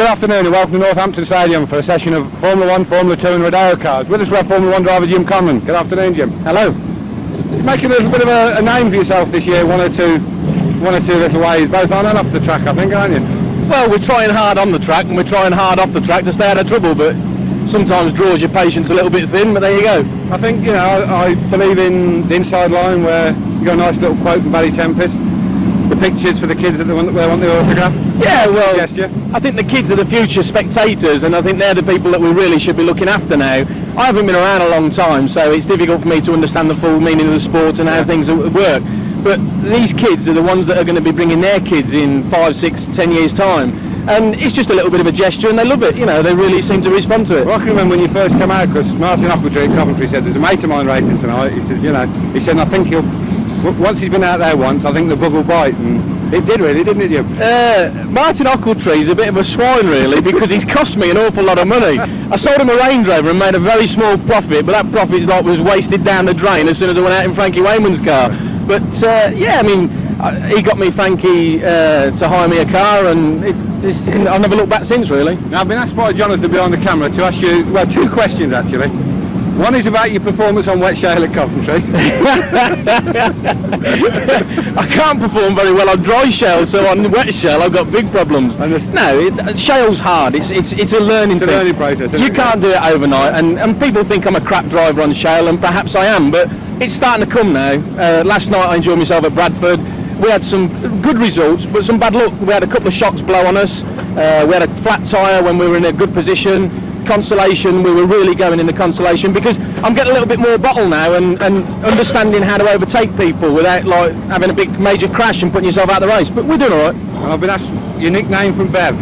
Good afternoon and welcome to Northampton Stadium for a session of Formula 1, Formula 2 and Rodeo cars. With us we have Formula 1 driver Jim Conlon. Good afternoon, Jim. Hello. You're making a little bit of a name for yourself this year, one or two little ways, both on and off the track, I think, aren't you? Well, we're trying hard on the track and we're trying hard off the track to stay out of trouble, but sometimes draws your patience a little bit thin, but there you go. I think, I believe in the inside line where you got a nice little quote from Barry Tempest. The pictures for the kids that want the autograph. Yeah, well, I think the kids are the future spectators, and I think they're the people that we really should be looking after now. I haven't been around a long time, so it's difficult for me to understand the full meaning of the sport and how things work. But these kids are the ones that are going to be bringing their kids in 5, 6, 10 years time. And it's just a little bit of a gesture, and they love it. They really seem to respond to it. Well, I can remember when you first came out, because Martin Appletree at Coventry said, there's a mate of mine racing tonight. He says, he said, I think once he's been out there once, I think the bug will bite. And it did really, didn't it, Jim? Martin Appletree's a bit of a swine, really, because he's cost me an awful lot of money. I sold him a Range Rover and made a very small profit, but that profit was wasted down the drain as soon as I went out in Frankie Wayman's car. But, he got me Frankie to hire me a car, and I've never looked back since, really. Now, I've been asked by Jonathan behind the camera to ask you, well, two questions, actually. One is about your performance on wet shale at Coventry. I can't perform very well on dry shale, so on wet shale I've got big problems. No, shale's hard. It's a learning thing. Learning process. You can't do it overnight, and people think I'm a crap driver on shale, and perhaps I am, but it's starting to come now. Last night I enjoyed myself at Bradford. We had some good results, but some bad luck. We had a couple of shocks blow on us. We had a flat tyre when we were in a good position. Consolation, we were really going in the consolation, because I'm getting a little bit more bottle now and understanding how to overtake people without having a big major crash and putting yourself out of the race. But we're doing all right. I've been asked your nickname from Bev.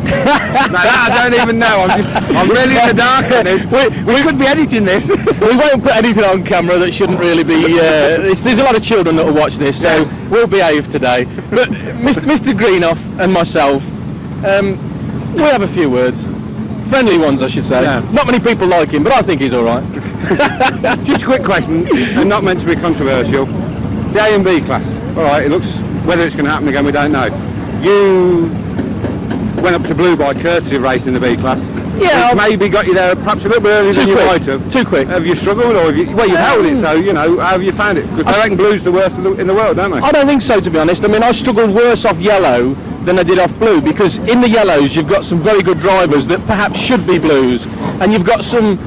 I don't even know. I'm really in the dark on it. We could be editing this. We won't put anything on camera that shouldn't really be. There's a lot of children that will watch this, so we'll behave today. But Mr. Greenoff and myself, we have a few words. Friendly ones, I should say. Yeah. Not many people like him, but I think he's all right. Just a quick question, and not meant to be controversial. The A and B class. All right, it looks, whether it's going to happen again, we don't know. You went up to Blue by courtesy of racing in the B class. Yeah, maybe got you there perhaps a little bit earlier than you might have. Too quick. Have you struggled, or you've held it? So how have you found it? Because I reckon Blue's the worst in the world, don't they? I don't think so, to be honest. I mean, I struggled worse off yellow than I did off blue, because in the yellows you've got some very good drivers that perhaps should be blues, and you've got some,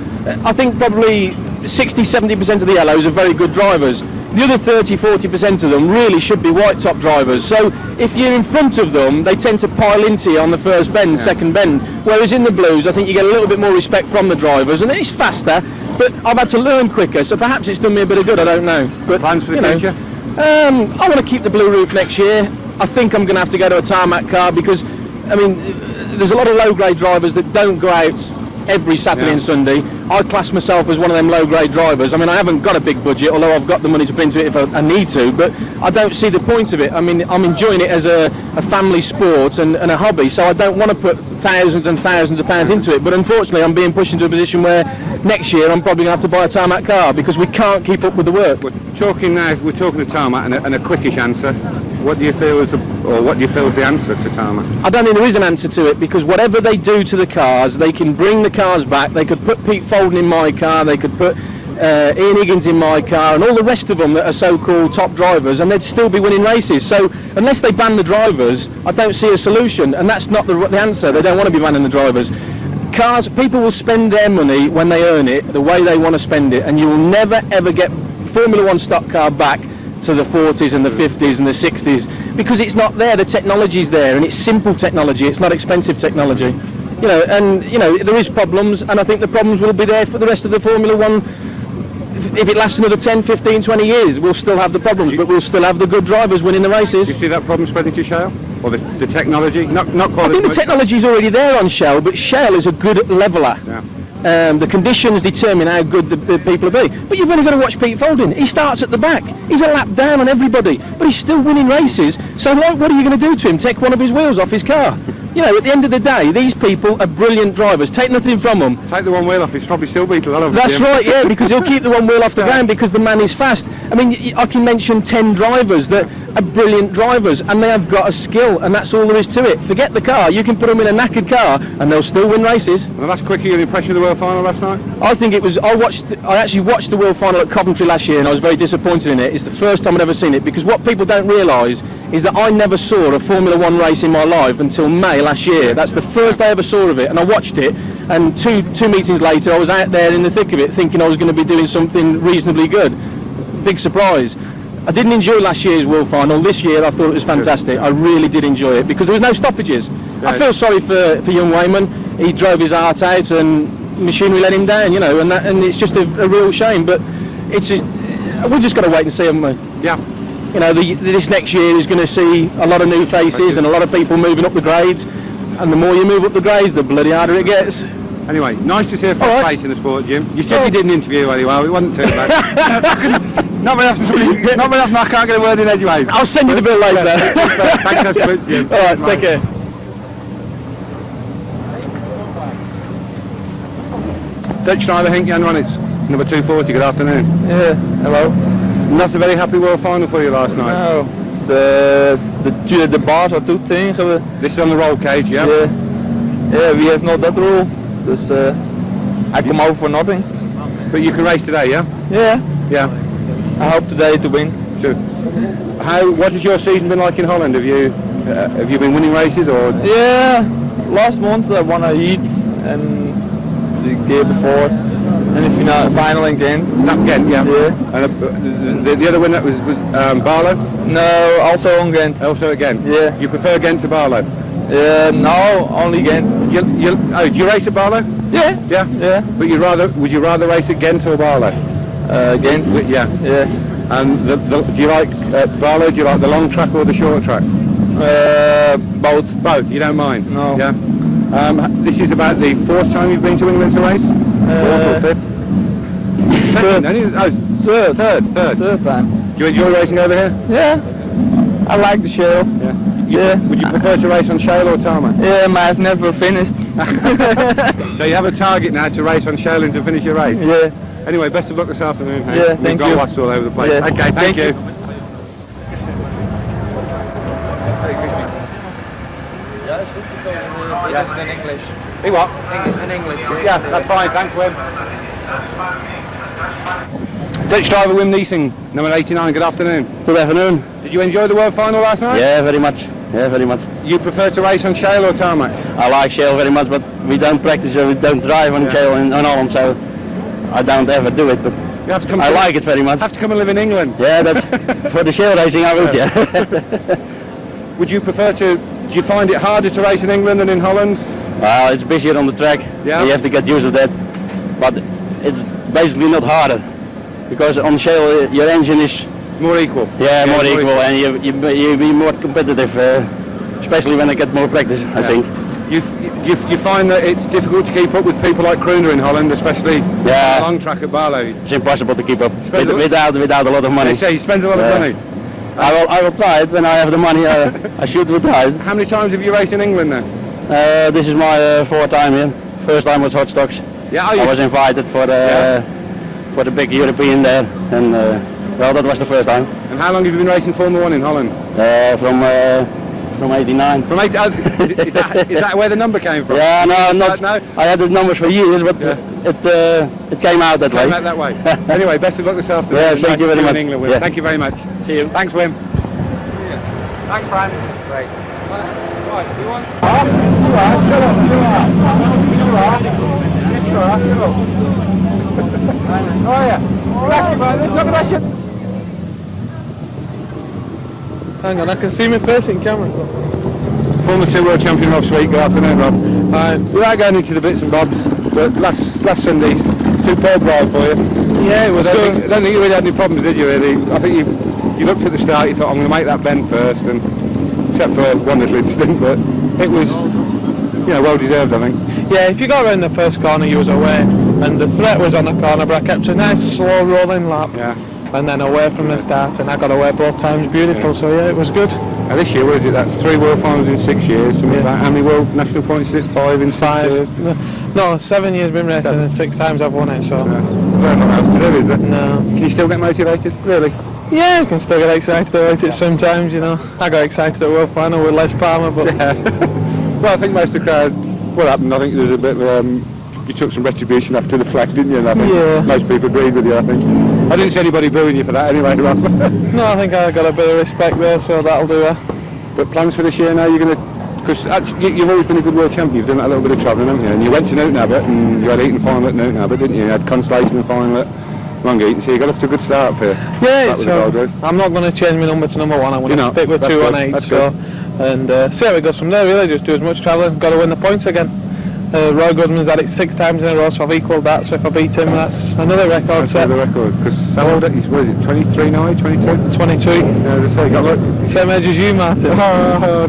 I think probably 60-70% of the yellows are very good drivers. The other 30-40% of them really should be white top drivers. So if you're in front of them, they tend to pile into you on the first bend, second bend. Whereas in the blues, I think you get a little bit more respect from the drivers, and it's faster. But I've had to learn quicker, so perhaps it's done me a bit of good. I don't know. But plans for the future? I want to keep the blue roof next year. I think I'm going to have to go to a tarmac car, because I mean, there's a lot of low-grade drivers that don't go out every Saturday and Sunday. I class myself as one of them low-grade drivers. I mean, I haven't got a big budget, although I've got the money to put into it if I need to, but I don't see the point of it. I mean, I'm enjoying it as a family sport and a hobby, so I don't want to put thousands and thousands of pounds into it. But unfortunately, I'm being pushed into a position where next year I'm probably going to have to buy a tarmac car, because we can't keep up with the work. We're talking to tarmac, and a quickish answer. What do you feel is the answer to tarmac? I don't think there is an answer to it, because whatever they do to the cars, they can bring the cars back. They could put Pete Folden in my car, they could put Ian Higgins in my car, and all the rest of them that are so-called top drivers, and they'd still be winning races. So unless they ban the drivers, I don't see a solution, and that's not the answer. They don't want to be banning the drivers. Cars, people will spend their money when they earn it the way they want to spend it, and you will never ever get Formula 1 stock car back to the 40s and the 50s and the 60s, because it's not there. The technology's there, and it's simple technology, it's not expensive technology. There is problems, and I think the problems will be there for the rest of the Formula 1. If it lasts another 10, 15, 20 years, we'll still have the problems, but we'll still have the good drivers winning the races. Do you see that problem spreading to shale? Or the technology? Not quite. I think the technology's already there on shale, but shale is a good leveller. Yeah. The conditions determine how good the people will be. But you've only got to watch Pete Folden. He starts at the back. He's a lap down on everybody, but he's still winning races. So what are you going to do to him? Take one of his wheels off his car? you know, at the end of the day, these people are brilliant drivers. Take nothing from them. Take the one wheel off, he's probably still beat a lot of them. That's right, yeah, because he'll keep the one wheel off the ground because the man is fast. I mean, I can mention 10 drivers that are brilliant drivers and they have got a skill, and that's all there is to it. Forget the car, you can put them in a knackered car and they'll still win races. Well, that's quickly your impression of the World Final last night? I think it was, I actually watched the World Final at Coventry last year and I was very disappointed in it. It's the first time I'd ever seen it, because what people don't realise is that I never saw a Formula 1 race in my life until May last year. That's the first I ever saw of it, and I watched it, and two meetings later I was out there in the thick of it thinking I was going to be doing something reasonably good. Big surprise. I didn't enjoy last year's World Final. This year I thought it was fantastic. I really did enjoy it because there was no stoppages. I feel sorry for young Wayman. He drove his heart out and machinery let him down, you know, and it's just a real shame. But we've just got to wait and see, haven't we? Yeah. You know, this next year is going to see a lot of new faces and a lot of people moving up the grades, and the more you move up the grades, the bloody harder it gets. Anyway, nice to see a fresh face in the sport, Jim. You said you did an interview very well, it wasn't too bad. Not very often I can't get a word in edgeways. I'll send you the bill later. Thanks so much, Jim. Alright, take care. Dutch driver Henk Jan Ronitz, number 240, good afternoon. Yeah, hello. Not a very happy World Final for you last night. No, the bars are too thin. This is on the roll cage, yeah? Yeah, we have not that rule. Dus I come over for nothing. But you can race today, yeah? Yeah. Yeah. I hope today to win. Sure. What has your season been like in Holland? Have you been winning races or? Yeah, last month I won a heat and the year before, and the final in Ghent. Ghent, yeah. Yeah. And the other winner was Barlow? No, also on Ghent. Also at Ghent? Yeah. You prefer Ghent to Barlow? No, only Ghent. Do you race at Barlow? Yeah. Yeah? Yeah. But would you rather race at Ghent or Barlow? Ghent. Yeah. Yeah. And do you like Barlow? Do you like the long track or the short track? Both. Both. You don't mind? No. Yeah. This is about the 4th time you've been to England to race? 4th or 5th? Third time. Do you enjoy racing over here? Yeah. I like the show. Yeah. Would you prefer to race on shale or tarmac? Yeah, but I've never finished. So you have a target now to race on shale and to finish your race? Yeah. Anyway, best of luck this afternoon. Hey? Yeah, thank you. We've got lots all over the place. Yeah. Okay, thank you. Yes, in English. Hey, what? In English. Yeah, that's fine. Thanks, Wim. Dutch driver Wim Niesing, number 89. Good afternoon. Good afternoon. Did you enjoy the World Final last night? Yeah, very much. Yeah, very much. You prefer to race on shale or tarmac? I like shale very much, but we don't practice or we don't drive on shale in Holland, so I don't ever do it. But You have to come. I like it very much. Have to come and live in England. Yeah, that's for the shale racing. I would. Yeah. Would you prefer to? Do you find it harder to race in England than in Holland? Well, it's busier on the track. Yeah. You have to get used to that, but it's basically not harder because on shale your engine is more equal. Yeah, more equal, and you be more competitive, especially when I get more practice. I think. You find that it's difficult to keep up with people like Kroener in Holland, especially on the long track at Barlow. It's impossible to keep up without a lot of money. They say you spend a lot of money. I will try it when I have the money. I should try it. How many times have you raced in England then? This is my 4th time here. First time was hot stocks. Yeah, I was invited for the big European there, and well, that was the first time. And how long have you been racing Formula 1 in Holland? From 89. From 80, is that where the number came from? Yeah, no. I had the numbers for years, but it came out that way. Came out that way. Anyway, best of luck this afternoon. Yeah, thank you very much. In England, Wim. Thank you very much. See you. Thanks, Wim. Thanks, Brian. Great. Right, you want? Oh yeah. Look at that shit. Hang on, I can see my face in camera. Former 2 world champion Rob Sweet, good afternoon, Rob. Without going into the bits and bobs, but last Sunday, superb ride for you. Yeah, it was I don't think you really had any problems, did you really? I think you looked at the start, you thought, I'm going to make that bend first, and except for one little incident, but it was, well deserved, I think. Yeah, if you got around the first corner, you was away, and the threat was on the corner, but I kept a nice slow rolling lap. Yeah. And then away from the start, and I got away both times, beautiful, so yeah, it was good. Now this year, what is it? That's 3 world finals in 6 years. Something like that. How many world national points is it? 5 in 6 years? No, 7 years been racing and 6 times I've won it, so... There's not else to do, is there? No. Can you still get motivated? Really? Yeah, I can still get excited about it sometimes, you know. I got excited at World Final with Les Palmer, but... Yeah. Well, I think most of the crowd... What happened, I think there was a bit of... you took some retribution after the flag, didn't you? And I think most people agreed with you, I think. I didn't see anybody booing you for that anyway, Ralph. No, I think I got a bit of respect there, so that'll do it. But plans for this year now, you're going to... Because you've always been a good world champion, you've done a little bit of travelling, haven't you? And you went to Newton Abbott, and you had Eton final at Newton Abbott, didn't you? You had Constellation and final at Long Eton, so you got off to a good start for you. Yeah, so I'm not going to change my number to number 1, I'm going to stick with 2 on 8, so... And see how it goes from there, really, just do as much travelling, got to win the points again. Roy Goodman's had it 6 times in a row, so I've equalled that, so if I beat him, that's another record set. Another record, because how old is he? What is it, 23 now, 22? 22. Yeah, as I say, got same age as you, Martin.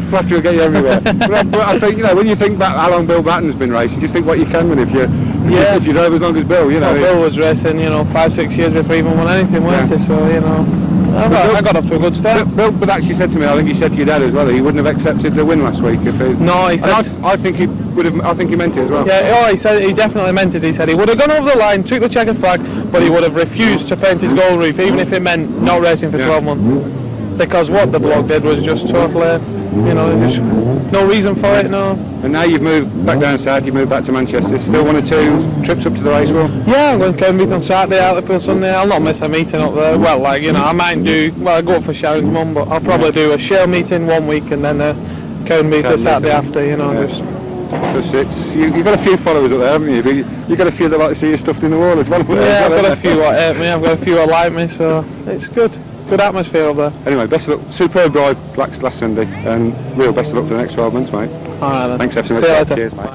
Flattery will get you everywhere. but I think, you know, when you think back how long Bill Batten's been racing, just think what you can win if you drove as long as Bill, you know. Well, Bill was racing, you know, 5-6 years before he even won anything, weren't he? So, you know, I got off to a good start. Bill actually said to me, I think he said to your dad as well, he wouldn't have accepted the win last week if he... No, he said... I think he would have. I think he meant it as well. Yeah, he said he definitely meant it. He said he would have gone over the line, took the checkered flag, but he would have refused to paint his gold reef, even if it meant not racing for 12 months. Because what the bloke did was just totally, you know, just no reason for it, no. And now you've moved back down south, you've moved back to Manchester. Still 1 or 2 trips up to the race wheel? Yeah, I'm going to Cowdenbeath on Saturday, Hartlepool Sunday. I'll not miss a meeting up there. Well, like, you know, I might do, well, I go up for Sharon's mum, but I'll probably do a share meeting 1 week and then Cowdenbeath the Saturday after, you know, just... You've got a few followers up there, haven't you? You've got a few that like to see you stuffed in the wall as well. Yeah, I've got a few that hate me, I've got a few that like me, so it's good. Good atmosphere up there. Anyway, best of luck. Superb drive last Sunday, and real best of luck for the next 12 months, mate. Alright then. Thanks ever so much. See you later. Cheers, mate.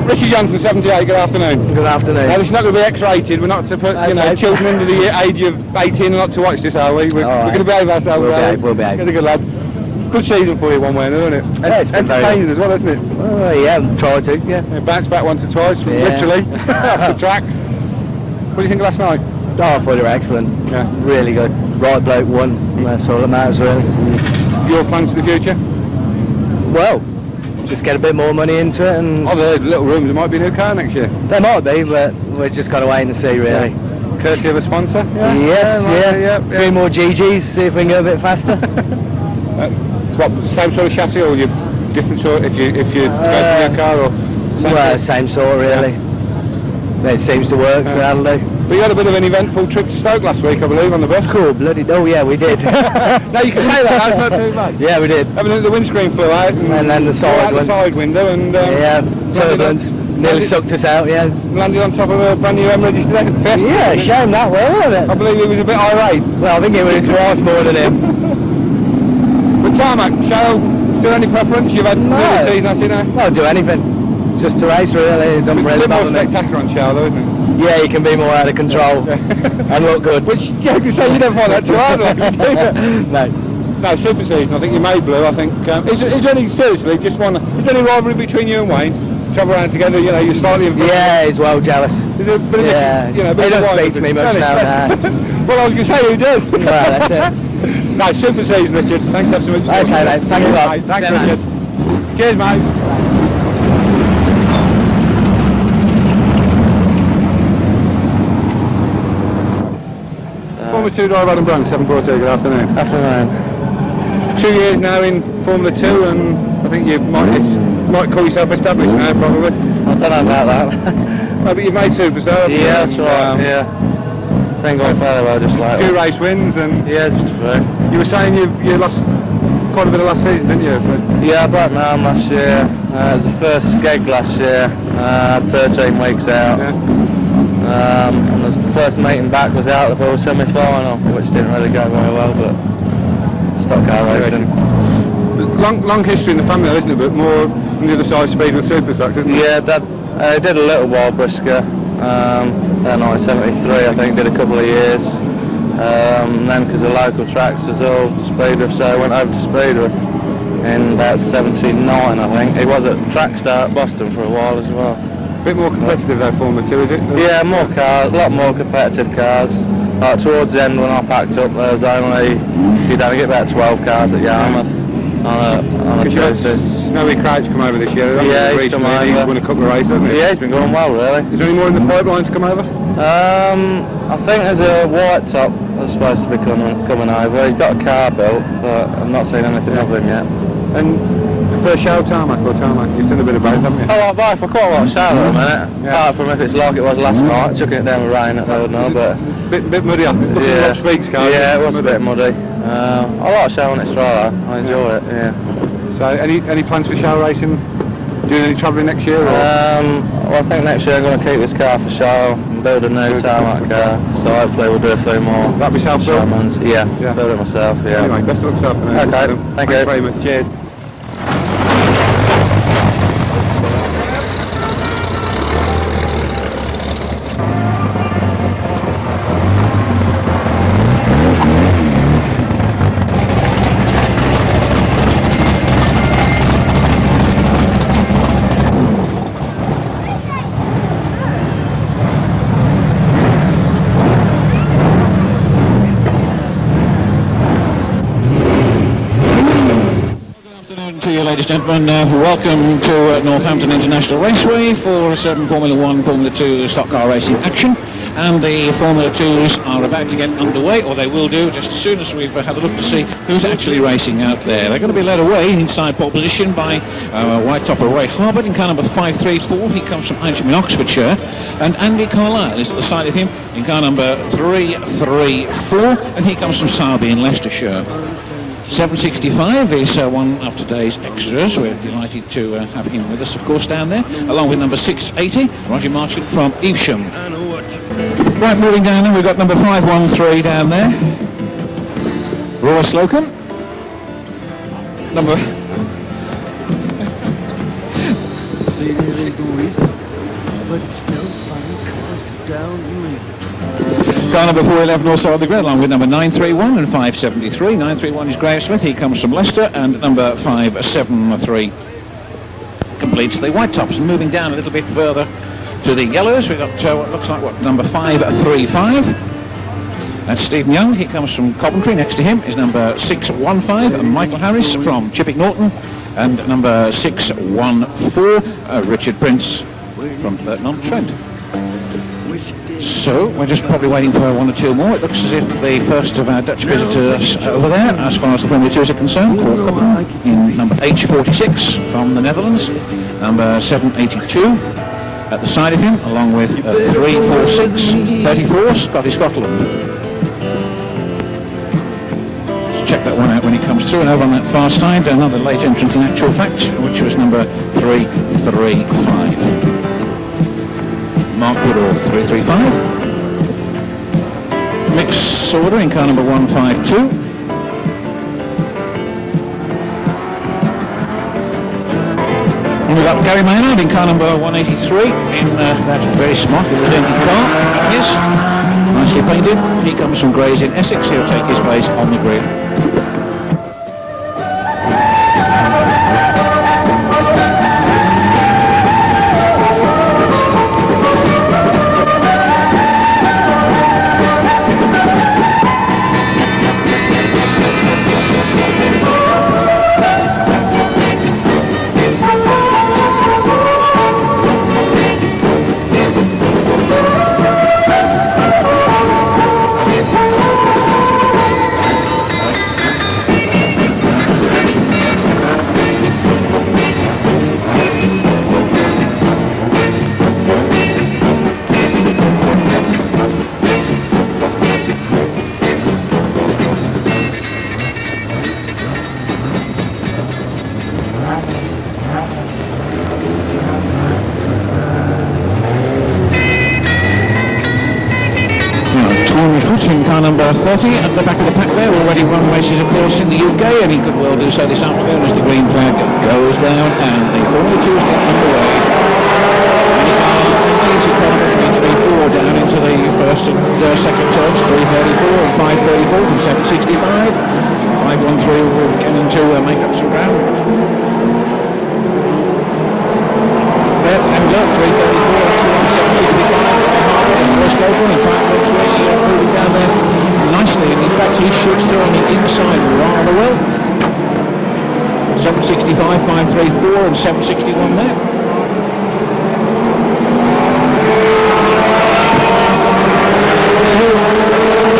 Richard Johnson, 78, good afternoon. Good afternoon. Now, it's not going to be X-rated, we're not to put, you know, children under the age of 18 not to watch this, are we? We're going to behave ourselves, We'll behave. You're a good lad. Good season for you one way, isn't it? Yeah, it's been entertaining as well, isn't it? Yeah, tried to, yeah. Bounce back once or twice, literally, off the track. What do you think of last night? Oh, I thought they were excellent. Yeah. Really good. Right bloke won. That's all that matters, really. Your plans for the future? Well, just get a bit more money into it and... Oh, there's little rumours there might be a new car next year. There might be, but we're just got to wait and see, really. Yeah. Courtesy of a sponsor? Yes, yeah. 3 more GGs, see if we can go a bit faster. What, same sort of chassis or you different sort if you go for your car or? Same sort, really. Yeah. It seems to work, so that'll do. But you had a bit of an eventful trip to Stoke last week, I believe, on the bus. Cool, bloody... Oh, yeah, we did. No, you can say that, that's not too much. Yeah, we did. The windscreen flew out. And then the side the side window and... yeah, turbulence. Nearly sucked us out, yeah. Landed on top of a brand new M-registered Fiesta. Yeah, shame that well, wasn't it? I believe he was a bit irate. Well, I think it was his wife more than him. But tarmac, Cheryl, still any preference? You've had No. season, you know? I'll do anything. Just to race, really. It doesn't really bit more bother me. spectacular on Cheryl, though, isn't it? Yeah, you can be more out of control and look good. Which, yeah, you can say you don't find that too hard, like, No. No, super season, I think you made blue, I think. Is there any, seriously, just one, is there any rivalry between you and Wayne? Travel around together, you know, you're slightly in front. Yeah, he's well jealous. Is there a bit of, you know, a bit he of doesn't speak to me much now. Well, I was going to say who does. Well, that's it. No, super season, Richard. Thanks so much. Okay, mate. Thanks a lot. Mate. Thanks, Richard. Cheers, mate. Formula 2 driver Adam Brown, 742, good afternoon. Afternoon. 2 years now in Formula 2 and I think you might call yourself established now, probably. I don't know about that. No, but you've made superstar. Yeah, that's right, yeah. Thank God for that, just like a few race wins and... Yeah, just a few. You were saying you lost quite a bit of last season, didn't you? Yeah, I broke my arm last year. It was the first gig last year. I had 13 weeks out. Yeah. And the first meeting back was out of the World semi-final, which didn't really go very well, but stock car racing. Long history in the family, isn't it? But more on the other side, speed with superstocks, isn't it? Yeah, Dad did a little while Brisca. Then 1973, I think, did a couple of years. And then because the local tracks was all Speedway, so I went over to Speedway. in about 79, I think. He was at Trackstar at Boston for a while as well. A bit more competitive though, Formula 2, is it? Yeah, more cars, a lot more competitive cars. Like towards the end when I packed up, there was only, you'd only get about 12 cars at Yarmouth on a Tuesday. Snowy Crouch come over this year. Yeah, he's come over. He's won a couple of races, hasn't he? Yeah, he's been going well, really. Is there any more in the pipeline to come over? I think there's a white top that's supposed to be coming over. He's got a car built, but I've not seen anything of him yet. And the first show tarmac or tarmac, you've done a bit of both, haven't you? Oh, I've quite a lot of shower at the minute. Apart from if it's like it was last night, chucking it down with rain, I don't know, but... Bit muddy, I think. Yeah, Speeds, car, yeah, it was a bit muddy. I like showing it straight, I enjoy it, yeah. So, any plans for show racing? Doing any travelling next year? Or? Well, I think next year I'm going to keep this car for show and build a new tarmac car, so hopefully we'll do a few more. That be self-built? Yeah, build it myself, yeah. Anyway, best of luck this afternoon. Okay, thank you very much. Cheers. Ladies and gentlemen, welcome to Northampton International Raceway for some Formula 1, Formula 2 stock car racing action, and the Formula 2s are about to get underway, or they will do just as soon as we've had a look to see who's actually racing out there. They're going to be led away inside pole position by white topper Ray Harbert in car number 534. He comes from Antrim in Oxfordshire, and Andy Carlisle is at the side of him in car number 334, and he comes from Sarby in Leicestershire. 765 is one of today's extras. We're delighted to have him with us, of course, down there, along with number 680, Roger Marchant from Evesham. Right, moving down there, we've got number 513 down there, Roy Slocum. Number... See, there is no reason, but it's still fine cars down the lane. Car number 411 also on the grid, along with number 931 and 573. 931 is Graham Smith, he comes from Leicester, and number 573 completes the white tops. And moving down a little bit further to the yellows, we've got what looks like number 535. That's Stephen Young, he comes from Coventry. Next to him is number 615, Michael Harris from Chippick Norton, and number 614, Richard Prince from Burton-on-Trent. So we're just probably waiting for one or two more. It looks as if the first of our Dutch visitors over there, as far as the Formula 2s are concerned, Paul Koppen in number H46 from the Netherlands, number 782 at the side of him, along with 346, 34, Scotty Scotland. Let's check that one out when it comes through. And over on that far side, another late entrant in actual fact, which was number 335. Mark Woodall, 335. Mixed order in car number 152. And we've got Gary Maynard in car number 183 in that very smart little Zendy car. That is nicely painted. He comes from Grays in Essex. He'll take his place on the grid. In car number 30 at the back of the pack there, already run races of course in the UK, and he could well do so this afternoon as the green flag goes down and the Formula 2's get underway. And car number 334 down into the first and second turns, 334 and 534 from 765. 513 will get into make up some ground. open. In fact, looks really moving down there nicely, and in fact he shoots through on the inside rather well. 765, 534 and 761 there. So,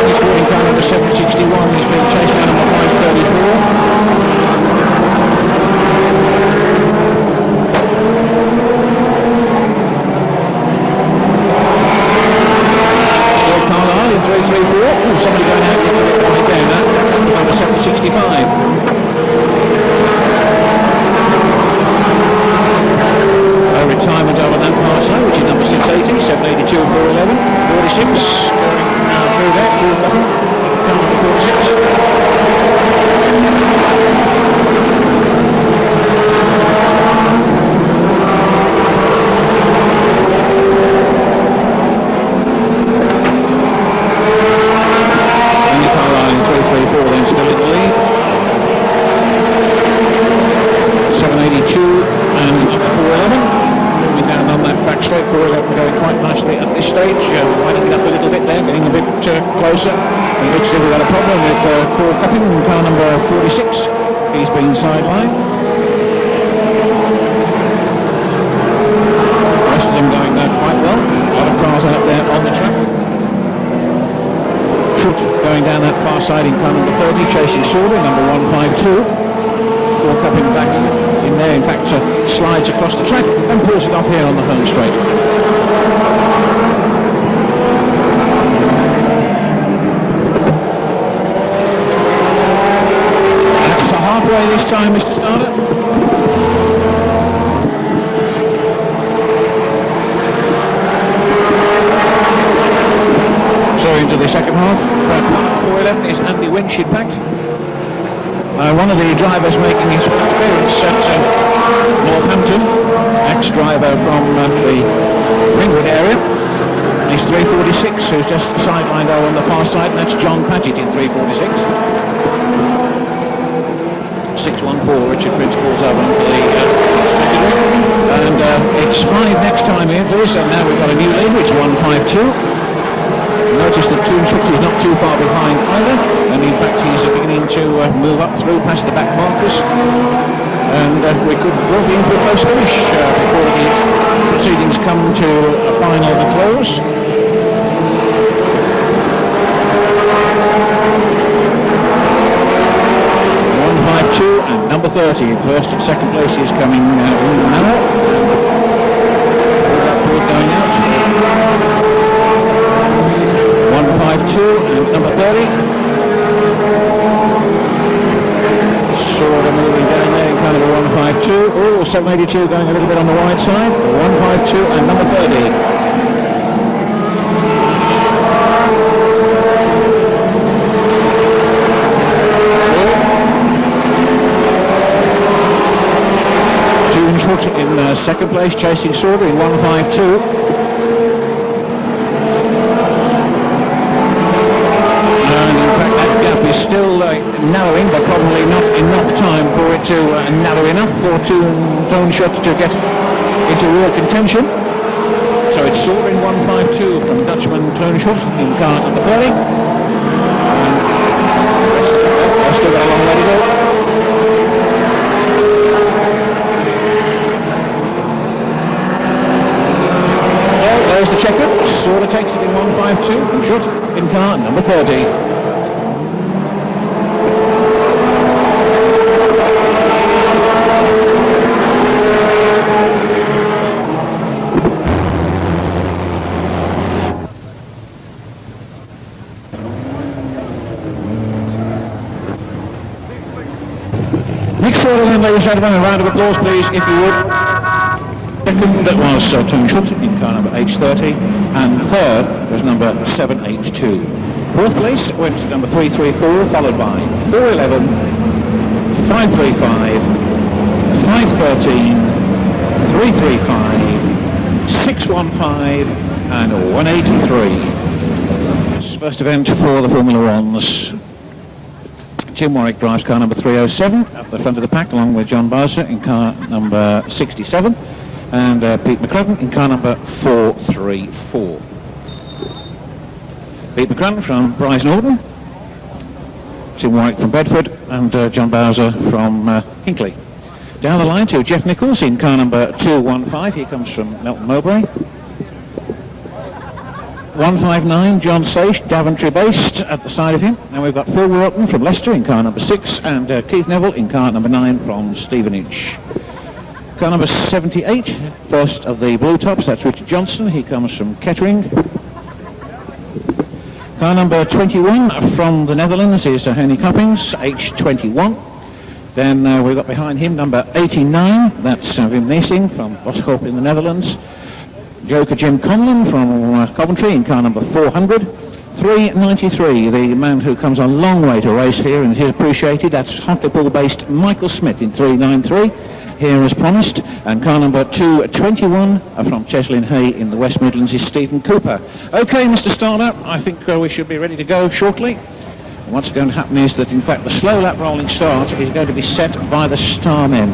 this running car number 761 is being chased by number 534. Somebody going out again, that was number 765. A retirement over that far side, which is number 680, 782, 411, 46, going now through there, car number 46. Closer. It looks like we've got a problem with Paul Cupping, car number 46. He's been sidelined. The rest of them going quite well. A lot of cars out there on the track. Trutt going down that far side in car number 30, chasing Sauber, number 152. Paul Cupping back in there, in fact slides across the track and pulls it off here on the home straight. This time, Mr. Starter. So into the second half, 411 is Andy Winch, in fact. One of the drivers making his first appearance at Northampton, ex-driver from the Ringwood area, is 346, who's just sidelined over on the far side, and that's John Paget in 346. 614, Richard Prince pulls over onto the secondary, and it's 5 next time here, boys, and now we've got a new lead, which is 152. Notice that Toonshook is not too far behind either, and in fact he's beginning to move up through past the back markers, and we could well be in for a close finish before the proceedings come to a final and a close. And number 30, first and second place is coming in now. Full upward going out. 152 and number 30. Sort of moving down there in kind of a 152. Oh, 782 going a little bit on the wide side. 152 and number 30. In second place, chasing Sauber in 152. And in fact that gap is still narrowing, but probably not enough time for it to narrow enough for Toonshook to get into real contention. So it's Sauber in 152 from Dutchman Toonshook in car number 30. I've still got a long way to go. There's the checker, sort of takes it in 152 from Schutt in car number 30. Nick Sorrell, ladies and gentlemen, a round of applause please, if you would. Second was Toonshook in car number H30, and third was number 782. Fourth place went to number 334, followed by 411, 535, 513, 335, 615 and 183. First event for the Formula Ones. Jim Warwick drives car number 307 at the front of the pack, along with John Bowser in car number 67. And Pete McCrudden in car number 434. Pete McGrann from Bryce Norton, Tim Warwick from Bedford, and John Bowser from Hinkley. Down the line to Jeff Nichols in car number 215. He comes from Melton Mowbray. 159, John Saish, Daventry based, at the side of him. And we've got Phil Wharton from Leicester in car number 6, and Keith Neville in car number 9 from Stevenage. Car number 78, first of the blue tops, that's Richard Johnson. He comes from Kettering. Car number 21 from the Netherlands is Henny Cuppings, H21. Then we've got behind him number 89, that's Wim Neesing from Boskop in the Netherlands. Joker Jim Conlon from Coventry in car number 400. 393, the man who comes a long way to race here and is appreciated, that's Hartlepool-based Michael Smith in 393, here as promised. And car number 221 from Cheslin Hay in the West Midlands is Stephen Cooper. Okay, Mr. Starter, I think we should be ready to go shortly. And what's going to happen is that, in fact, the slow lap rolling start is going to be set by the star men.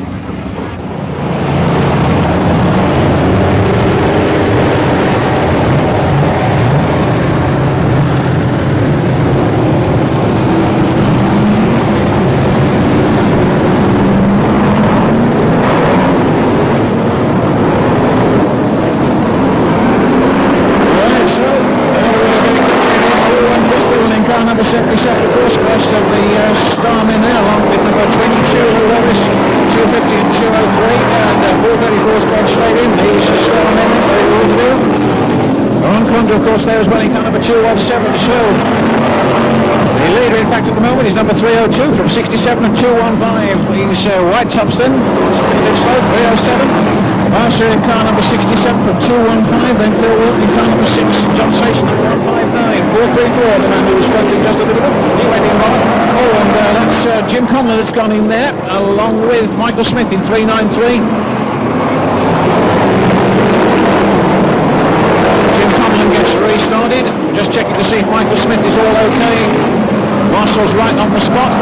Number 302 from 67 and 215. These white tops then, it's a bit slow, 307. Marsha in car number 67 from 215, then Phil Wilton in car number 6, John Station number 159, 434, the man who was struggling just a little bit, he went in on. Oh, and that's Jim Conlon that's gone in there, along with Michael Smith in 393. Jim Conlon gets restarted, just checking to see if Michael Smith is all okay. Marshall's right on the spot.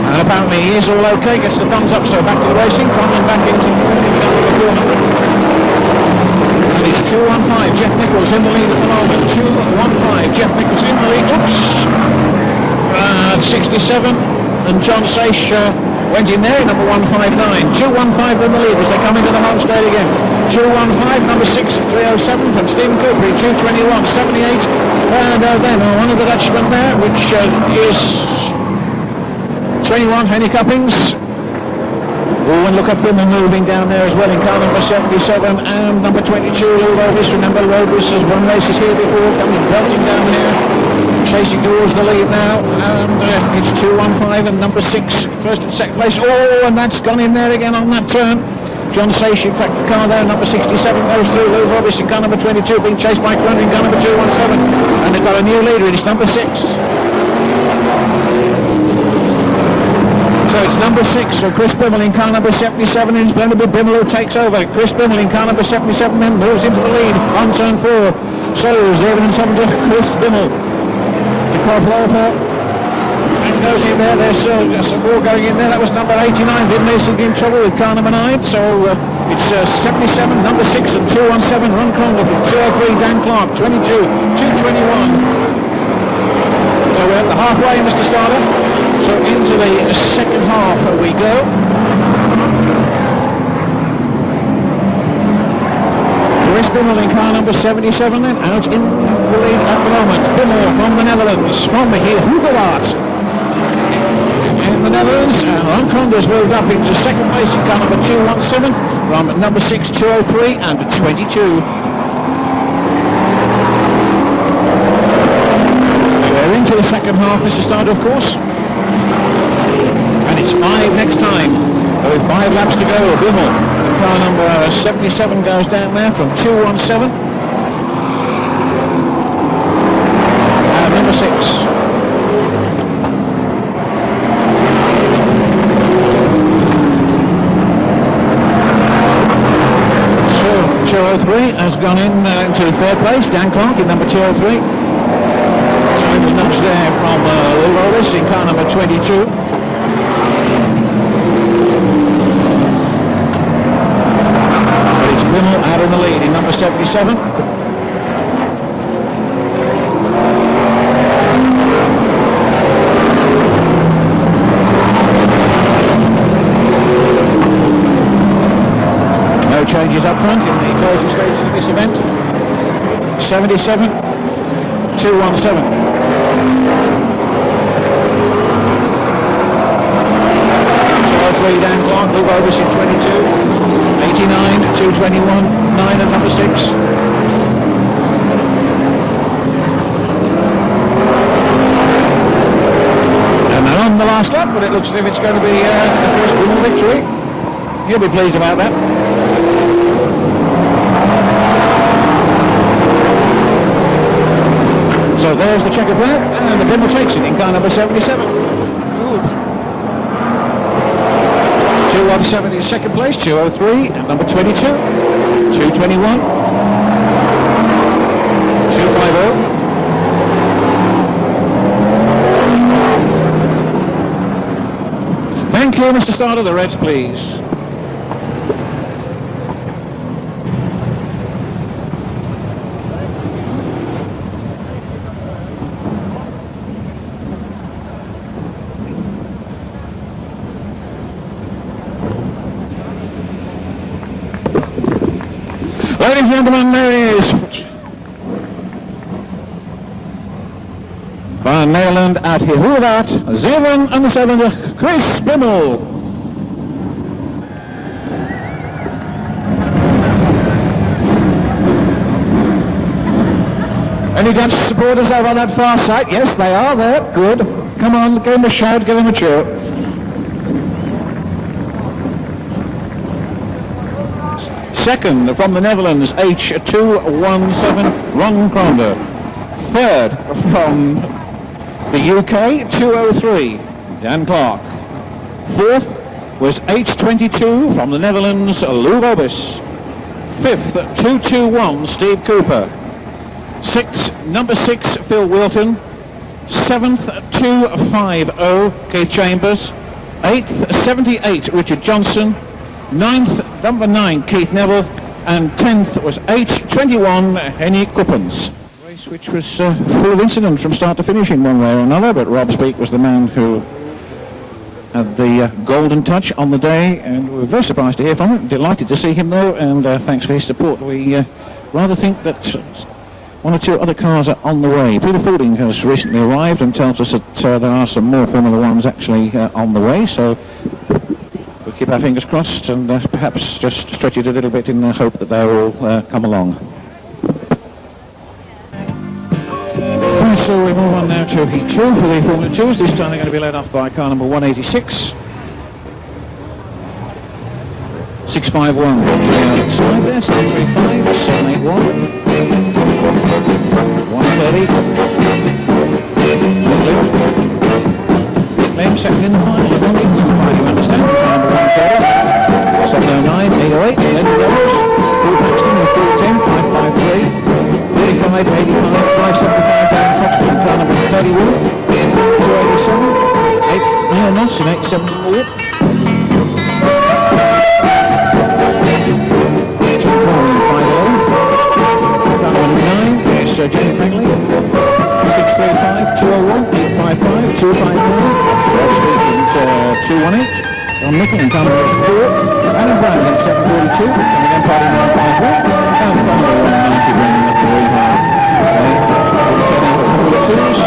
And apparently he is all okay, gets the thumbs up, so back to the racing. Conlon back into the 400. And it's 215, Jeff Nichols in the lead at the moment. 215, Jeff Nichols in the lead. Oops! 67, and John Saish went in there, number 159. 215 in the lead as they come into the home straight again. 215, number 6 at 307 from Stephen Cooper in 221, 78, and then one of the Dutchmen there, which is 21, Henny Cuppings. Oh, and look at them moving down there as well in car number 77, and number 22, Lou Robis. Remember, Robis has won races here before, coming belting down here, chasing towards the lead now, and it's 215 and number 6, first and second place. Oh, and that's gone in there again on that turn. John Saish, in fact, the car there, number 67, goes through. Lou Robis in car number 22, being chased by Cronin in car number 217. And they've got a new leader, it's number 6. So it's number 6, so Chris Bimmel in car number 77, and it's Blenderby Bimmel who takes over. Chris Bimmel in car number 77 then moves into the lead on turn 4. So 0 and 7 to Chris Bimmel. The Corporal and goes in there, there's some more going in there. That was number 89, Vin Mason in trouble with car number 9, so it's 77, number 6 and 217, Ron Cromwell from 203, Dan Clark, 22, 221. So we're at the halfway, Mr. Starter, so into the second half we go. Chris Bimmel in car number 77 then, out in the lead at the moment. Bimmel from the Netherlands, from here, Hugowaard. In the Netherlands, and Ron Conder's moved up into second place in car number 217 from number 6, 203 and 22. We're into the second half, Mr. Starter, of course, and it's 5 next time. With 5 laps to go, Bimmel, car number 77 goes down there from 217 and number 6. 203 has gone in into third place. Dan Clark in number 203. So a nudge there from Lou Robis in car number 22. But it's Bimmel out in the lead in number 77. No changes up front in the closing stages of this event. 77, 217. 3 Dan Clark, Luke Ovis in 22, 89, 221, 9 at number 6. And they're on the last lap, but it looks as if it's going to be the first Bimmel victory. You'll be pleased about that. So there's the checker flag, and the Bimmel takes it in car number 77. 217 is second place, 203 and number 22, 221, 250. Thank you, Mr. Starter. The Reds, please. Ladies and gentlemen, there is Van Nederland uit Heerhugowaard, 77, Chris Bimmel. Any Dutch supporters over on that far side? Yes, they are there. Good. Come on, give them a shout, give them a cheer. Second from the Netherlands, H217, Ron Kronder. Third from the UK, 203, Dan Clark. Fourth was H22 from the Netherlands, Lou Robis. Fifth, 221, Steve Cooper. Sixth, number 6, Phil Wilton. Seventh, 250, Keith Chambers. Eighth, 78, Richard Johnson. Ninth, number 9, Keith Neville, and 10th was H21, Henny Kuppens. Race which was full of incident from start to finish in one way or another, but Rob Speake was the man who had the golden touch on the day, and we were very surprised to hear from him. Delighted to see him though, and thanks for his support. We rather think that one or two other cars are on the way. Peter Fielding has recently arrived and tells us that there are some more Formula 1s actually on the way, so we'll keep our fingers crossed and perhaps just stretch it a little bit in the hope that they'll all come along. Right, so we move on now to Heat 2 for the Formula 2s. This time they're going to be led off by car number 186. 651, outside there, 735, 781, 130. Lane second in the final, Friday, you understand, number 130, 709, 808, then the others, Paul Paxton in 410, 553, 45, 85, 575 down Coxton, car number 31, 287, 8 knots and 874. Jamie Pangley, 635, 201, 855, 259, Rob Speake at 218, John Nickel in car number 4, Adam Brown at 742, Tommy Empire in 951, and Farmer 190 running up the rehab. We'll turn out the Formula 2s,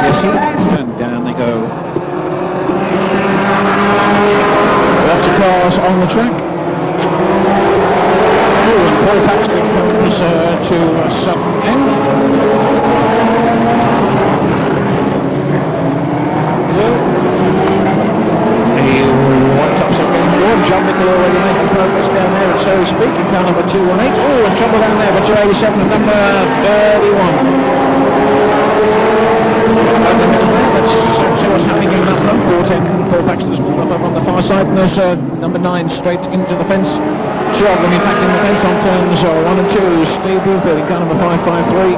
yes he is, and down they go. Lots of cars on the track. Paul Paxton comes to some end. So he went up second forward. John Nickel already making progress down there, and so we speak in car number 218. Oh, and trouble down there for 287 and number 31. Let's see what's happening in that front. 410, Paul Paxton's pulled up on the far side, and there's number 9 straight into the fence. Two of them in fact in the fence on turns 1 and 2. Steve Bloomfield in car number 553.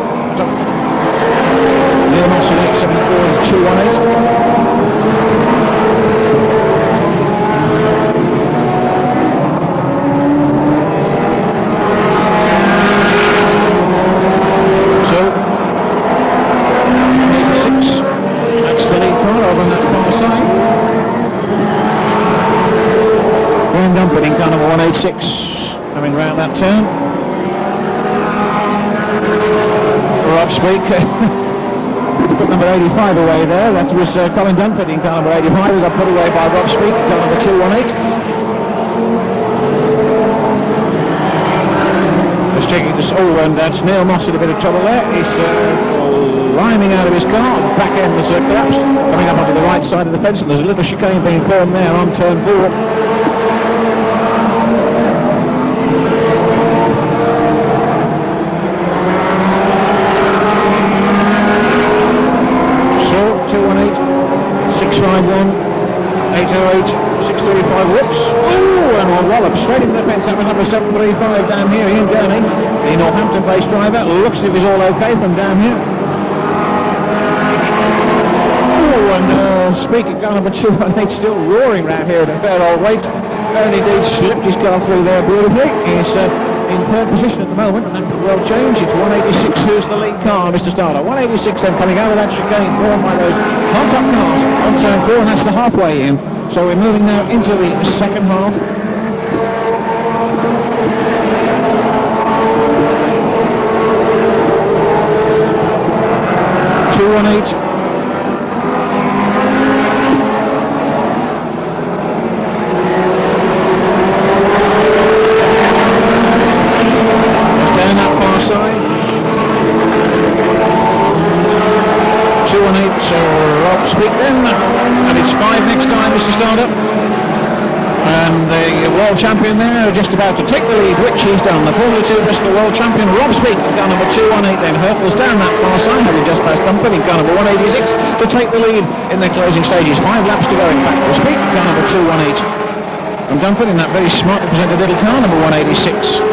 Neil Moss in 874 and 218. 186 coming round that turn. Rob Speak put number 85 away there. That was Colin Dunford in car number 85 who got put away by Rob Speak, car number 218. Just checking this. Oh, and that's Neil Moss in a bit of trouble there. He's climbing out of his car. The back end has collapsed, coming up onto the right side of the fence, and there's a little chicane being formed there on turn 4. So 218, 651, 808, 635. Whoops! Oh, and a wallop straight into the fence. That was number 735 down here, Ian Gurney, the Northampton-based driver. Looks as if he's all okay from down here. And Speaker car number 218 still roaring round here at a fair old rate. And indeed slipped his car through there beautifully. He's in third position at the moment, and that could well change. It's 186 who's the lead car, Mr. Starter. 186 then coming over that chicane, borne by those hot up cars on turn 4, and that's the halfway in. So we're moving now into the second half. Rob Speak then, and it's 5 next time, Mr. Starter. And the world champion there just about to take the lead, which he's done. The Formula 2 Bristol world champion Rob Speak, car number 218 then hurtles down that far side, having just passed Dunford in car number 186 to take the lead in their closing stages. 5 laps to go in fact. Rob Speak, car number 218. And Dunford in that very smartly presented little car number 186.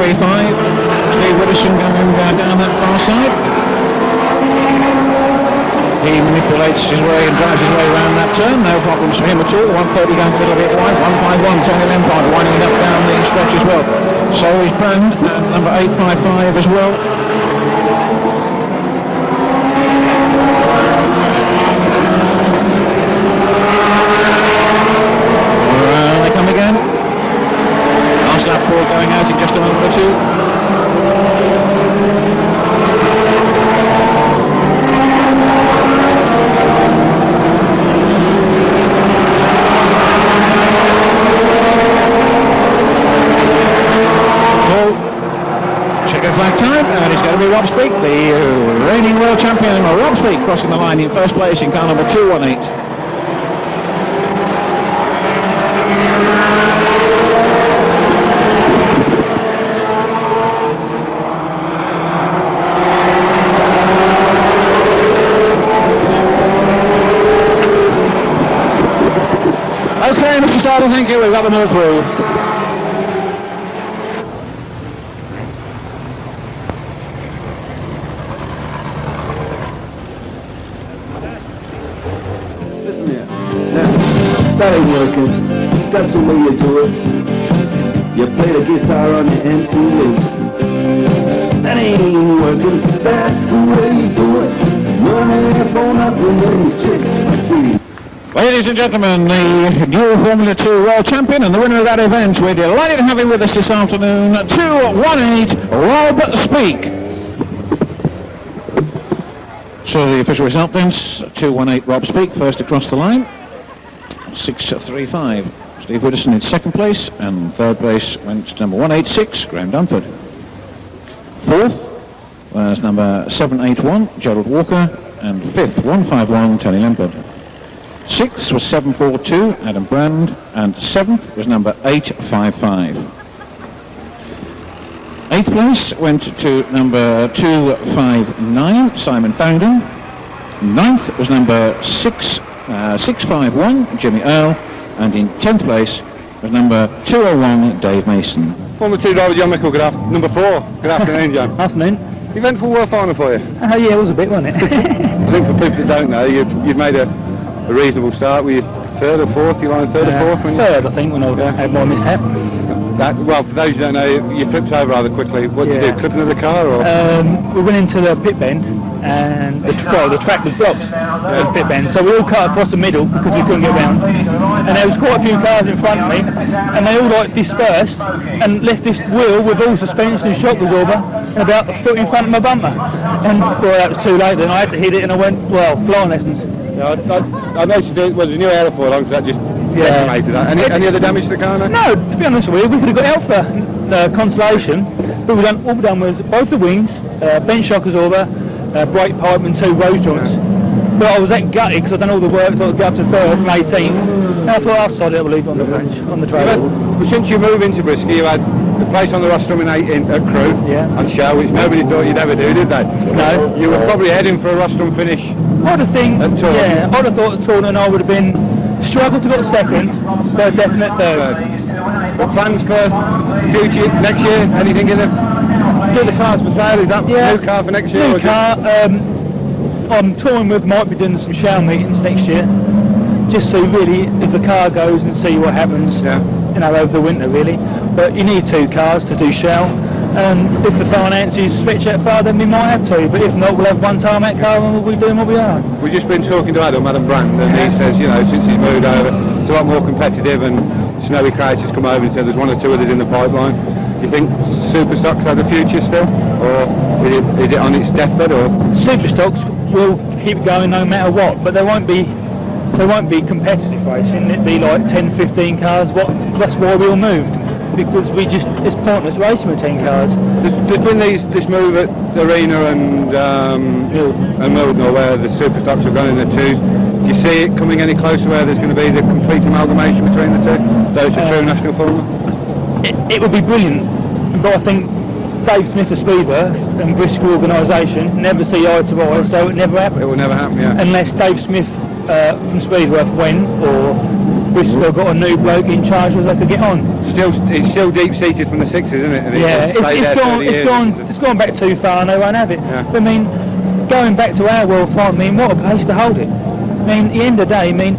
Steve Widdowson going down that far side. He manipulates his way and drives his way around that turn, no problems for him at all. 130 going a little bit wide, 151, Tony Lampard winding up down the stretch as well. So is Brand, number 855 as well. They come again. Last lap ball going out in just a moment or two. Checker flag time, and it's going to be Rob Speak, the reigning world champion, Rob Speak, crossing the line in first place in car number 218. Okay, Mr. Starter, thank you. We've got them all through. Listen here. Now, that ain't working. That's the way you do it. You play the guitar on the MTV. That ain't working. That's the way you do it. Money for nothing and chicks for free. Ladies and gentlemen, the new Formula 2 World Champion and the winner of that event, we're delighted to have him with us this afternoon, 218 Rob Speak. So the official result then, 218 Rob Speak, first across the line, 635. Steve Widdowson in second place, and third place went to number 186, Graham Dunford. Fourth was number 781, Gerald Walker, and fifth, 151, Tony Lampard. Sixth was 742, Adam Brand, and seventh was number 855. Eighth place went to number 259, Simon Farrington. Ninth was number 651, Jimmy Earle, and in 10th place was number 201, Dave Mason. Formula 2 driver John Mickle, number 4. Good afternoon, John. Afternoon. Eventful world final for you. Yeah, it was a bit, wasn't it? I think for people that don't know, you've made a a reasonable start. Were you third or fourth? You line third or fourth? When Third, I think, when I had my mishap. Well, for those who don't know, you flipped over rather quickly. What did you do? Clipping of the car, or? We went into the pit bend, and the track was blocked at the pit bend, so we all cut across the middle because we couldn't get round. And there was quite a few cars in front of me, and they all like dispersed and left this wheel with all suspension and shock absorber and about a foot in front of my bumper. And well, that was too late. Then I had to hit it, and I went, well, flying lessons. Yeah, I noticed it was a new aerofoil on, so that just decimated that. Any other damage to the car now? No, to be honest with you, we could have got out for consolation, but all we done was both the wings, bench shock absorber, brake pipe and 2 rose joints. But I was that gutted because I'd done all the work, so I got up to third from 18. And I thought I'll sod it, I'll leave it on the bench, on the trailer. But since you moved into Brisca, you had the place on the rostrum in at Crew and show, which nobody thought you'd ever do, did they? No. You were probably heading for a rostrum finish. I'd have thought at Taunton I would have been struggled to get second, but a definite third. What plans for future next year? Anything in them? The car's for sale, is that new car for next year? New car. I'm touring with, might be doing some show meetings next year, just see really if the car goes and see what happens, you know, over the winter really. But you need 2 cars to do show, and if the finances stretch out far, then we might have to, but if not, we'll have 1 tarmac car and we'll be doing what we are. We've just been talking to Adam Brand, and he says, you know, since he's moved over, it's a lot more competitive, and Snowy Crouch has come over and said there's 1 or 2 others in the pipeline. Do you think Superstocks have a future still, or is it on its deathbed? Or Superstocks will keep going no matter what, but they won't be competitive racing. It'd be like 10-15 cars. That's why we all moved, because it's pointless racing with 10 cars. There's been this move at Arena and Mildenhall where the Superstocks have gone in the 2s. Do you see it coming any closer where there's going to be the complete amalgamation between the 2? So it's a true national formula? It would be brilliant, but I think Dave Smith of Speedworth and Brisca organisation never see eye to eye, so it never happens. It will never happen, yeah. Unless Dave Smith from Speedworth went, or Brisca got a new bloke in charge so they could get on. It's still deep-seated from the 6s, isn't it? And it's gone back too far and they won't have it. Yeah. But, I mean, going back to our World Final, I mean, what a place to hold it. I mean, at the end of the day, I mean,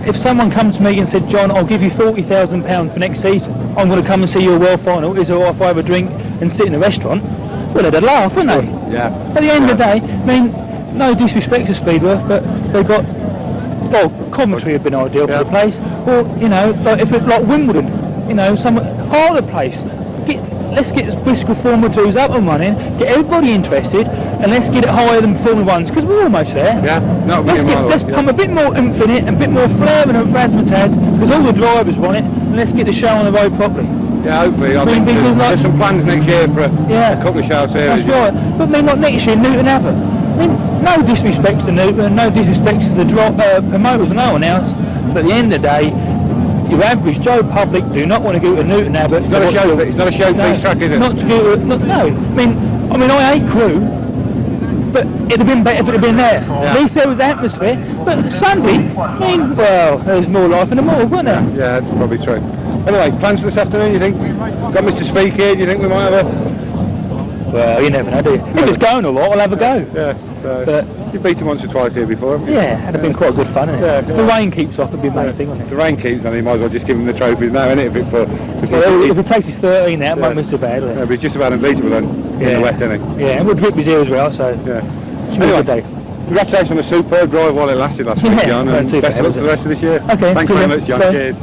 if someone comes to me and said, John, I'll give you £40,000 for next season, I'm going to come and see your World Final, is it all right if I have a drink and sit in a restaurant? Well, they'd laugh, wouldn't they? Yeah. At the end of the day, I mean, no disrespect to Speedworth, but they've got, well, commentary would have been ideal for the place, or, you know, like if it's like Wimbledon, you know, some other place. Let's get Brisca Formula 2s up and running, get everybody interested, and let's get it higher than Formula 1s, because we're almost there. Yeah, let's pump a bit more oomph in it, and a bit more flare and a razzmatazz, because all the drivers want it, and let's get the show on the road properly. Yeah, hopefully. I mean, there's some plans next year for a couple of show series. That's right. But I mean, like next year, Newton Abbott. I mean, no disrespect to Newton, no disrespect to the promoters and no one else, but at the end of the day, your average Joe public do not want to go to Newton Abbott. It's not a showpiece track, is it? Not to go to, no. I mean, I hate Crew, but it'd have been better if it had been there. Yeah. At least there was atmosphere. But Sunday, I mean, well, there's more life in the morgue, wasn't there? Yeah, that's probably true. Anyway, plans for this afternoon, you think? Got Mr. Speak here, do you think we might have a... Well, you never know, do you? If it's going all right, I'll have a go. Yeah, but you've beaten him once or twice here before, haven't you? Yeah, it'd have been quite good fun, isn't it? Yeah, if the rain keeps off, it'd be a main thing, wouldn't it? If the rain keeps on, he might as well just give him the trophies now, innit? If it takes his 13 out, it won't miss so bad, will it? Yeah, but he's just about unbeatable then, in the wet, isn't he? Yeah, and we'll drip his ear as well, so... Yeah. Anyway, good day. Congratulations on a superb drive while it lasted last week, John, and best of luck for the rest of this year. Okay, thanks very much, John. Bye. Cheers.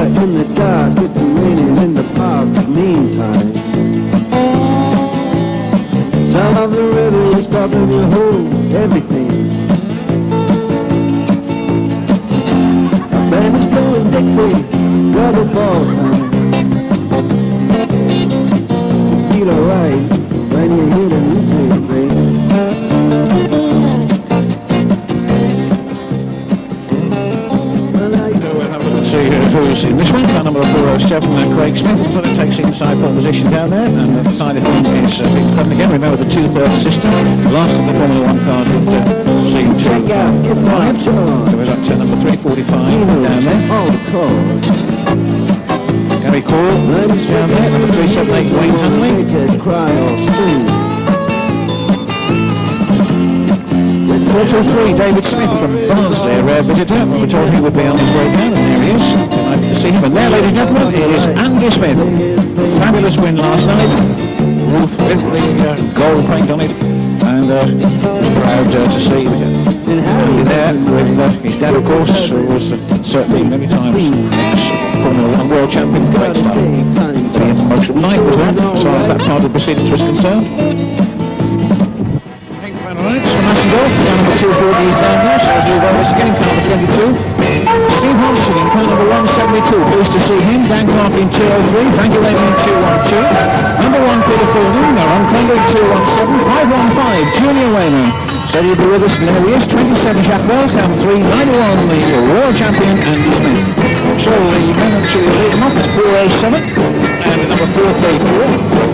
In the dark, it's raining in the park. Meantime, sound of the river is stopping your whole everything. A band is blowing Dixie, double ball time. You feel alright when you hear the music play. So we'll have a look and see who's in this one, car number 407, Craig Smith, takes inside pole position down there, and the side of him is being done again. Remember the 2/3 system, the last of the Formula 1 cars would seem to arrive. There was at number 345 down there. Gary Cole down there, number 378, Wayne Hanley. 423, David Smith from Barnsley, a rare visitor. We were told he would be on his way down, and there he is. Delighted to see him. And there, ladies and gentlemen, is Andy Smith. Fabulous win last night, roof with the gold paint on it, and was proud to see Andy there with his dad, of course, who was certainly many times Formula 1 world champion. Great stuff. The emotional night was that, as far as that part of the proceedings was concerned. Right, from Ashendorf, car number 240 is down there, so Lou Wallace again in car number 22. Steve Hodgson in car number 172, pleased to see him. Dan Clark in 203, Frankie Lane in 212. Number 1 Peter Fordham, Aaron Kringle in 217, 515 Julia Wayman. So he'll be with us, and there he is, 27 Jacques Welch, and 391 the world champion Andy Smith. So the men actually lead him off, it's 407, and number 434,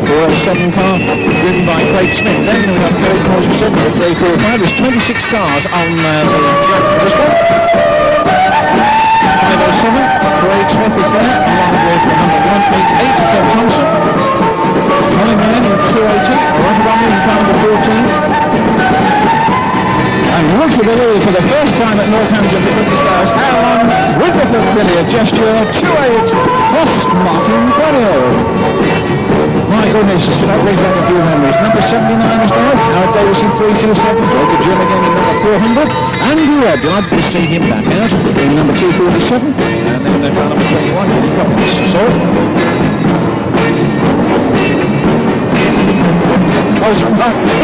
407 car driven by Craig Smith. Then we have Craig Morris for 7, 345. There's 26 cars on the track for this one. 507, Craig Smith is there, along with number 188, Kev Thompson. Colin Mann in 280, Roger Romney in car number 14. And would you believe, for the first time at Northampton, the British Stars, Aaron with the familiar gesture, 2-8, plus Martin Ferrier. My goodness, that brings back a few memories. Number 79 is there, Howard Davis in 327, Joker Jim again in number 400, Andy Webb, delighted to see him back out in number 247, and then they're number 21, Billy Coppins. So, it's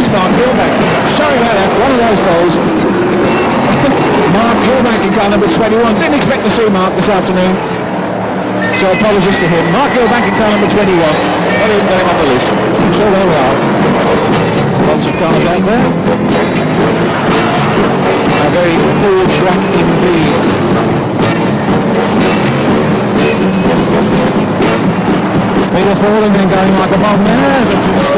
Mark Gilback. Sorry about that, one of those goals. Mark Gilback in car number 21. Didn't expect to see Mark this afternoon, so apologies to him. Mark Gilback in car number 21. Not even going on the list. So there we are. Lots of cars out there. A very full track indeed. Peter Fordham then going like a bomb there, but just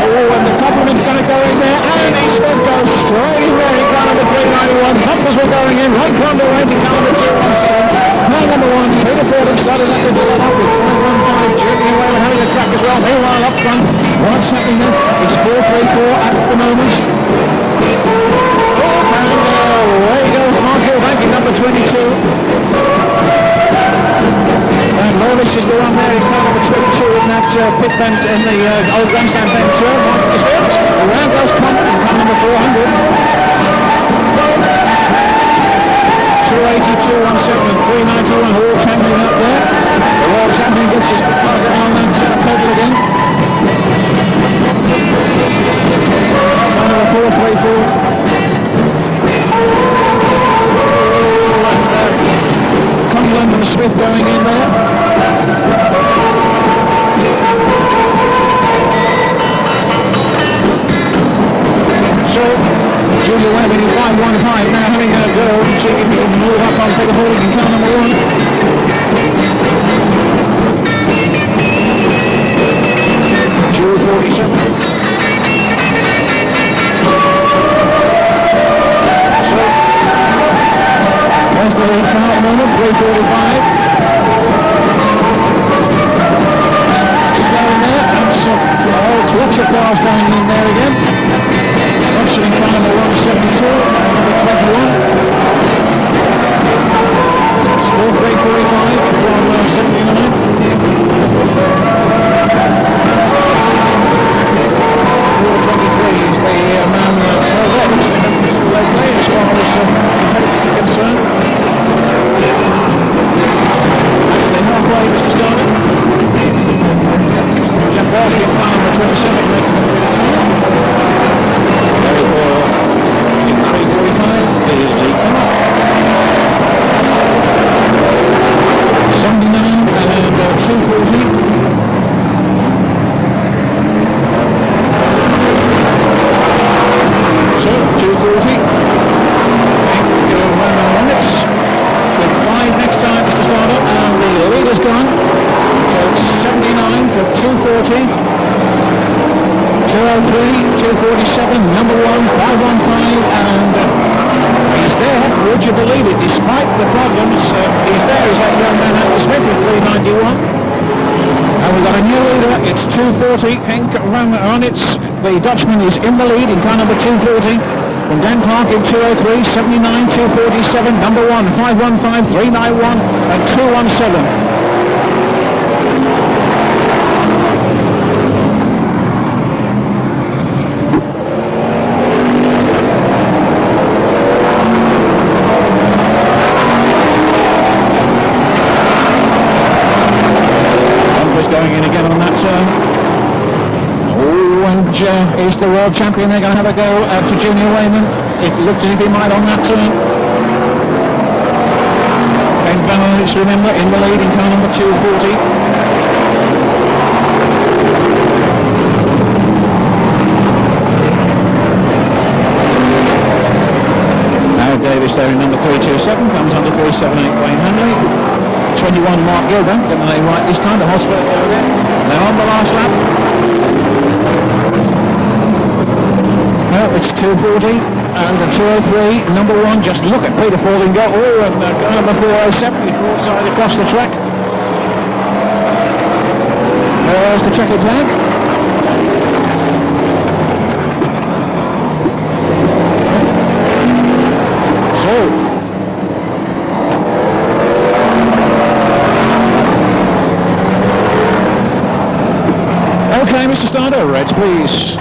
and the compliment's going to go in there, and Andy Smith goes straight in there in car number 391. Numbers were going in, right from the right in car number 217. Car number 1, Peter Fordham started up the ball off with 515, jerking away and having a crack as well. Meanwhile up front, what's happening there? It's 434 at the moment. And away goes Mark Gilback in number 22. And Lovis is the one there in car number 22 in that pit vent in the old grandstand vent turn. Mark is good. Around goes Compton in car number 400. 280, 217 and 391 world champion up there. The world champion gets his target on that pedal again. Car number 434. Cumberland and Smith going in there. So Julia Webb in 515 now having a go and see if he can move up on Peter Fordham in car number 1. Jewel 47. So there's the lead car at the moment, 345. He's going there, and so the whole clutch of cars going in there again. Watson in car number 172, number 21. Still 345 from 79. 423 is the man that's left. Okay, as far as competitors are concerned. That's the halfway, Mr. Starner. Jack Walker in car number 27. Very poor in 345. The lead car. 79 and 240. So 240. Minutes with 5 next time, Mr. Starner. 247, number 1, 515, and he's there, would you believe it, despite the problems, he's there, he's that young man Andy Smith in 391. And we've got a new leader, it's 240, Henk Ronitz, the Dutchman is in the lead in car number 240. From Dan Clark in 203, 79, 247, number 1, 515, 391, and 217. Going in again on that turn. Oh, and is the world champion. They're going to have a go to Junior Wayman. It looked as if he might on that turn. Ben Van Oorlitz, remember, in the lead in car number 240. Now Davis there in number 327, comes under 378 Wayne Hanley. 21 Mark Gilbert, getting the name right this time, the hospital area. They're on the last lap. Well, it's 240 and the 203, number 1, just look at Peter Fording go. Oh, and car number 407, he's broadside across the track. There's the checkered flag. So, okay, Mr. Starter, reds please.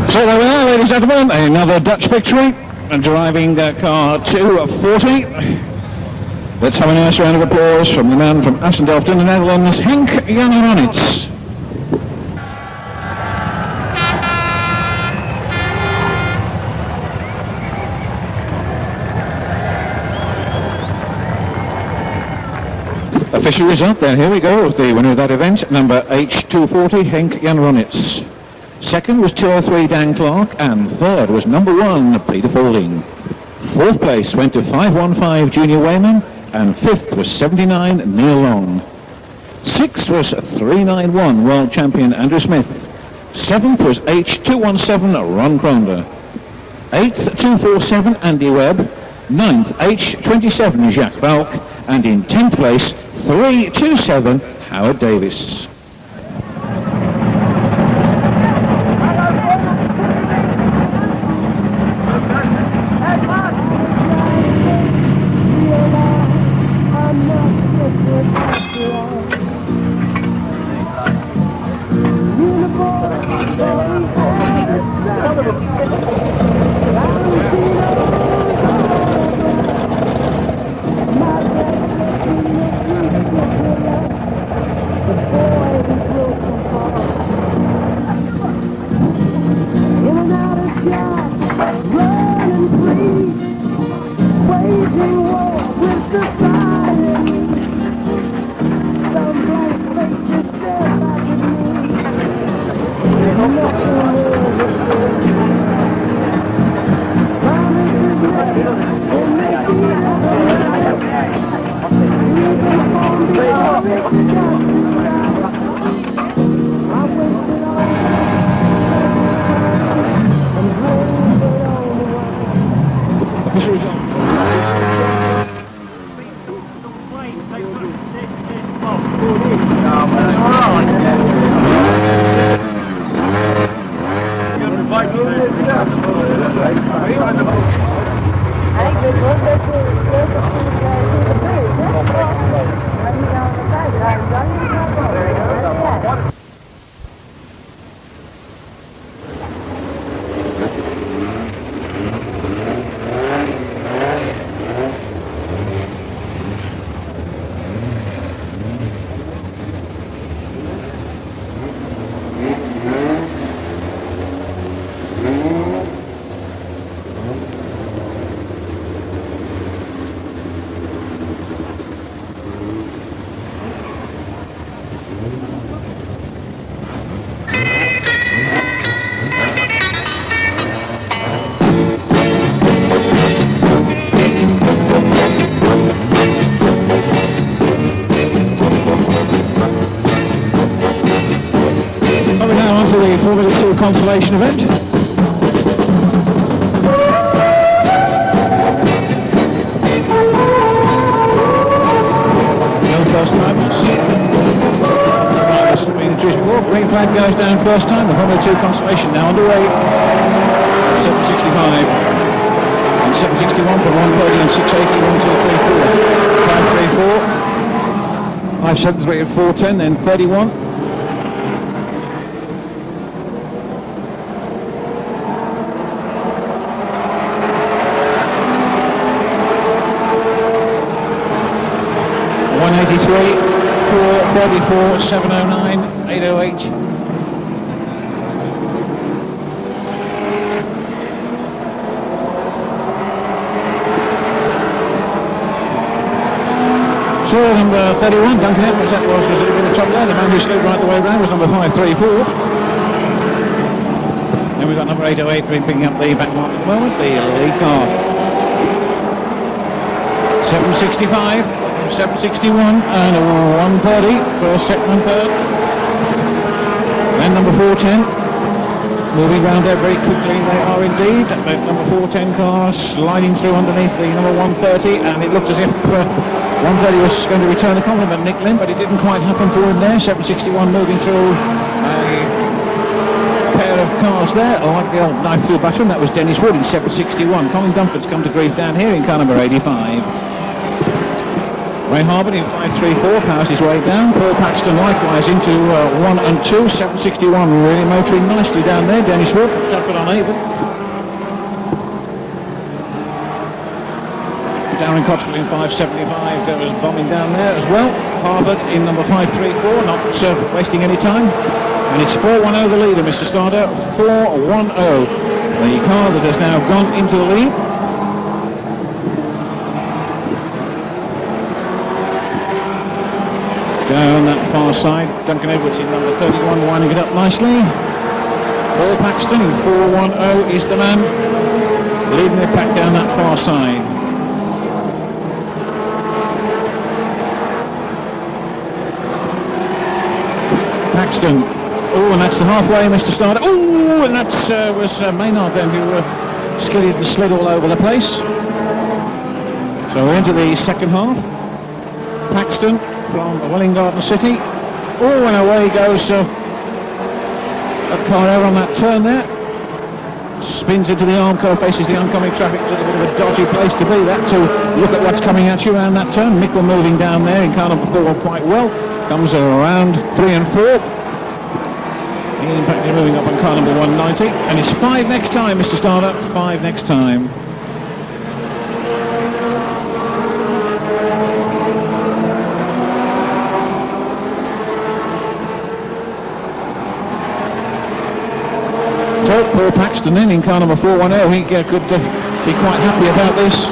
So there we are, ladies and gentlemen, another Dutch victory, driving car 240. Let's have a nice round of applause from the man from Assendelft in the Netherlands, Henk Jan Ronitz. Official result then, here we go, the winner of that event, number H240, Henk Jan Ronitz. Second was 203 Dan Clark, and third was number 1 Peter Fording. Fourth place went to 515 Junior Wayman, and fifth was 79 Neil Long. Sixth was 391 World Champion Andrew Smith. Seventh was H217 Ron Cronder. Eighth 247 Andy Webb. Ninth H27 Jacques Valk, and in 10th place 327 Howard Davis. The boy the Formula 2 consolation event. No first timers. This has been introduced before. Green flag goes down first time. The Formula 2 consolation now underway. 765 and 761 from 130 and 680, 1, 2, 3, 4, 5, 3, 4, 5, 7, 3 and 4, 10, then 31. .183, 434, 709, 808. So number 31, Duncan Edwards, that was a bit of top there. The man who slid right the way around was number 534. Then we've got number 808 picking up the back mark at the moment, the lead car. 765, 761 and 130, first, second and third. Then number 410, moving round there very quickly, they are indeed. That number 410 car sliding through underneath the number 130, and it looked as if 130 was going to return the compliment, Nick Lim, but it didn't quite happen for him there. 761 moving through a pair of cars there. I like the old knife through button. That was Dennis Wood in 761. Colin Dunford's come to grief down here in car number 85. Ray Harbert in 534 powers his way down. Paul Paxton likewise into 1 and 2. 761 really motoring nicely down there. Dennis Wood from Stratford on Avon. Darren Cottrell in 575 goes bombing down there as well. Harbert in number 534, not wasting any time. And it's 410 the leader, Mr. Starter. 410. The car that has now gone into the lead. Down that far side, Duncan Edwards in number 31 winding it up nicely. Paul Paxton in 410 is the man leading the pack down that far side. Paxton, oh, and that's the halfway, Mr. Starter. Oh, and that was Maynard then who skidded and slid all over the place. So we're into the second half. Paxton from Welling Garden City. Oh, and away goes that car over on that turn there. Spins into the Armco, faces the oncoming traffic. A little bit of a dodgy place to be, that, to look at what's coming at you around that turn. Mickle moving down there in car number 4 quite well. Comes around 3 and 4. He in fact is moving up on car number 190. And it's 5 next time, Mr. Starter. 5 next time. So Paul Paxton then in car number 410. He could be quite happy about this.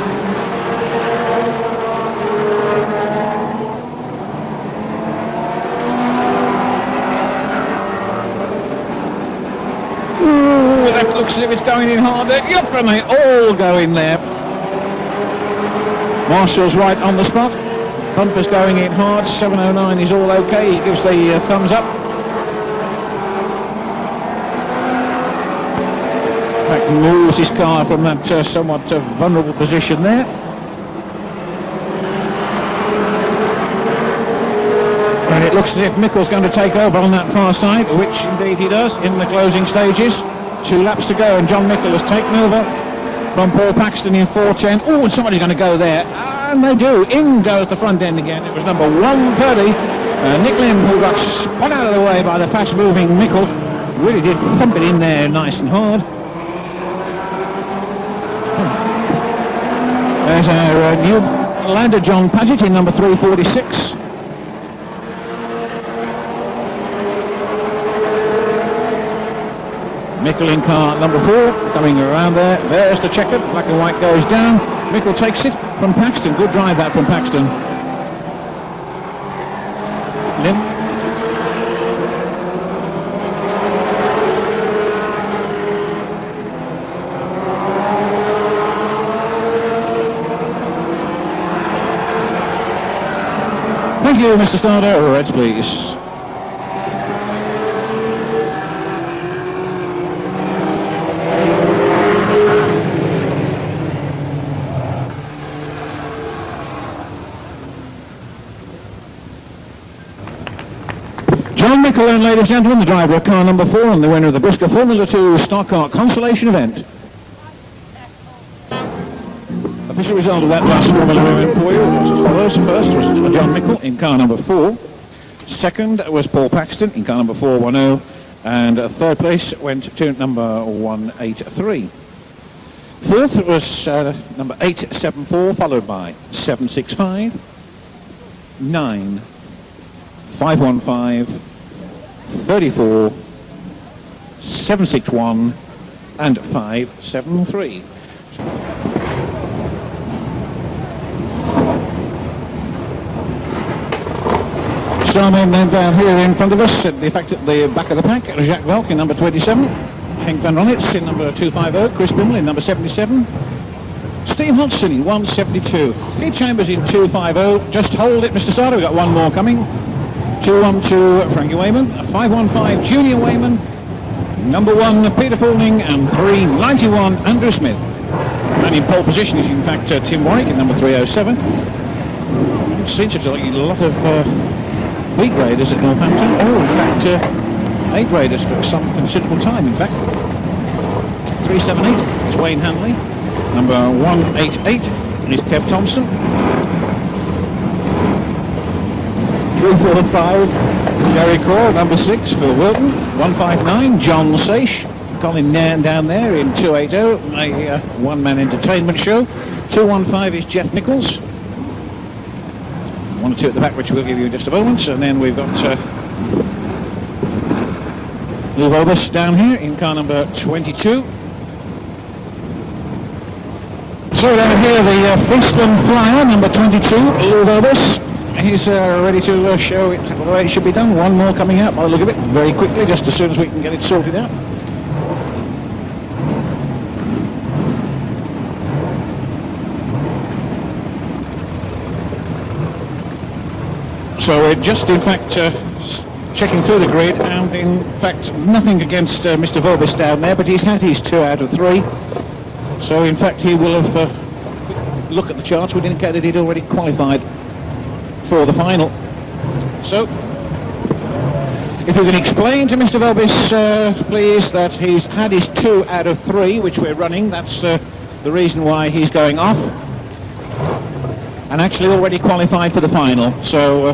Looks as if it's going in hard there. Yep, and they all go in there. Marshall's right on the spot. Bumper's going in hard. 709 is all okay. He gives the thumbs up. In fact, moves his car from that somewhat vulnerable position there. And it looks as if Mickle's going to take over on that far side, which indeed he does in the closing stages. 2 laps to go, and John Mickle has taken over from Paul Paxton in 410. Oh, and somebody's going to go there, and they do. In goes the front end again. It was number 130, Nick Lim, who got spun out of the way by the fast-moving Mickle. Really did thump it in there nice and hard. There's our new lander, John Paget, in number 346. Mickle in car number 4, coming around there. There's the checker. Black and white goes down. Mickle takes it from Paxton. Good drive that from Paxton. Lim. Thank you, Mr. Starter. Reds, please. John Mickle then, ladies and gentlemen, the driver of car number 4 and the winner of the Brisca Formula 2 Stock Car Consolation event. Official result of that last Formula event for you was as follows. First was John Mickle in car number 4. Second was Paul Paxton in car number 410. And third place went to number 183. Fourth was number 874, followed by 765, 9, 515, 34, 761 and 573. Starman then down here in front of us, at the back of the pack, Jacques Velk in number 27, Henk van Ronitz in number 250, Chris Bimmel in number 77, Steve Hodgson in 172, Keith Chambers in 250, just hold it Mr. Starter, we've got one more coming, 212 Frankie Wayman, 515 Junior Wayman, number 1 Peter Faulding and 391 Andrew Smith. And in pole position is in fact Tim Warwick in number 307. It seems to be a lot of B graders at Northampton, or in fact A graders for some considerable time in fact. 378 is Wayne Hanley, number 188 is Kev Thompson, 345 Gary Core, number 6 for Wilton, 159 John Saish, Colin Nairn down there in 280, a one-man entertainment show, 215 is Jeff Nichols, 1 or 2 at the back, which we'll give you in just a moment. And then we've got Lou Vobus down here in car number 22. So down here, the Friesland Flyer, number 22, Lou Vobus. He's ready to show it the way it should be done. One more coming out by the look of it, very quickly, just as soon as we can get it sorted out. So we're just in fact checking through the grid, and in fact nothing against Mr. Vobis down there, but he's had his 2 out of 3. So in fact he will have, look at the charts, would indicate that he'd already qualified for the final. So if you can explain to Mr. Vobis please that he's had his 2 out of 3 which we're running, that's the reason why he's going off, and actually already qualified for the final. So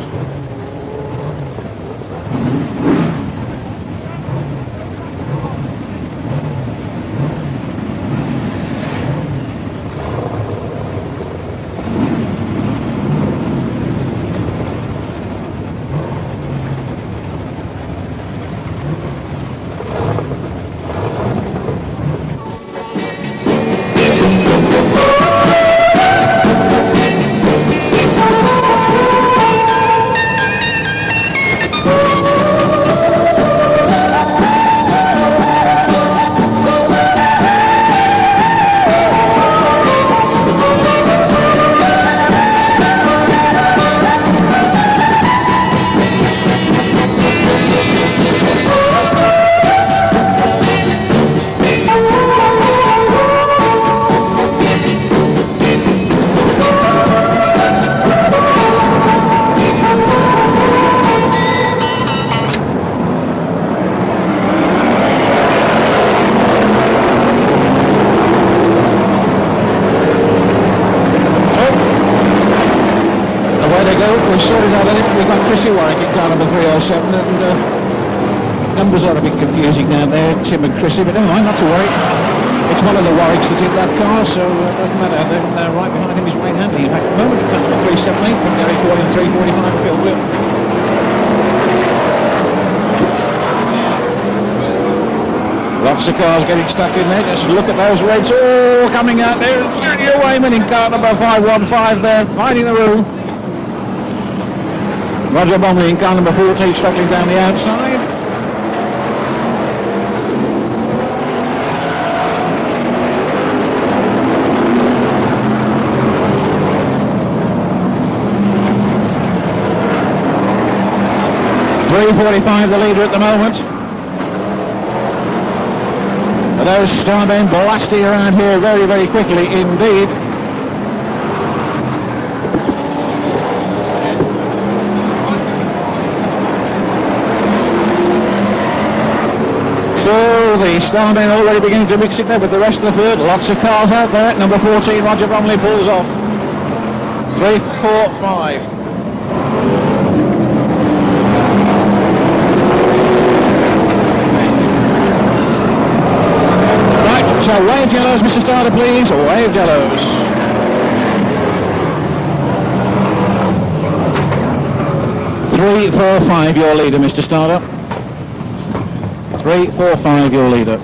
numbers are a bit confusing down there, Tim and Chrissy, but never mind, not to worry. It's one of the Warwicks that's in that car, so it doesn't matter. Then right behind him is Wayne Handley. In fact, at the moment, car number 378 from Gary Cord in 345 Phil Will. Lots of cars getting stuck in there. Just look at those reds all coming out there. Junior Wayman in car number 515 there, finding the room. Roger Bomley in car number 14, struggling down the outside. .345 the leader at the moment. Those starmen blasting around here very, very quickly indeed. the start line already beginning to mix it there with the rest of the field. Lots of cars out there. Number 14, Roger Bromley pulls off. 3, 4, 5. Right, so wave yellows, Mr. Starter, please. Wave yellows. 3, 4, 5, your leader, Mr. Starter. 3, 4, 5, your leader.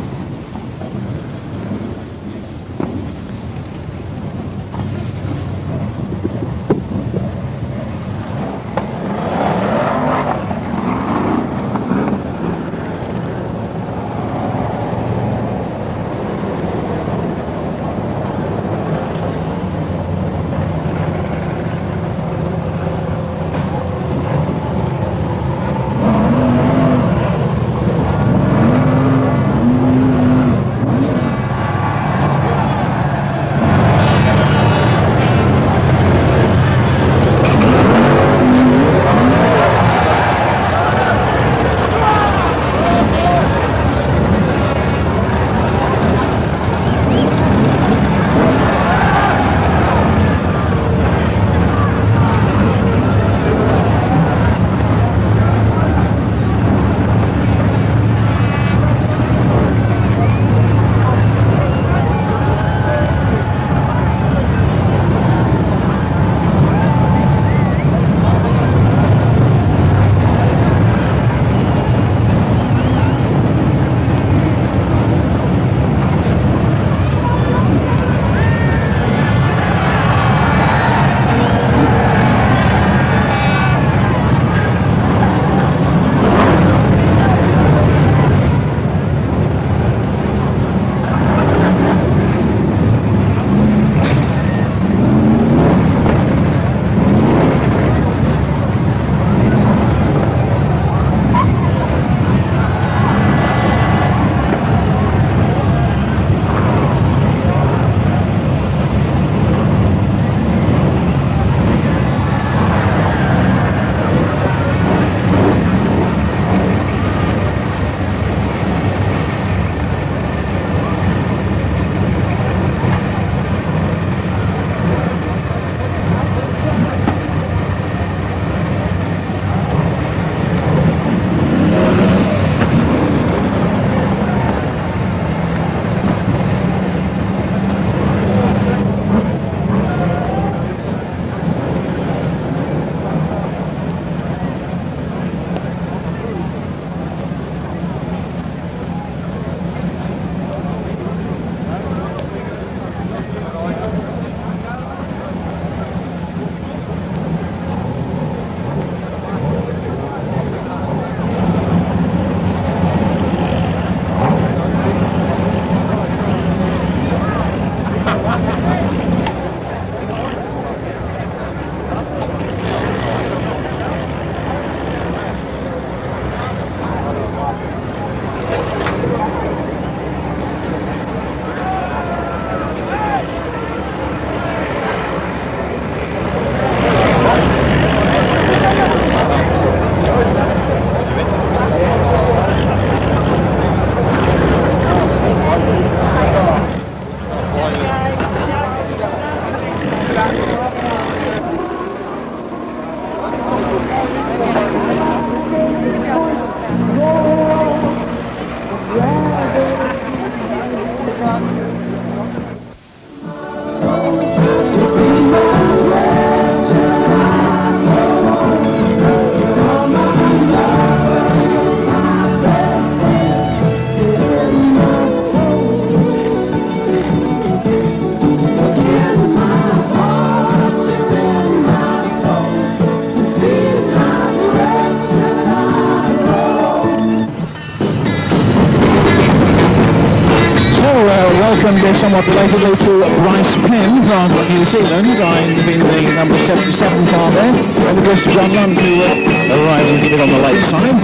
Somewhat belatedly to Bryce Penn from New Zealand, driving in the number 77 car there, and it goes to John Lund, who arrived a bit on the late side.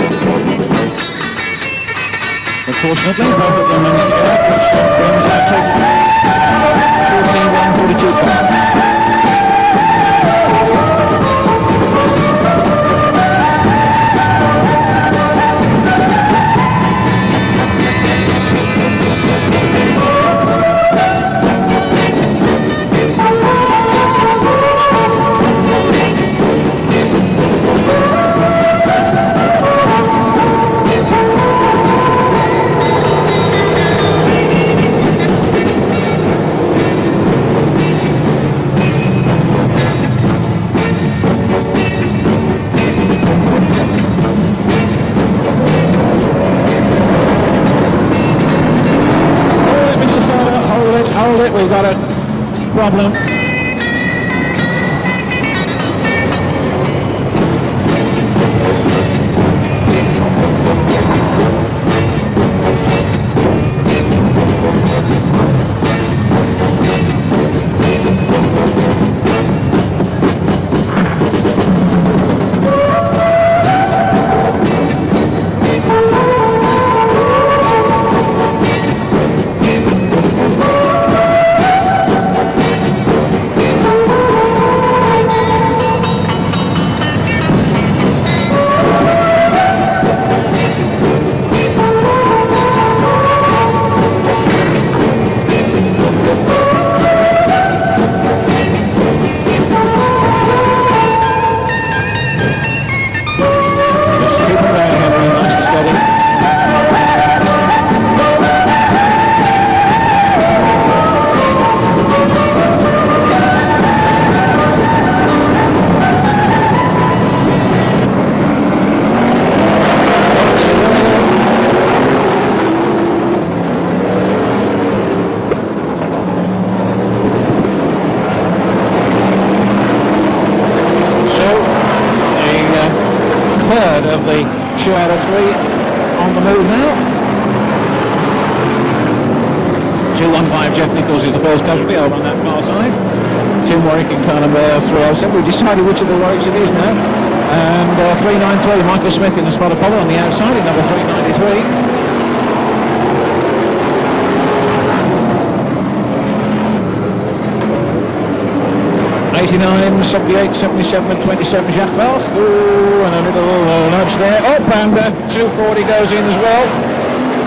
Unfortunately, both of them managed to get out, which brings out total 14-1-42 car. like we've got a problem. Of the 2 out of 3 on the move now. 215 Jeff Nichols is the first casualty over on that far side. Tim Warwick in car number 307. We've decided which of the Warwicks it is now. And 393 Michael Smith in the spot Apollo on the outside in number 393. 89, 78, 77 and 27 Jacques Valk. Ooh, and a little nudge there. Up and 240 goes in as well.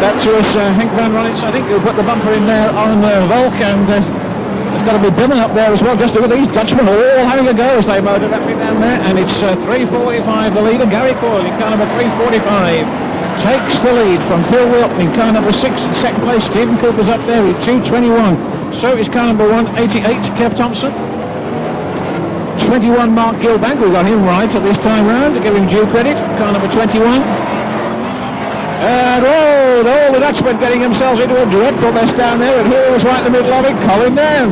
That to us Henk van Ronitz, I think, who put the bumper in there on Valk, and it's got to be Bimmen up there as well. Just look at these Dutchmen all having a go as they motor that bit down there, and it's 345 the leader. Gary Coyle in car number 345 takes the lead from Phil Wilton in car number 6. In second place, Stephen Cooper's up there with 221. So is car number 188, Kev Thompson. 21 Mark Gilbank, we got him right at this time round to give him due credit. Car number 21. And all the Dutchmen getting themselves into a dreadful mess down there, and who was right in the middle of it? Colin Down.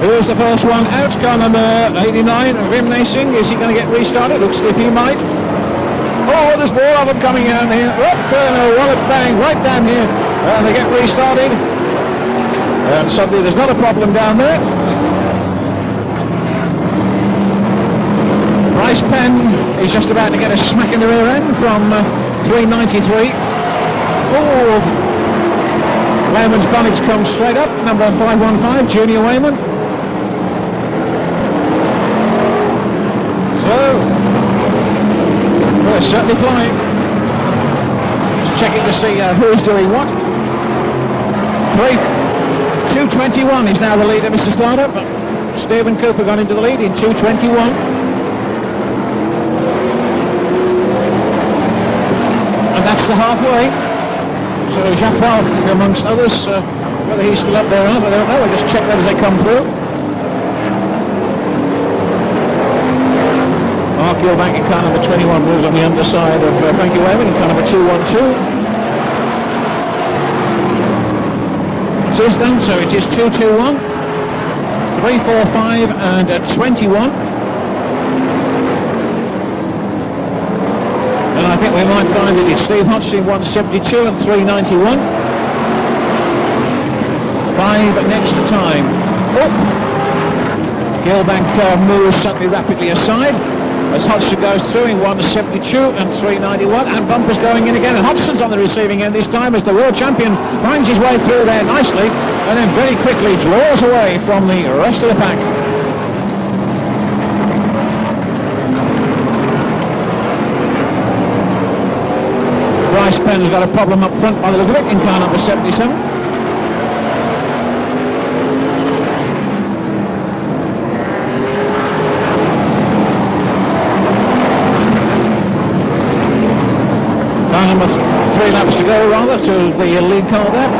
Who's the first one out? Car number 89, Wim Naysing. Is he going to get restarted? Looks as if he might. Oh, there's more of them coming down here. Up and a wallet bang right down here. And they get restarted. And suddenly there's not a problem down there. Bryce Penn is just about to get a smack in the rear end from 393. Oh, Wayman's bonnets come straight up. Number 515, Junior Wayman. So, we're certainly flying. Just checking to see who's doing what. 221 is now the leader, Mr. Startup. Stephen Cooper got into the lead in 221. That's the halfway. So Jacques Valk, amongst others, whether he's still up there or not, I don't know. We'll just check that as they come through. Mark Gilbank in car number 21 moves on the underside of Frankie Wayman in car number 212. It is done, so it is 221, 345 and 21. I think we might find that it's Steve Hodgson 172 and 391. 5 next time. Up. Gilbank moves suddenly rapidly aside as Hodgson goes through in 172 and 391, and bumpers going in again, and Hodgson's on the receiving end this time as the world champion finds his way through there nicely and then very quickly draws away from the rest of the pack. Bryce Penn's got a problem up front by the look of it in car number 77. Car number 3 laps to go rather to the lead car there.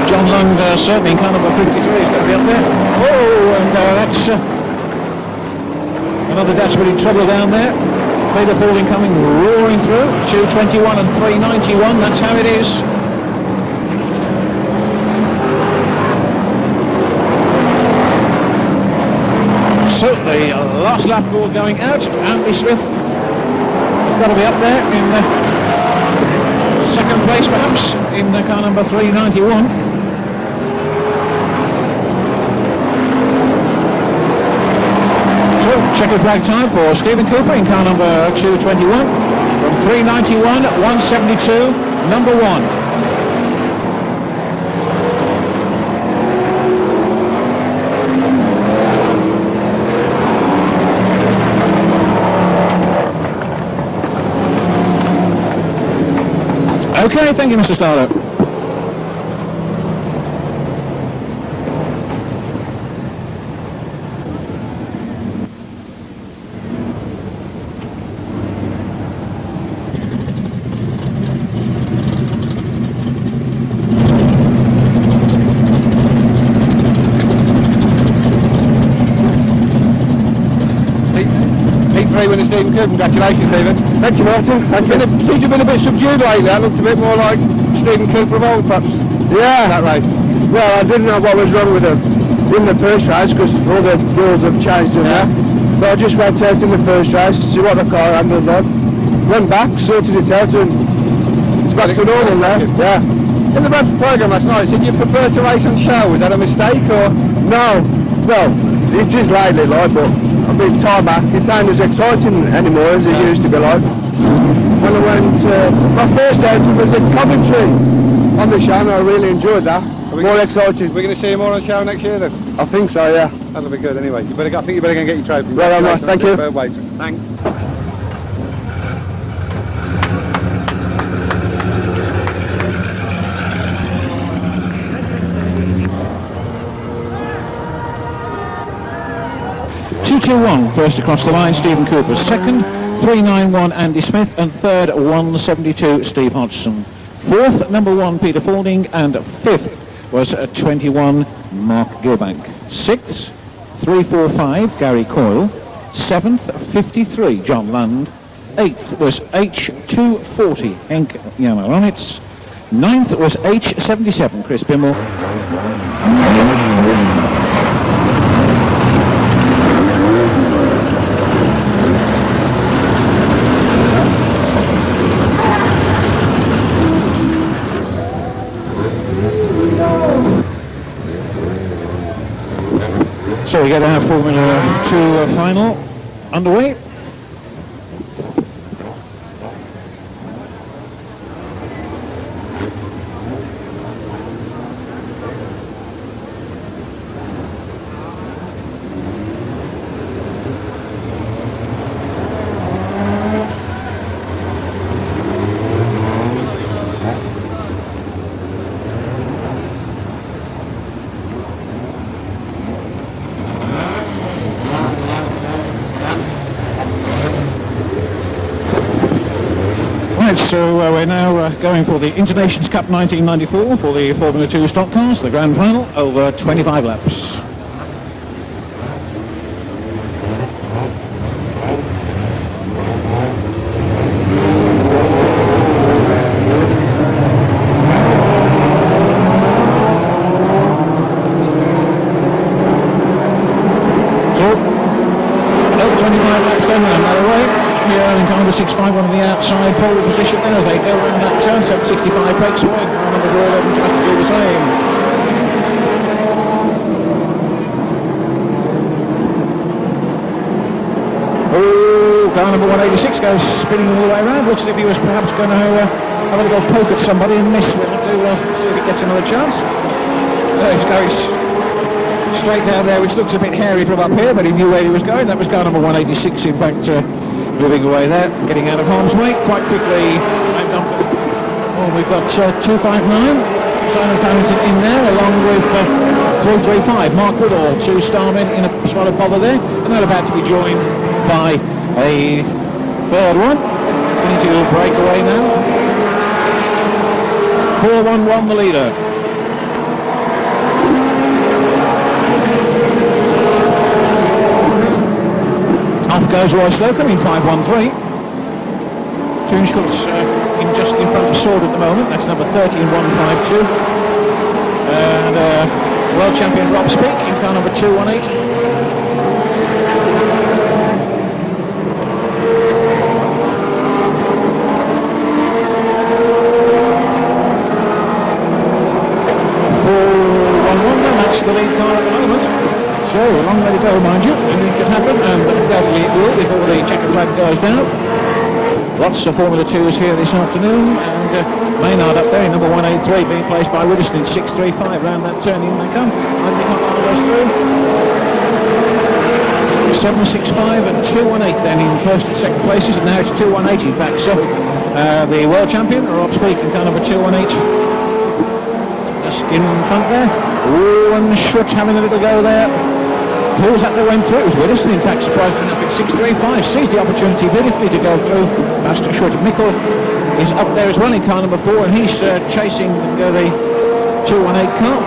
John Lund certainly in car number 53 is going to be up there. Oh, and that's... another Dutchman in trouble down there. Peter Fording coming roaring through. 2:21 and 3:91. That's how it is. So the last lap ball going out. Andy Smith has got to be up there in second place perhaps in car number 391. So checker flag time for Stephen Cooper in car number 221 from 391 172 number 1. Okay, thank you, Mr. Starter. Pete 3 winner Stephen Cooper, congratulations Stephen. Thank you Martin, thank you. Seems you've been a bit subdued lately, that looked a bit more like Stephen Cooper of old perhaps. Yeah. That race. Well, I didn't know what was wrong with him in the first race because all the rules have changed in there. But I just went out in the first race to see what the car handled on. Went back, sorted it out and it's back to normal now. Yeah. In the Bradford programme last night, did you prefer to race on show? Was that a mistake or? No. Well, it is lately like, but I mean, tarmac, it ain't as exciting anymore as it used to be like. When I went, my first outing was at Coventry on the show and I really enjoyed that. More exciting. We're going to see you more on show next year then? I think so, yeah. That'll be good anyway. I think you better go and get your trophy. Well, right, thank you. Thanks. First across the line, Stephen Cooper. Second, 391 Andy Smith, and third, 172 Steve Hodgson. Fourth, number 1 Peter Fording, and fifth was 21 Mark Gilbank. Sixth, 345 Gary Coyle. Seventh, 53 John Lund. Eighth was H240 Henk Jamaronitz. Ninth was H77 Chris Bimmel. So we get our Formula 2 final underway. So we're now going for the Internations Cup 1994 for the Formula 2 stock cars, the grand final, over 25 laps. So, over 25 laps then, another way. And car number 651 on the outside pole position then as they go around that turn. 765 breaks away. Car number 411 tries to do the same. Oh, car number 186 goes spinning all the way around. Looks as if he was perhaps going to have a little poke at somebody and miss. We'll see if he gets another chance. He's going straight down there, which looks a bit hairy from up here, but he knew where he was going. That was car number 186, in fact. Moving away there, getting out of harm's way quite quickly. Well, we've got 259, Simon Farrington in there, along with 335, Mark Woodall, 2 starmen in a spot of bother there, and they're about to be joined by a third one. Beginning to break away now. 411 the leader. Off goes Roy Slocum in 513. Toonschot's just in front of Sword at the moment. That's number 13.152. And world champion Rob Speak in car number 218. That's the lead car at the moment. So a long way to go, mind you. Anything could happen, and undoubtedly it will before the checker flag goes down. Lots of Formula 2s here this afternoon, and Maynard up there in number 183 being placed by Widdowson in 6.35. Round that turn, in they come. Goes through. 7.65 and 2.18 then in first and second places, and now it's 2.18 in fact. So the world champion, Rob Speak, in car number 2.18. Just in front there. Oh, and Schutz having a little go there. Pulls that they went through. It was Widdowson, in fact, surprisingly enough, at 6.35. Seized the opportunity beautifully to go through. Past Schutz. Mikkel is up there as well in car number 4, and he's chasing the 218 car.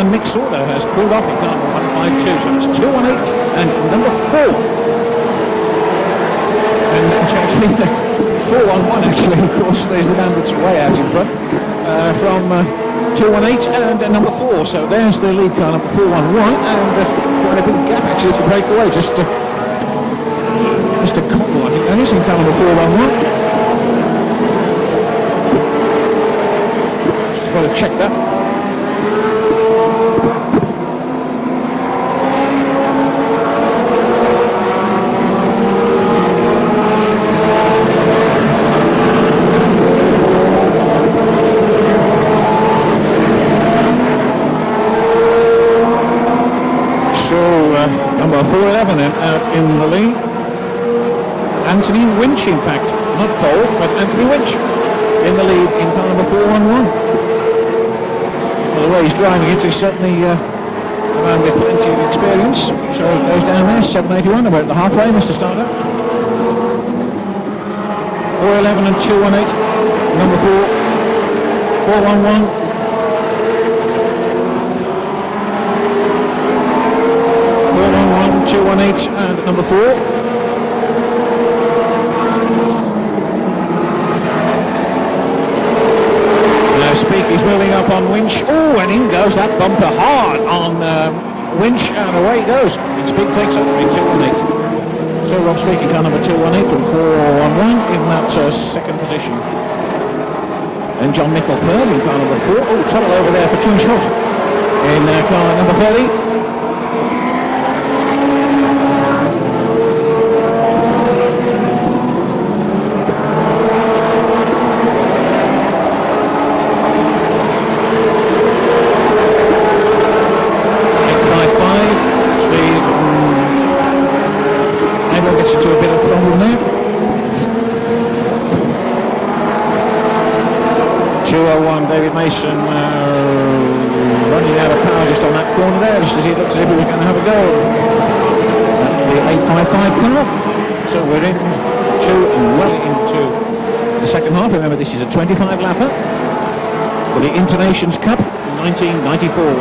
And Mick Sauter has pulled off in car number 152. So it's 218 and number 4. And actually, 411 actually, of course, there's the man that's way out in front from 218 and number 4. So there's the lead car, number 411, and quite a big gap actually to break away. Just Mr. Cottle, I think that is, in car number 411. Just got to check that. Number 411 then out in the lead. Anthony Winch, in fact, not Cole, but Anthony Winch in the lead in car number 411. Well, the way he's driving it is certainly a man with plenty of experience. So it goes down there, 781, about the halfway, Mr. Starter. 411 and 218, number 4, 411. 218 and number 4. Now Speak is moving up on Winch. Oh, and in goes that bumper hard on Winch, and away it goes. And Speak takes up in 218. So Rob Speak in car number 218 from 411 in that second position. And John Mickle third in car number 4. Oh, trouble over there for Toonschot in car number 30. Mason running out of power just on that corner there, just as he looked as if he was going to have a go. The 855 car. So we're well into the second half. Remember, this is a 25 lapper for the Internations Cup 1994.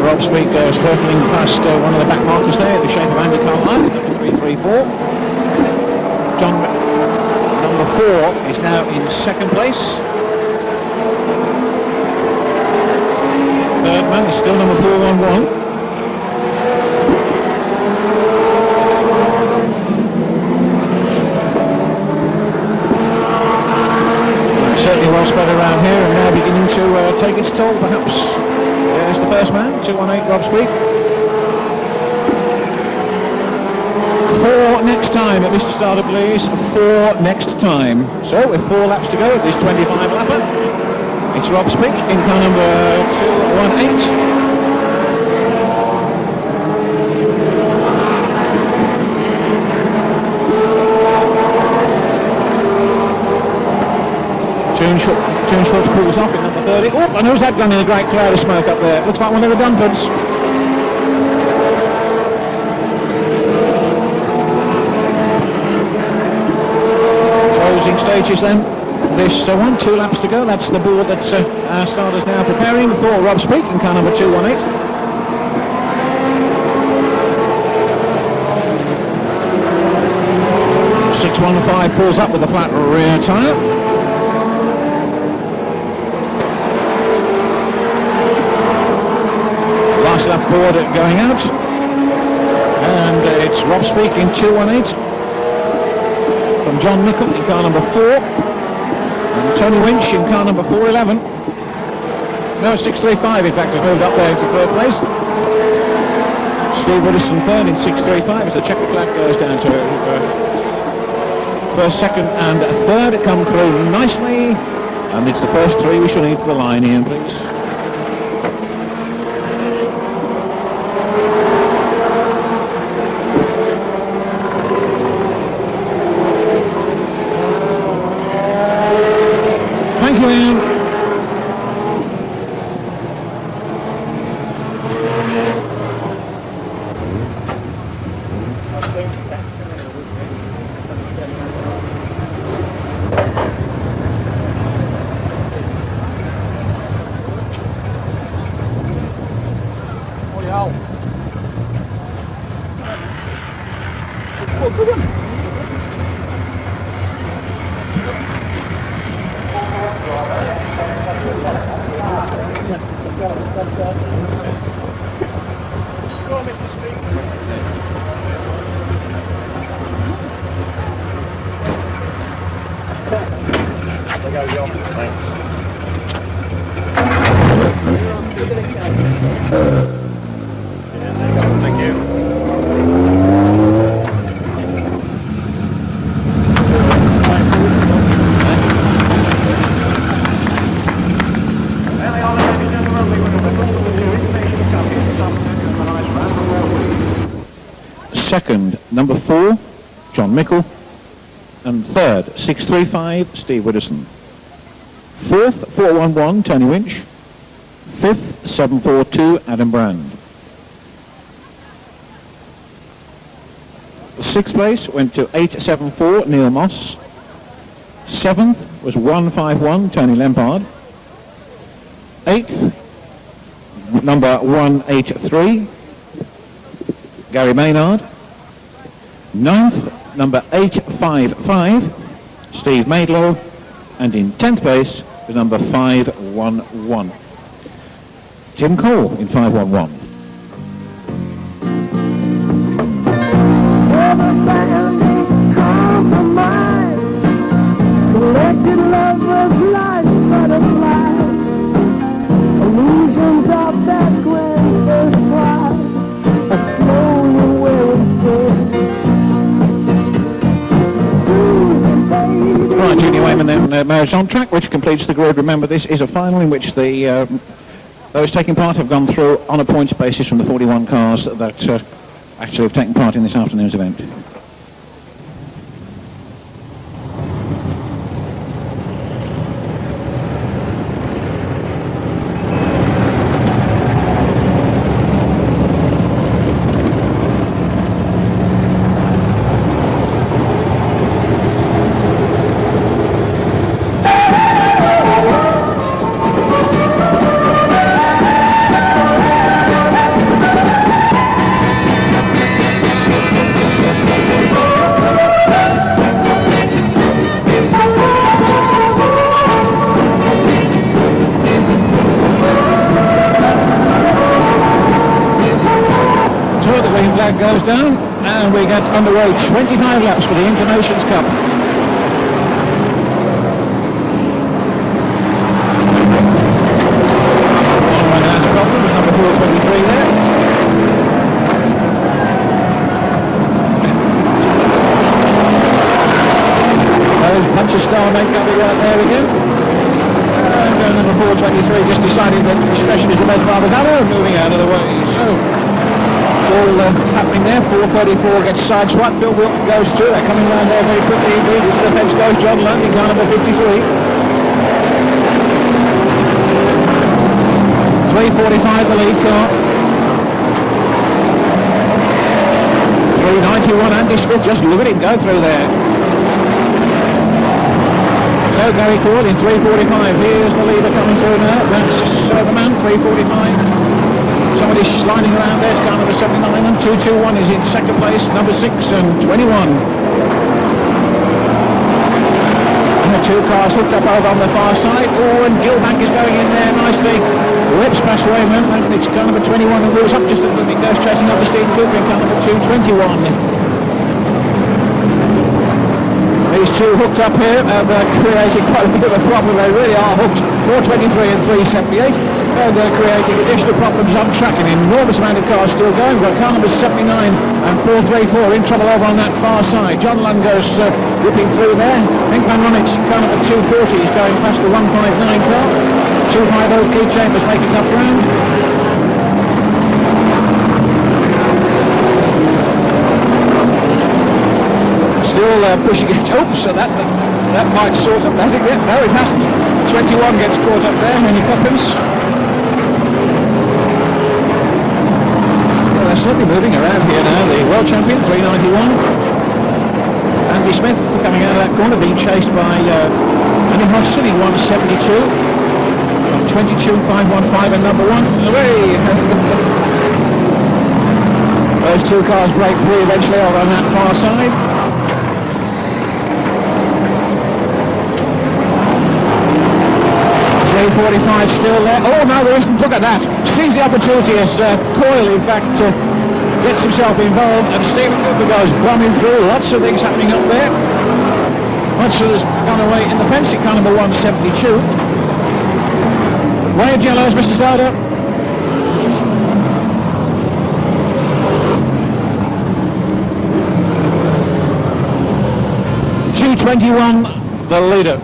Rob Speak goes hurtling past one of the back markers there in the shape of Andy Carlisle, number 334. John, number 4, is now in second place. Third man is still number 411. Certainly well spread around here, and now beginning to take its toll, perhaps. There's the first man, 218, Rob Speak. 4 next time at Mr. Starter, please. 4 next time. So with 4 laps to go at this 25 lapper, it's Rob Speak in car number 218. Toonschot pulls off in number 30. Oh, and who's that gun in a great cloud of smoke up there? Looks like one of the Dunfords. Closing stages then. This 2 laps to go. That's the board that our starters now preparing for Rob Speak in car number 218. 615 pulls up with a flat rear tyre. Last lap board going out. And it's Rob Speak in 218 from John Nicol in car number 4. And Tony Winch in car number 411. No, 635 in fact has moved up there into third place. Steve Woodison third in 635 as the checker flag goes down to first, second and third. Come through nicely, and it's the first three we shall need to the line, Ian, please. Thank you, Ian. Second, number 4, John Mickle, and third, 635, Steve Widdowson. Fourth, 411, Tony Winch. Fifth, 742, Adam Brand. Sixth place went to 874, Neil Moss. Seventh was 151, Tony Lempard. Eighth, number 183, Gary Maynard. Ninth, number 855, Steve Maidlow. And in 10th place, the number 511, Tim Cole in 511. Collected lovers like butterflies, illusions of that grand first prize, a slowly wearing thin. Susan, baby. Right, Junior Wayman then marriage on track, which completes the grid. Remember, this is a final in which the those taking part have gone through on a points basis from the 41 cars that actually have taken part in this afternoon's event. Goes down and we get underway. 25 laps for the Internations Cup. One has a problem, it's number 423 there. There's Puncher Star makeup right there again. And number 423 just deciding that discretion is the best part of valor and moving out of the way. So all happening there. 434 gets sideswiped. Phil Wilton goes through. They're coming around there very quickly indeed. Into the fence goes John Lund in car number 53. 345 the lead car. 391 Andy Smith. Just look at him go through there. So Gary Cord in 345. Here's the leader coming through now. That's the man. 345. Somebody's sliding around there. It's car number 79 and 221 is in second place, number 6 and 21. two cars hooked up over on the far side. Oh, and Gilbank is going in there nicely. Whips past Raymond, and it's car number 21 who moves up just a little bit, goes chasing up the Stephen Cooper in car number 221. These two hooked up here and creating quite a bit of a problem. They really are hooked. 423 and 378, and they're creating additional problems on track. An enormous amount of cars still going. We've got car numbers 79 and 434 in trouble over on that far side. John Lund goes whipping through there. Henk van Ronitz, car number 240, is going past the 159 car. 250 Keith Chambers making up ground. Still pushing it. Oops, so that might sort of, hasn't it? No, it hasn't. 21 gets caught up there, Henry Coppins. Well, they're slowly moving around here now. The world champion, 391. Andy Smith coming out of that corner, being chased by Andy Hodgson in 172. 22, 515 and number 1. Away! Those two cars break free eventually over on that far side. .45 still there. Oh no, there isn't. Look at that. Sees the opportunity as Coyle in fact gets himself involved, and Stephen Cooper goes bombing through. Lots of things happening up there. Hudson has gone away in the fence at car number 172. Wave yellows, Mr. Starter. .221, the leader.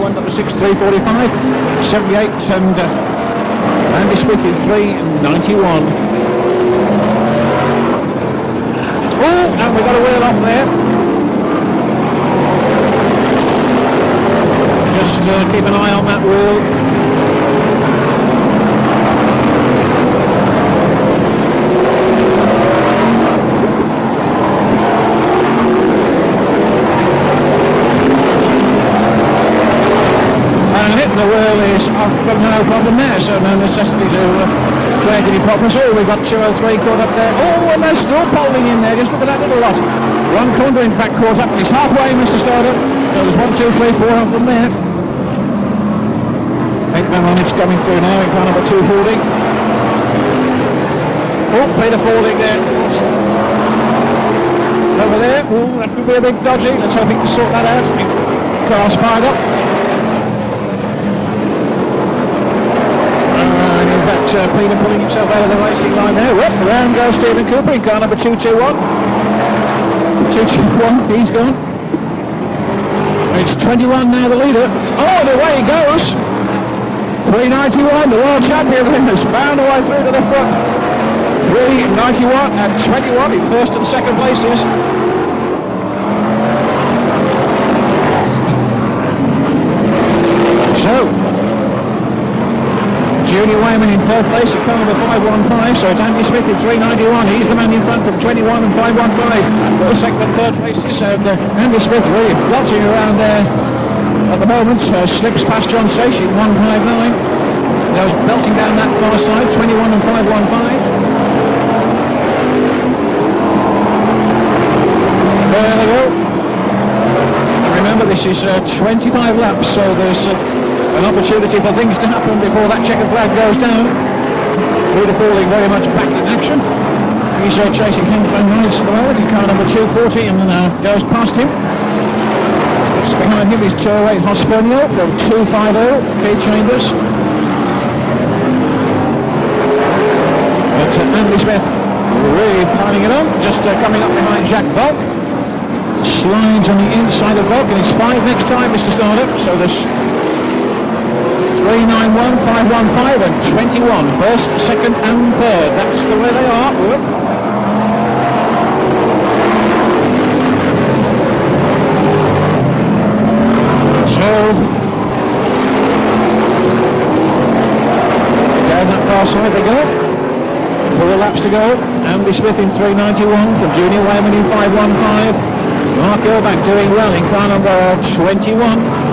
Number 6, 345, 78, and Andy Smith in 391. Oh, and we got a wheel off there. Just keep an eye on that wheel. The wheel is off from no problem there, so no necessity to create any problems. Oh, we've got 203 caught up there. Oh, and they're still polling in there. Just look at that little lot. Ron Kunder, in fact, caught up. He's halfway, Mr. Stoddard. So there's 1, 2, 3, 4 of them there. Henk van Ronitz coming through now in car number 240. Oh, Peter Fording there. Over there. Oh, that could be a big dodgy. Let's hope he can sort that out. Car's fired up. Peter pulling himself out of the racing line there. Whoop, around goes Stephen Cooper in car number 221. 221, he's gone. It's 21 now, the leader. Oh, and away he goes. 391, the world champion has found a way through to the front. 391 and 21 in first and second places. Junior Wayman in third place at car number 515, so it's Andy Smith in 391. He's the man in front from 21 and 515. Well, second and third places, and Andy Smith really blotching around there at the moment. Slips past John Sage in 159. Goes belting down that far side, 21 and 515. There they go. Remember, this is 25 laps, so there's an opportunity for things to happen before that checkered flag goes down. Peter Falling very much back in action. He's chasing Henk van Rijs at the moment in car number 240 and goes past him. Just behind him is 208 Hosfernio from 250 Keith Chambers. But Andy Smith really piling it on, just coming up behind Jacques Valk. Slides on the inside of Valk, and it's 5 next time, Mr. Starter. So there's 391, 515 and 21, first, second and third. That's the way they are. Whoop. So, down that far side they go. 4 laps to go. Andy Smith in 391 from Junior Wayman in 515. Mark Earlback doing well in car number 21.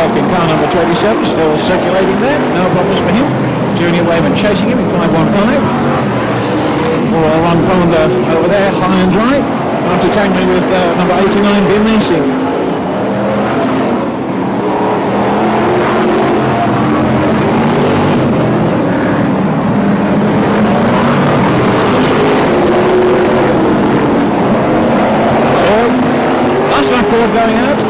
In car number 27, still circulating there, no problems for him. Junior Wayman chasing him in 515. Or Ron Ponder over there, high and dry, after tangling with number 89, Vin Macy. So, last lap board going out.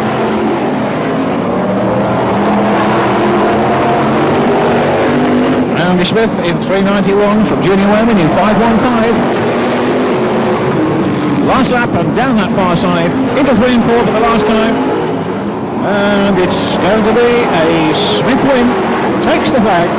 Andy Smith in 391 from Junior Wayman in 515. Last lap and down that far side into 3 and 4 for the last time, and it's going to be a Smith win. Takes the flag.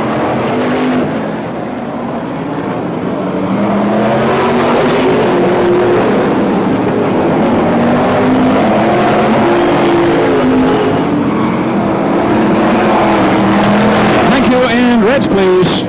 Thank you, and Reds please.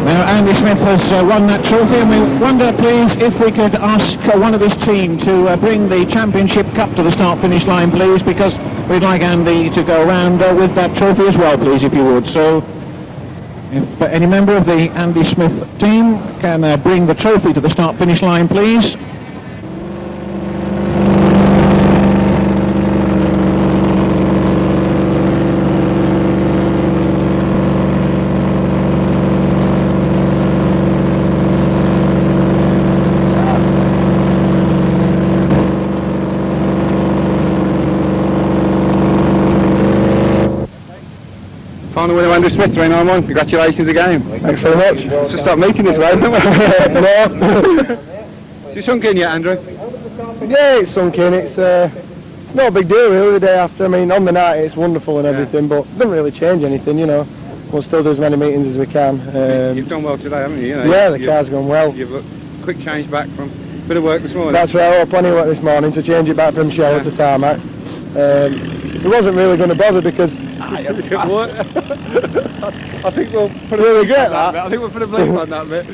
Now Andy Smith has won that trophy, and we wonder please if we could ask one of his team to bring the championship cup to the start-finish line please, because we'd like Andy to go around with that trophy as well please, if you would. So if any member of the Andy Smith team can bring the trophy to the start-finish line please. Final winner Andy Smith, 391. Congratulations again. Thanks very much. Let's just stop meeting this way, haven't we? No. Has it sunk in yet, Andrew? Yeah, it's sunk in. It's not a big deal really the day after. I mean, on the night it's wonderful and everything, but it doesn't really change anything, you know. We'll still do as many meetings as we can. You've done well today, haven't you? Yeah, the car's gone well. You've looked quick change back from a bit of work this morning. That's right, well, plenty of work this morning to change it back from shower to tarmac. It wasn't really going to bother because I think we'll put a really regret that. I think we'll put a blame on that bit.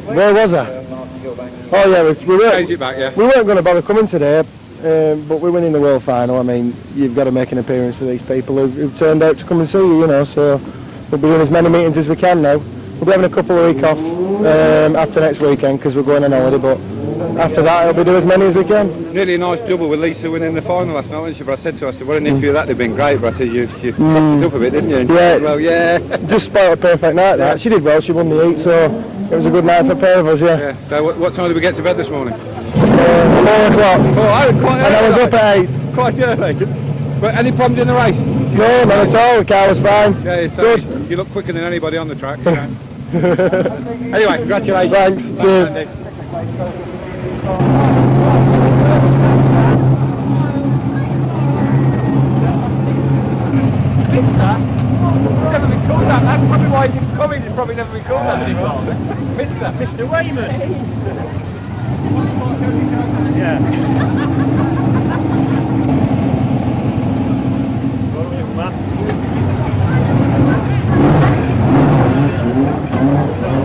Where was I? Oh yeah, Change it back, yeah. We weren't going to bother coming today, but we're winning the world final. I mean, you've got to make an appearance for these people who've turned out to come and see you, you know, so we'll be doing as many meetings as we can now. We'll be having a couple of weeks off after next weekend because we're going on holiday, but after that we'll be doing as many as we can. Nearly a nice double with Lisa winning the final last night, wasn't she? But I said to her, I said, what an interview that'd have been great, but I said, you fucked it up a bit, didn't you? And she said, well, yeah. Just spoiled a perfect night that. She did well, she won the heat, so it was a good night for a pair of us, yeah. So what time did we get to bed this morning? 4 o'clock. Oh, quite early. And I was up at 8. Quite early. But any problems in the race? No, not at all, the car was fine. Yeah, good. You look quicker than anybody on the track, you know. Anyway, congratulations. Thanks, cheers. Andy. That why he's coming, he's probably never been called that anymore. Mr. Wayman. Yeah.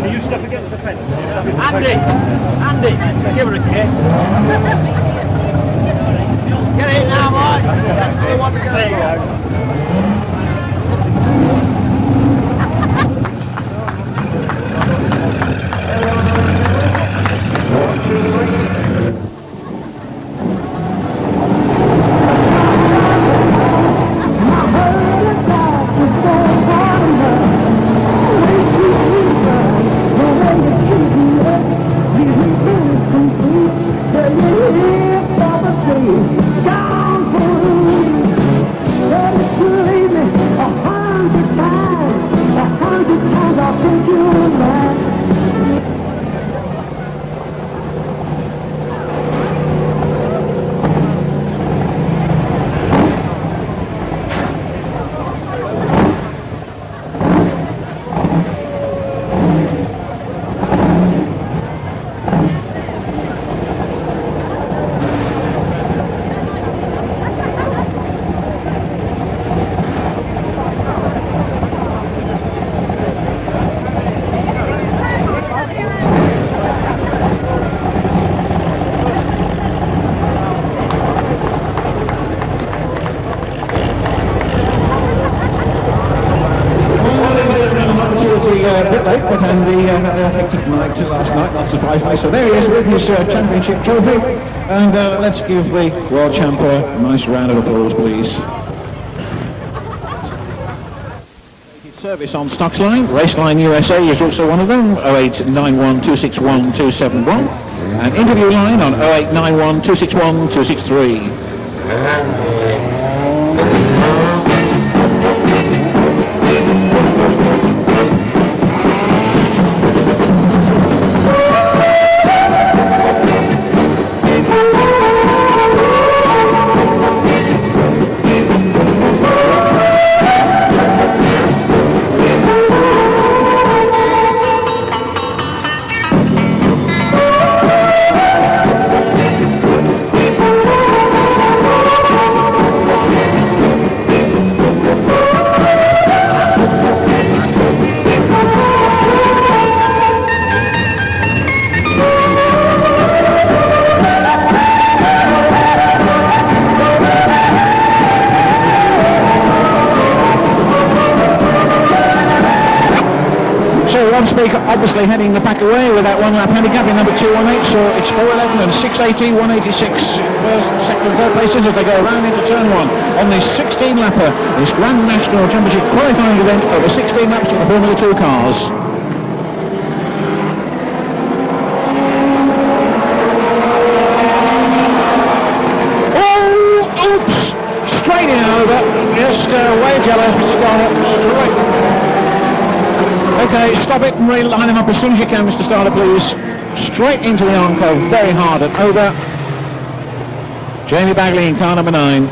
Are you stuck against the fence? Andy, give her a kiss. Get in now, Mike. There you go. Hectic night last night, not surprisingly. So there he is with his championship trophy, and let's give the world champ a nice round of applause, please. Service on Stocks Line, Raceline USA is also one of them, 0891 261 271, and interview line on 0891 261 263. Obviously heading the pack away with that one lap handicap in number 218, so it's 411 and 680, 186 first, second and third places as they go around into turn one on this 16 lapper, this Grand National Championship qualifying event over 16 laps for the Formula 2 cars. Oh, oops, straight in over, just way jealous, Mr. Starner, straight. Okay, stop it and line him up as soon as you can, Mr. Starter, please. Straight into the Encore, very hard and over. Jamie Bagley in car number 9.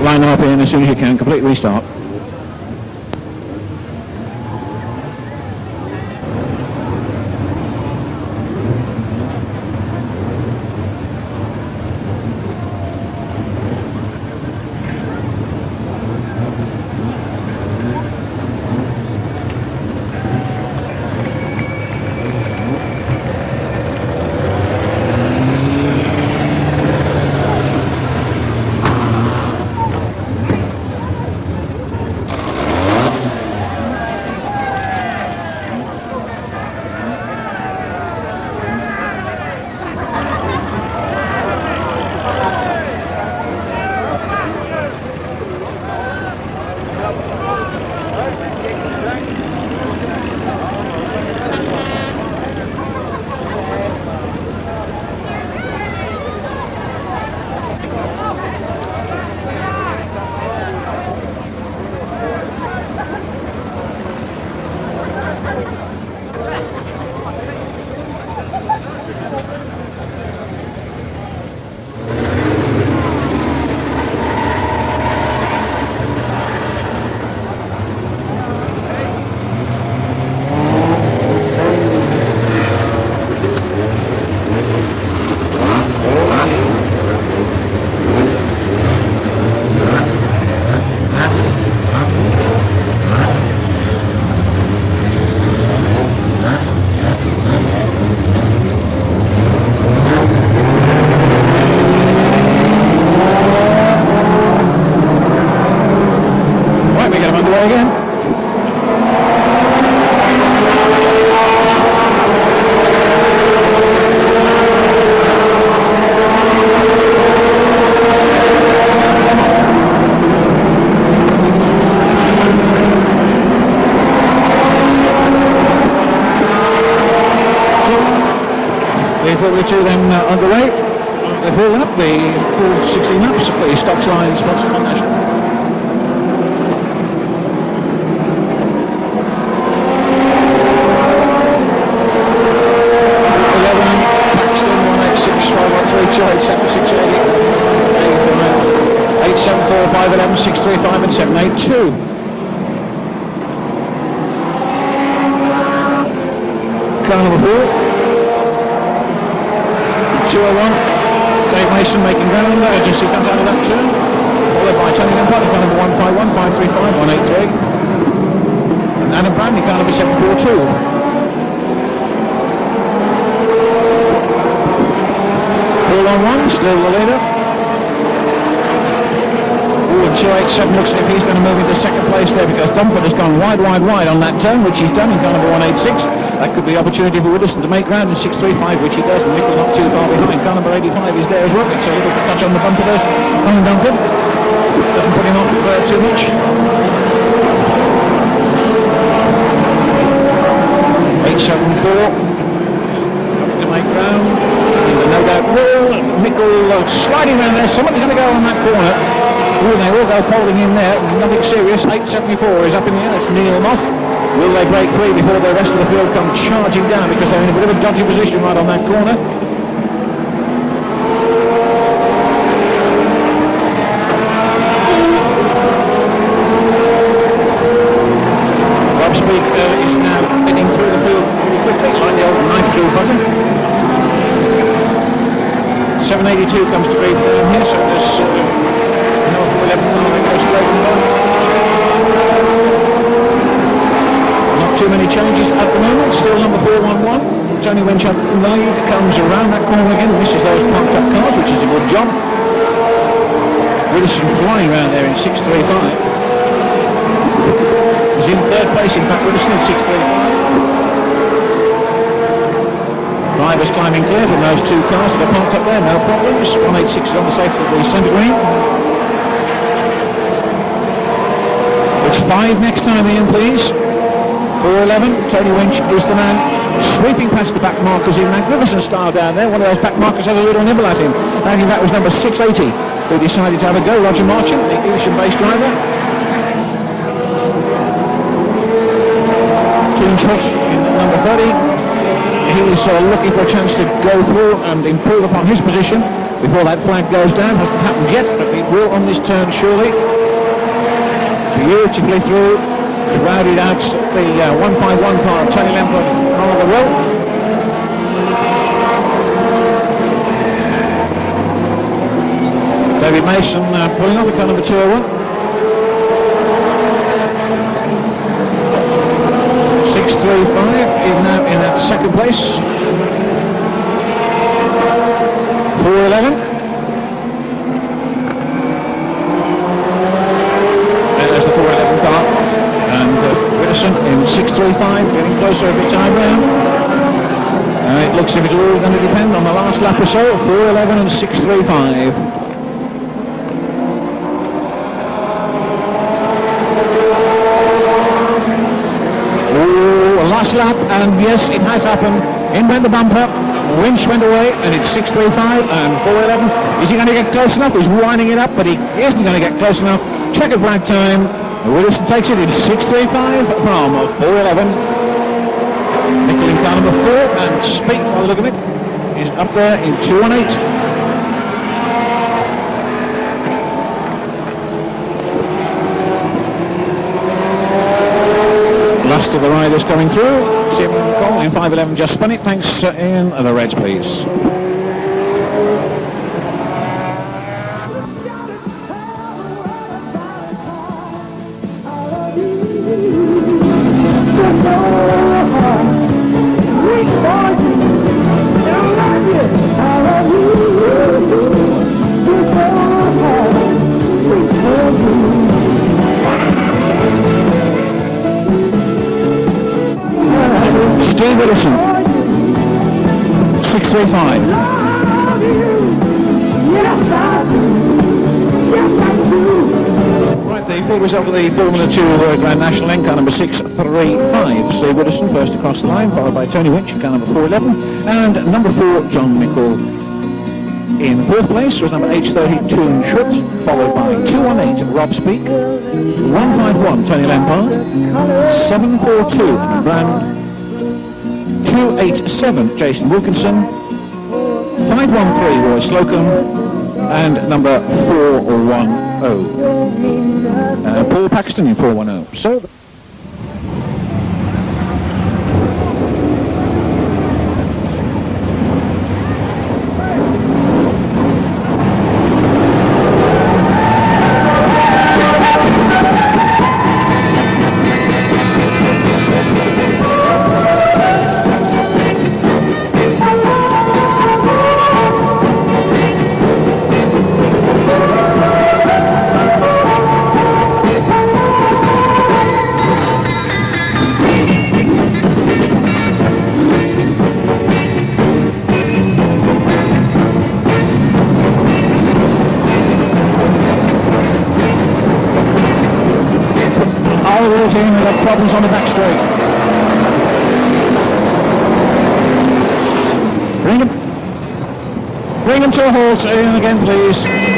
Line them up in as soon as you can, complete restart. Formula 2 then underway. They've filled up the full 16 laps of the Stocks Line sponsored by National. 511, 635 and 782. Car number 4. 201. Dave Mason making ground. Just he comes out of that turn. Followed by Tony Lampard, car number 151, 535, 183. And Adam Bradley, car number 742. All on one, still the leader. 287 looks as if he's going to move into second place there because Dumford has gone wide on that turn, which he's done in car number 186. That could be opportunity for Widdowson to make ground in 635, which he does, and Mickle not too far behind. Car number 85 is there as well. It's a little bit touch on the bumper there on Dumford. Doesn't put him off too much. 874 to make ground. And no doubt will. Mickle sliding around there. Someone's going to go on that corner. Oh, they all go polling in there, nothing serious. 874 is up in the air, that's Neil Moss. Will they break free before the rest of the field come charging down because they're in a bit of a dodgy position right on that corner? Rob Speak is now heading through the field pretty quickly, like the old knife through button. 782 comes to grief down here, so there's 11 not too many changes at the moment. Still number 411. Tony Winch up in the lead, comes around that corner again, misses those parked up cars, which is a good job. Widdowson flying around there in 635. He's in third place, in fact, Widdowson in 635. Drivers climbing clear from those two cars that are parked up there, no problems. 186 is on the safety of the centre green. It's 5 next time, Ian, please. 411, Tony Winch is the man sweeping past the back markers in magnificent style down there. One of those back markers has a little nibble at him. I think that was number 680 who decided to have a go, Roger Marchant, the Evesham-based driver. Toon Schott in number 30. He's looking for a chance to go through and improve upon his position before that flag goes down. Hasn't happened yet, but it will on this turn surely. Beautifully through, crowded out the 151 car of Tony Lampard and Oliver Will. David Mason pulling off the car number 201. 635 is now in that second place. 411. In 635, getting closer every time round. It looks as if it's all going to depend on the last lap or so. 411 and 635. Oh, last lap, and yes, it has happened. In went the bumper. Winch went away, and it's 635 and 411. Is he going to get close enough? He's winding it up, but he isn't going to get close enough. Checkered flag time. Widdowson takes it in 635 from 411. Mickle in car number 4, and Speak, by the look of it, is up there in 218. Last of the riders coming through. Tim Cole in 511 just spun it. Thanks, Ian. And the Reds, please. Steve Widdowson, 635. Yes, I do. Yes, I do. Right, the for result of the Formula 2 Grand National in car number 635. Steve Woodison first across the line, followed by Tony Winch in car number 411, and number 4 John Nicol. In fourth place was number 830 Toon Schut, followed by 218 Rob Speak, 151 Tony Lampard, 742 Brand, 287 Jason Wilkinson, 513 Roy Slocum, and number 410 Paul Paxton in 410. So. Problems on the back straight. Bring him to a halt in again, please.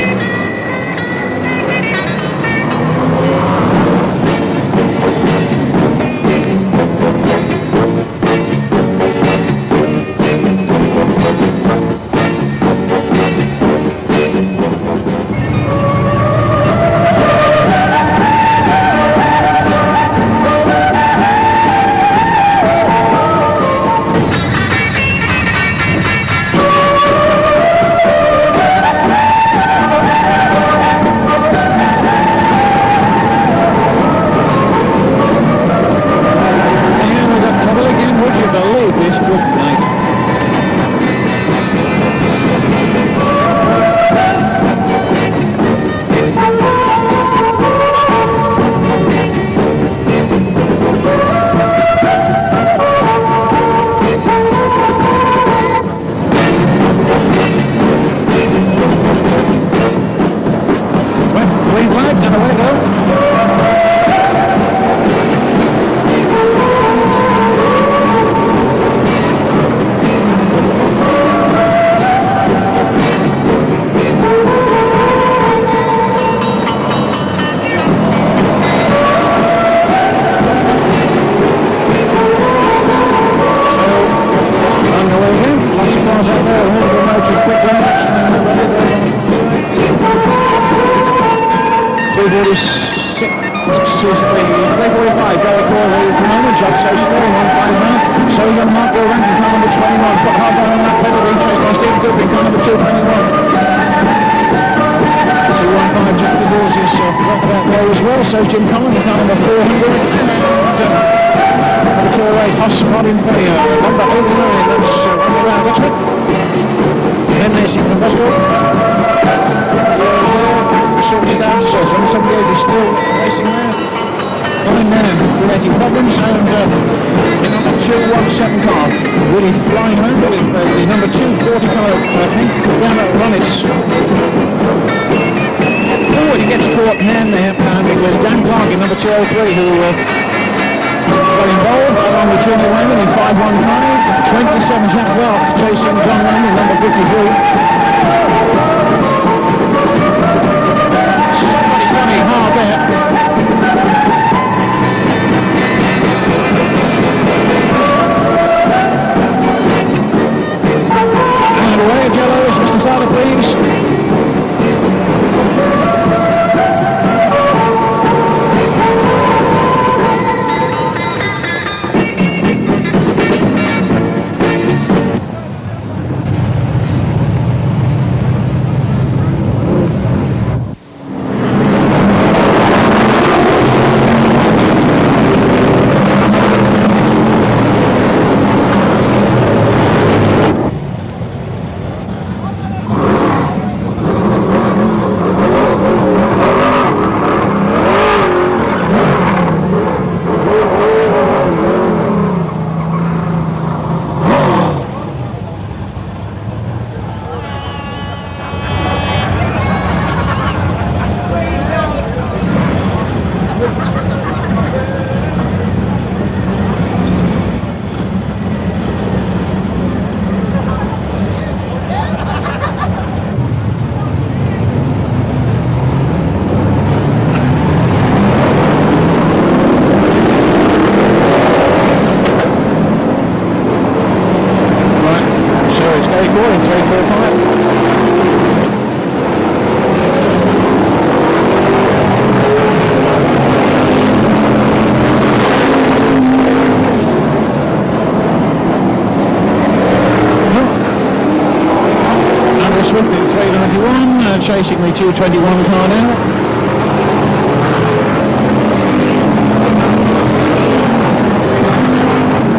chasing the 221 car now.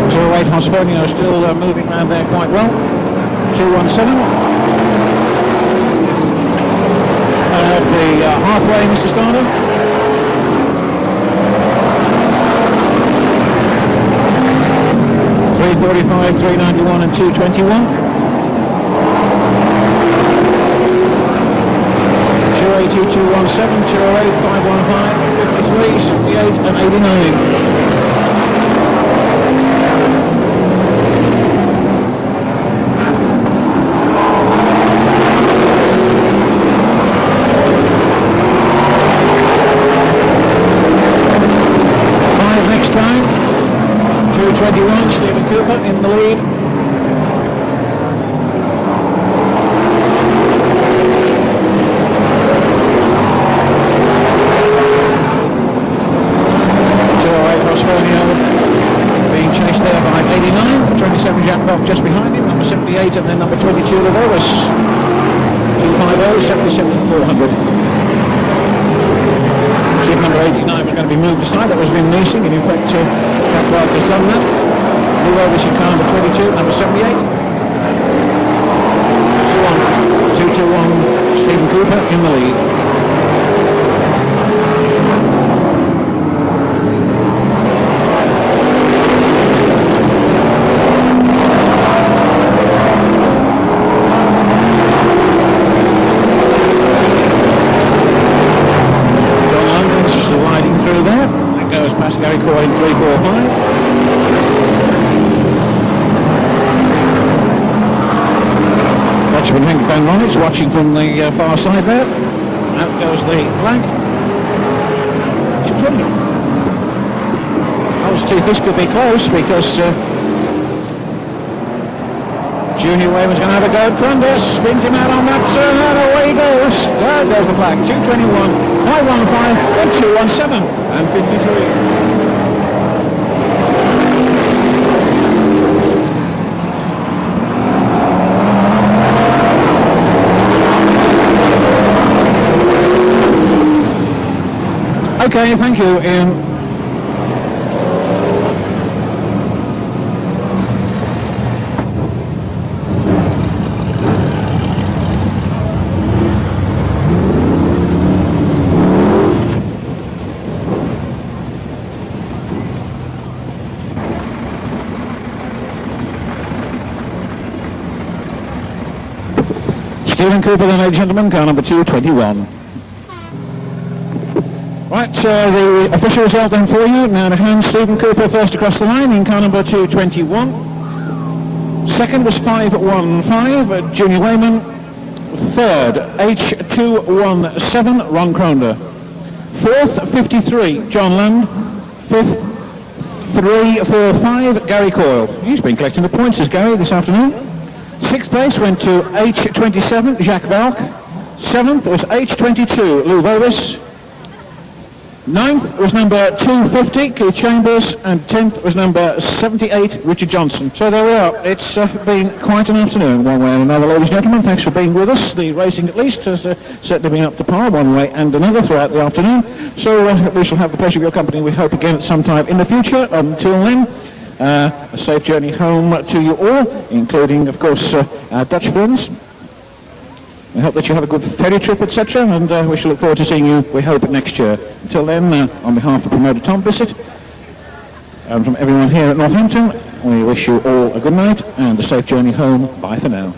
208 Hosfonio still moving around there quite well. 217. The halfway, Mr. Starner. .345, 391 and 221. 280, 217, 208, 515, 53, 78 and 89. Next time, 221, Stephen Cooper in the lead. Being chased there by 89, 27 Jacques Vaillant just behind him, number 78 and then number 22 Levoris. 250, 77 400. Seat number 89 was going to be moved aside, that was been racing, and in fact Jacques Vaillant has done that. Levoris in car number 22, number 78. 221, Stephen Cooper in the lead. Gary Coy in 345. Watchman Henk van Ronitz watching from the far side there. Out goes the flag. He's pretty. Those two, this could be close because Junior Wayman's going to have a go. Crunda spins him out on that turn and away he goes. There goes the flag. 221, 515 and 217 and 53. Okay, thank you, Ian. Stephen Cooper, then, ladies and gentlemen, car number 221. Right, the official result then for you. Now to hand, Stephen Cooper first across the line in car number 221. Second was 515, Junior Wayman. Third, H217, Ron Cronder. Fourth, 53, John Land. Fifth, 345, Gary Coyle. He's been collecting the points, as Gary, this afternoon. Sixth place went to H27, Jacques Vaillant. Seventh was H22, Lou Vovis. Ninth was number 250, Keith Chambers, and 10th was number 78, Richard Johnson. So there we are. It's been quite an afternoon, one way and another, ladies and gentlemen. Thanks for being with us. The racing, at least, has certainly been up to par, one way and another, throughout the afternoon. So we shall have the pleasure of your company, we hope, again at some time in the future. Until then, a safe journey home to you all, including, of course, our Dutch friends. We hope that you have a good ferry trip, etc., and we shall look forward to seeing you, we hope, next year. Until then, on behalf of promoter Tom Bissett, and from everyone here at Northampton, we wish you all a good night and a safe journey home. Bye for now.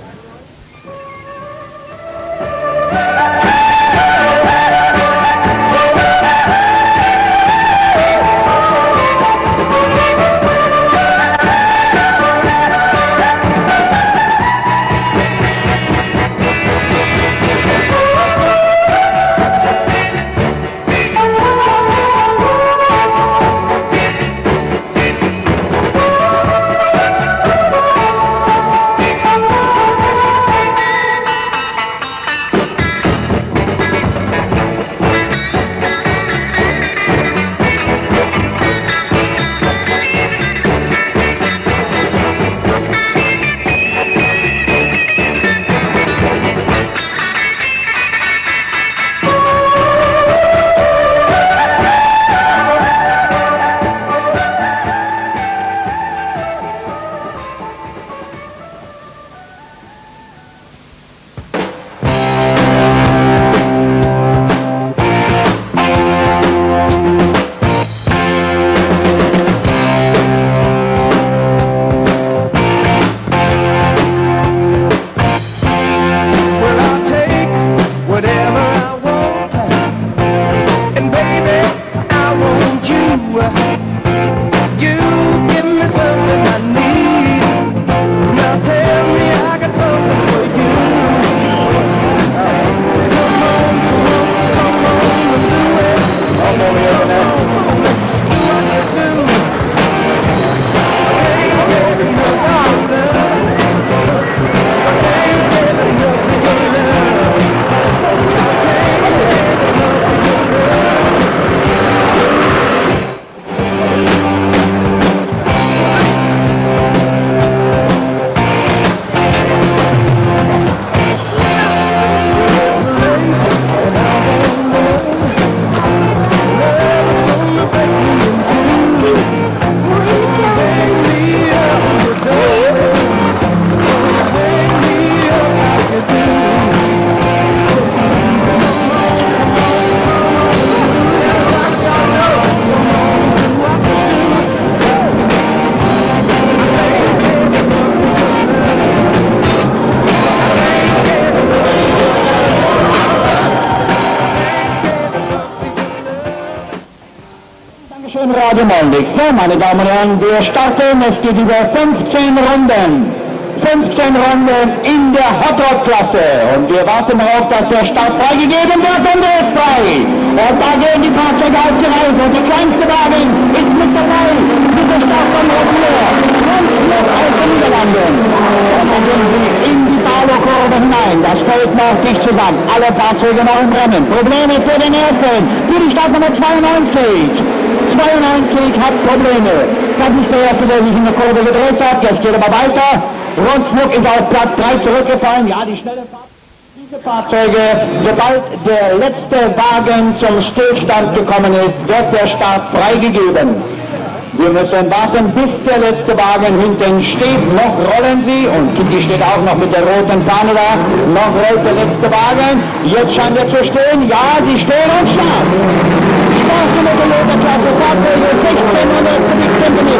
Radio Moldig. So, meine Damen und Herren, wir starten. Es geht über 15 Runden. 15 Runden in der Hotdog-Klasse. Und wir warten darauf, dass der Start freigegeben wird und der ist frei. Und da gehen die Fahrzeuge auf die Reise. Und der kleinste Wagen ist mit dabei. Dieser Start von Rottier. Ganz noch aus den Niederlanden. Und dann gehen sie in die Barlow-Kurve hinein. Das fällt noch dicht zusammen. Alle Fahrzeuge noch im Rennen. Probleme für den ersten. Für die Startnummer 92. 92 hat Probleme. Das ist der erste, der sich in der Kurve gedreht hat. Jetzt geht aber weiter. Rundflug ist auf Platz 3 zurückgefallen. Ja, die schnelle Fahrt. Diese Fahrzeuge, sobald der letzte Wagen zum Stillstand gekommen ist, wird der Start freigegeben. Wir müssen warten, bis der letzte Wagen hinten steht. Noch rollen sie und Kitty steht auch noch mit der roten Fahne da. Noch rollt der letzte Wagen. Jetzt scheint er zu stehen. Ja, die stehen und starten. Starten mit der Motorklasse Fahrzeuge 1650 cm.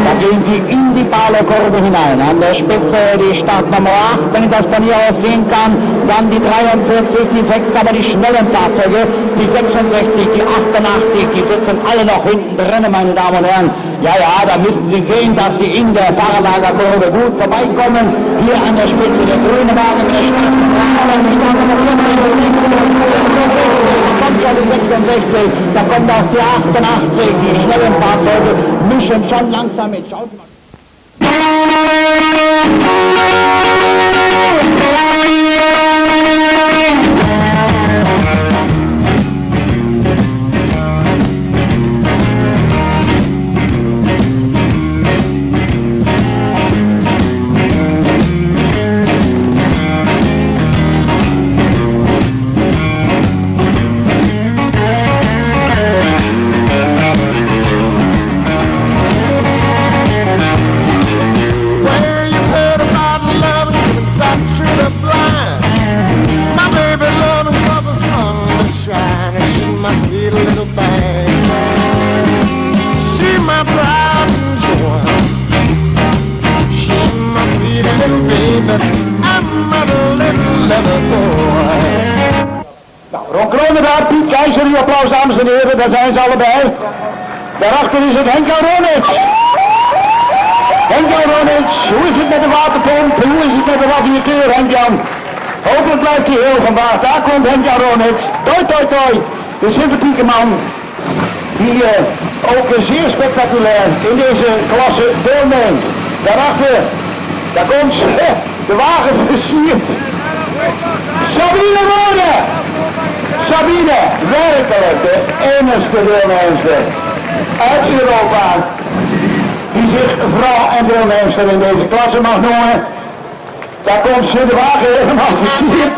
Da gehen sie in die Barlow-Kurve hinein. An der Spitze die Startnummer 8, wenn ich das von hier aus sehen kann. Dann die 43, die 6, aber die schnellen Fahrzeuge, die 66, die 88, die sitzen alle noch hinten drin, meine Damen und Herren. Ja, da müssen Sie sehen, dass Sie in der Fahrerlagerkurve gut vorbeikommen. Hier an der Spitze der grüne Wagen mit der Startnummer 66, da kommt auch die 88, die schnellen Fahrzeuge mischen schon langsam mit. Schaut mal. Keizer, uw applaus dames en heren, daar zijn ze allebei. Daarachter is het Henk Ronits. Henk Ronits, hoe is het met de waterpomp? Hoe is het met de radiateur, Henk-Jan? Hopelijk blijft hij heel vandaag. Daar komt Henk Ronits. Toi, de sympathieke man. Die ook zeer spectaculair in deze klasse deelneemt. Daarachter, daar komt de wagen versierd. Sabine Rode! Sabine, werkelijk de enigste deelnemster uit Europa die zich vrouw en deelnemster in deze klasse mag noemen. Daar komt ze, de wagen helemaal versierd.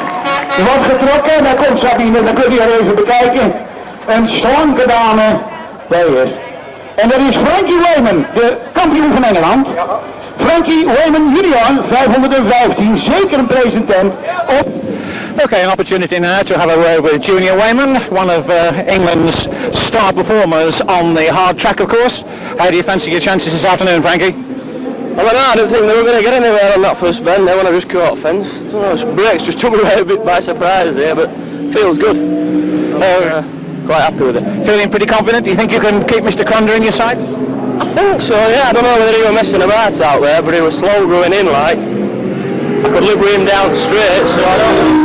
Er wordt getrokken en daar komt Sabine, dan kun je haar even bekijken. Een slanke dame, daar is. En dat is Frankie Wayman, de kampioen van Engeland. Frankie Wayman junior, 515, zeker een presentant op. Okay, an opportunity now to have a word with Junior Wayman, one of England's star performers on the hard track, of course. How do you fancy your chances this afternoon, Frankie? Well, I didn't think they were going to get anywhere on that first bend there when I just caught fence. I don't know, brakes just took me away a bit by surprise there, but feels good. Quite happy with it. Feeling pretty confident? Do you think you can keep Mr. Cronder in your sights? I think so, yeah. I don't know whether he was messing about out there, but he was slow going in like. I could live with him down straight, so I don't know.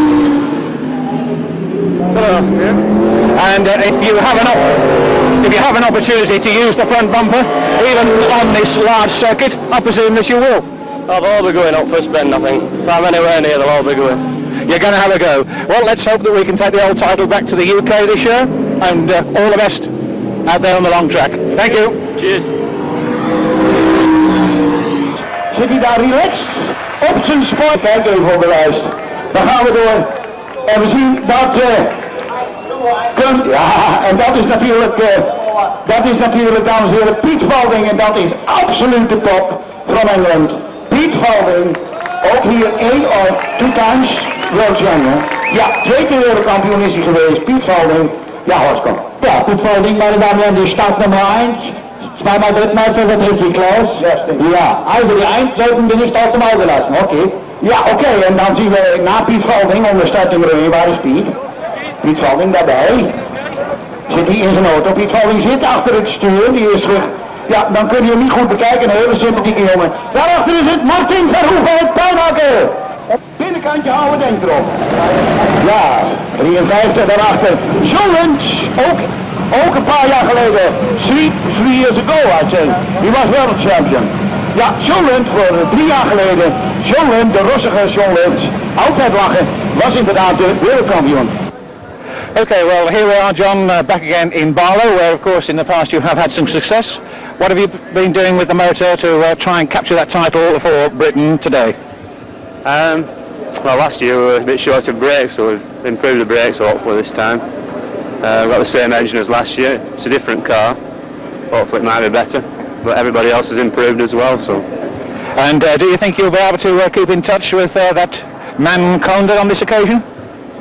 And if you have an opportunity to use the front bumper, even on this large circuit, I presume that you will. They'll all be going up first bend, I think. If I'm anywhere near, they'll all be going. You're going to have a go. Well, let's hope that we can take the old title back to the UK this year, and all the best out there on the long track. Thank you. Cheers. Zit hij daar relaxed op zijn sport? Kijk even op de lijst. Dan gaan we door. En we zien dat en dat is natuurlijk, dames en heren, Piet Valding, en dat is absoluut de top van Engeland. Piet Valding, ook hier 1 of 2 times world champion. Ja, 2 keer wereldkampioen is hij geweest, Piet Valding. Ja, Horstkom. Ja, Piet Valding, meine Damen und Herren, die Startnummer 1. Zweimal Drittmeister wird richtig, Klaus. Ja, also die 1 sollten wir nicht aus dem Auge lassen, okay. Ja, oké, en dan zien we na Piet Valding onder startnummer 1, waar is Piet? Piet Valding daarbij. Zit hij in zijn auto? Piet Volding zit achter het stuur, die is terug. Ja, dan kun je hem niet goed bekijken, een hele sympathieke jongen. Daarachter is het Martin Verhoeven, Puinakker. Op het binnenkantje houden, denk erop. Ja, 53 daarachter. John Lynch, ook een paar jaar geleden. 3 years ago, I'd say. Die was world champion. Ja, John Lynch voor 3 jaar geleden. John Lynch, de Russige John Lynch, altijd lachen, was inderdaad de wereldkampioen. Okay, well, here we are, John, back again in Barlow, where, of course, in the past you have had some success. What have you been doing with the motor to try and capture that title for Britain today? Well, last year we were a bit short of brakes, so we've improved the brakes hopefully this time. We've got the same engine as last year. It's a different car. Hopefully it might be better, but everybody else has improved as well. So. And do you think you'll be able to keep in touch with that man Condon on this occasion?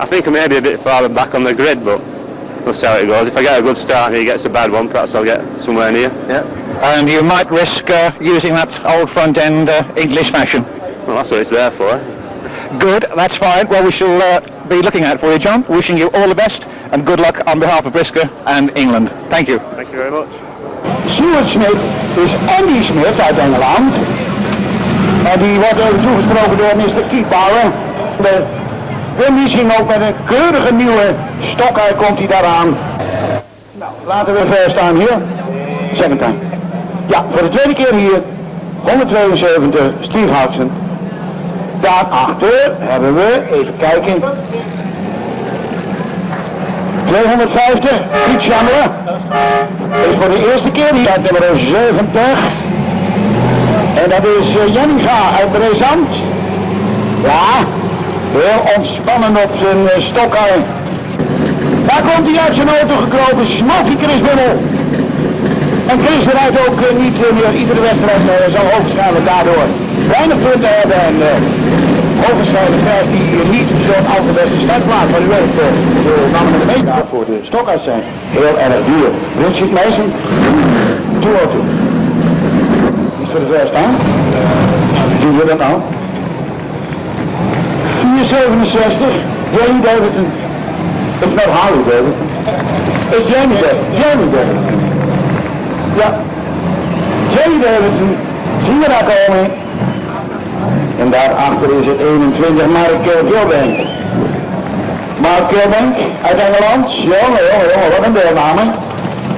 I think I may be a bit farther back on the grid, but we'll see how it goes. If I get a good start and he gets a bad one, perhaps I'll get somewhere near. Yeah. And you might risk using that old front end English fashion. Well, that's what it's there for. Good, that's fine. Well, we shall be looking out for you, John. Wishing you all the best and good luck on behalf of Brisca and England. Thank you. Thank you very much. Stuart Smith is Andy Smith uit Engeland. En die wordt even toegesproken door Mr. Keith Bauer. De meeting ook met een keurige nieuwe stok, komt hij daaraan. Nou, laten we ver staan hier. Second time. Ja, voor de tweede keer hier. 172, Steve Hudson. Daarachter hebben we, even kijken. 250, Piet Chandler. Is voor de eerste keer hier uit nummer 70. En dat is Janninga uit Brezand. Ja, heel ontspannen op zijn stokker. Daar komt hij uit zijn auto gekropen, Smoky Chris Bummel. En Chris rijdt ook niet meer iedere wedstrijd, zal hoogstwaarschijnlijk daardoor weinig punten hebben. En hoogstwaarschijnlijk krijgt hij niet zo'n al te beste startplaats. Maar u weet, de namen met de meter voor de stokkers zijn heel erg duur. Richard Mason, 202. Iets voor de ver staan. Doen we dat nou? 467, Jamie Davidson. It's not Harley Davidson. It's Jamie Davidson. Ja, Jamie Davidson, zien we daar komen. En daarachter is het 21, Mark Kilbank. Mark Kilbank uit Engeland. Jongen, wat een deelname.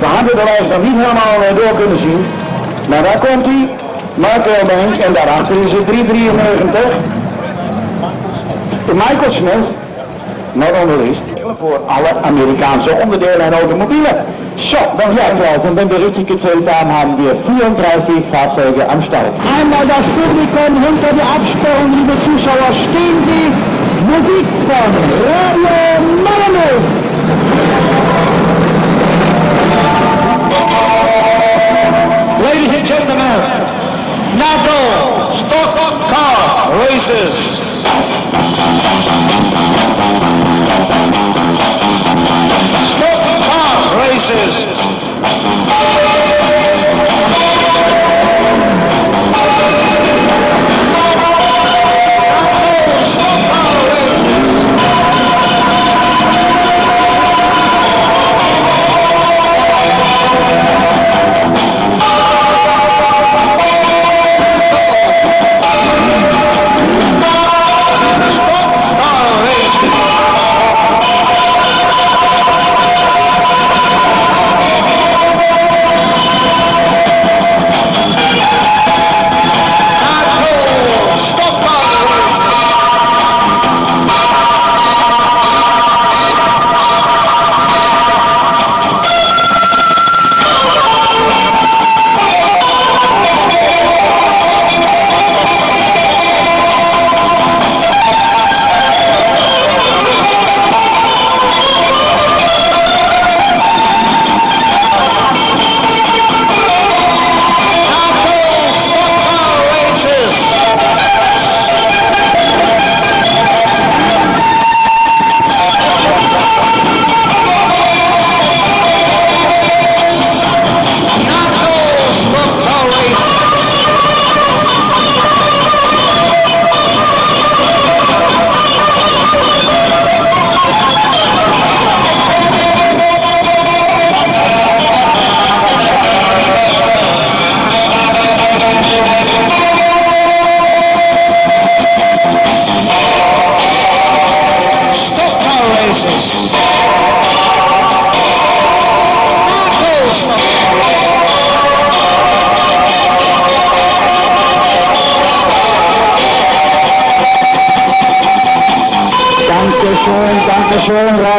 We hadden de lijst nog niet helemaal door kunnen zien. Maar daar komt hij, Mark Kilbank, en daarachter is het 393. Michael Smith, not on the list, voor alle Amerikaanse onderdelen en automobielen. Zo, dan ja, dan ben ich gezählt haben, haben wir 34 Fahrzeuge am Start. Einmal das Publikum hinter die Absperrung, liebe Zuschauer, stehen Sie, Musik von Radio Malmö. Ladies and gentlemen, NACO Stock Car Races. Stock Car Races.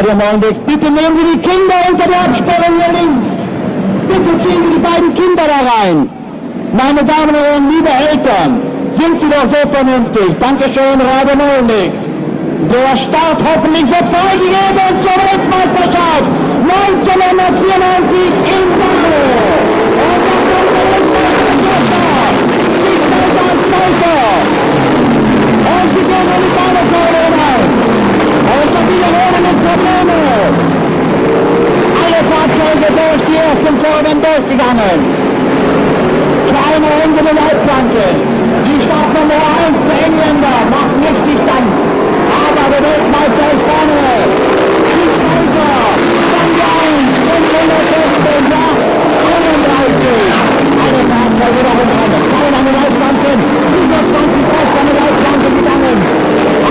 Radio Molnix. Bitte nehmen Sie die Kinder unter der Absperrung hier links. Bitte ziehen Sie die beiden Kinder da rein. Meine Damen und Herren, liebe Eltern, sind Sie doch so vernünftig. Dankeschön, Radio Molnix. Der Start hoffentlich wird freigegeben zur Weltmeisterschaft 1994 in Basel. Und da kommt der Weltmeisterschafter. Sich weiter als Meister. Und sie gehen in die Beine vorne rein. Und Sabine Rode mit Probleme. Alle Fahrzeuge durch die ersten Kurven durchgegangen. Kleine Runde mit Leitplanken. Die Startnummer 1 der Engländer macht nicht die Stand. Aber der Weltmeister ist vorne. Die Kaiser, dann die 1, 515, ja, 31. Alle Fahrzeuge noch umgegangen. Kleine an den Leitplanken. 27 Rest an den Leitplanken gegangen.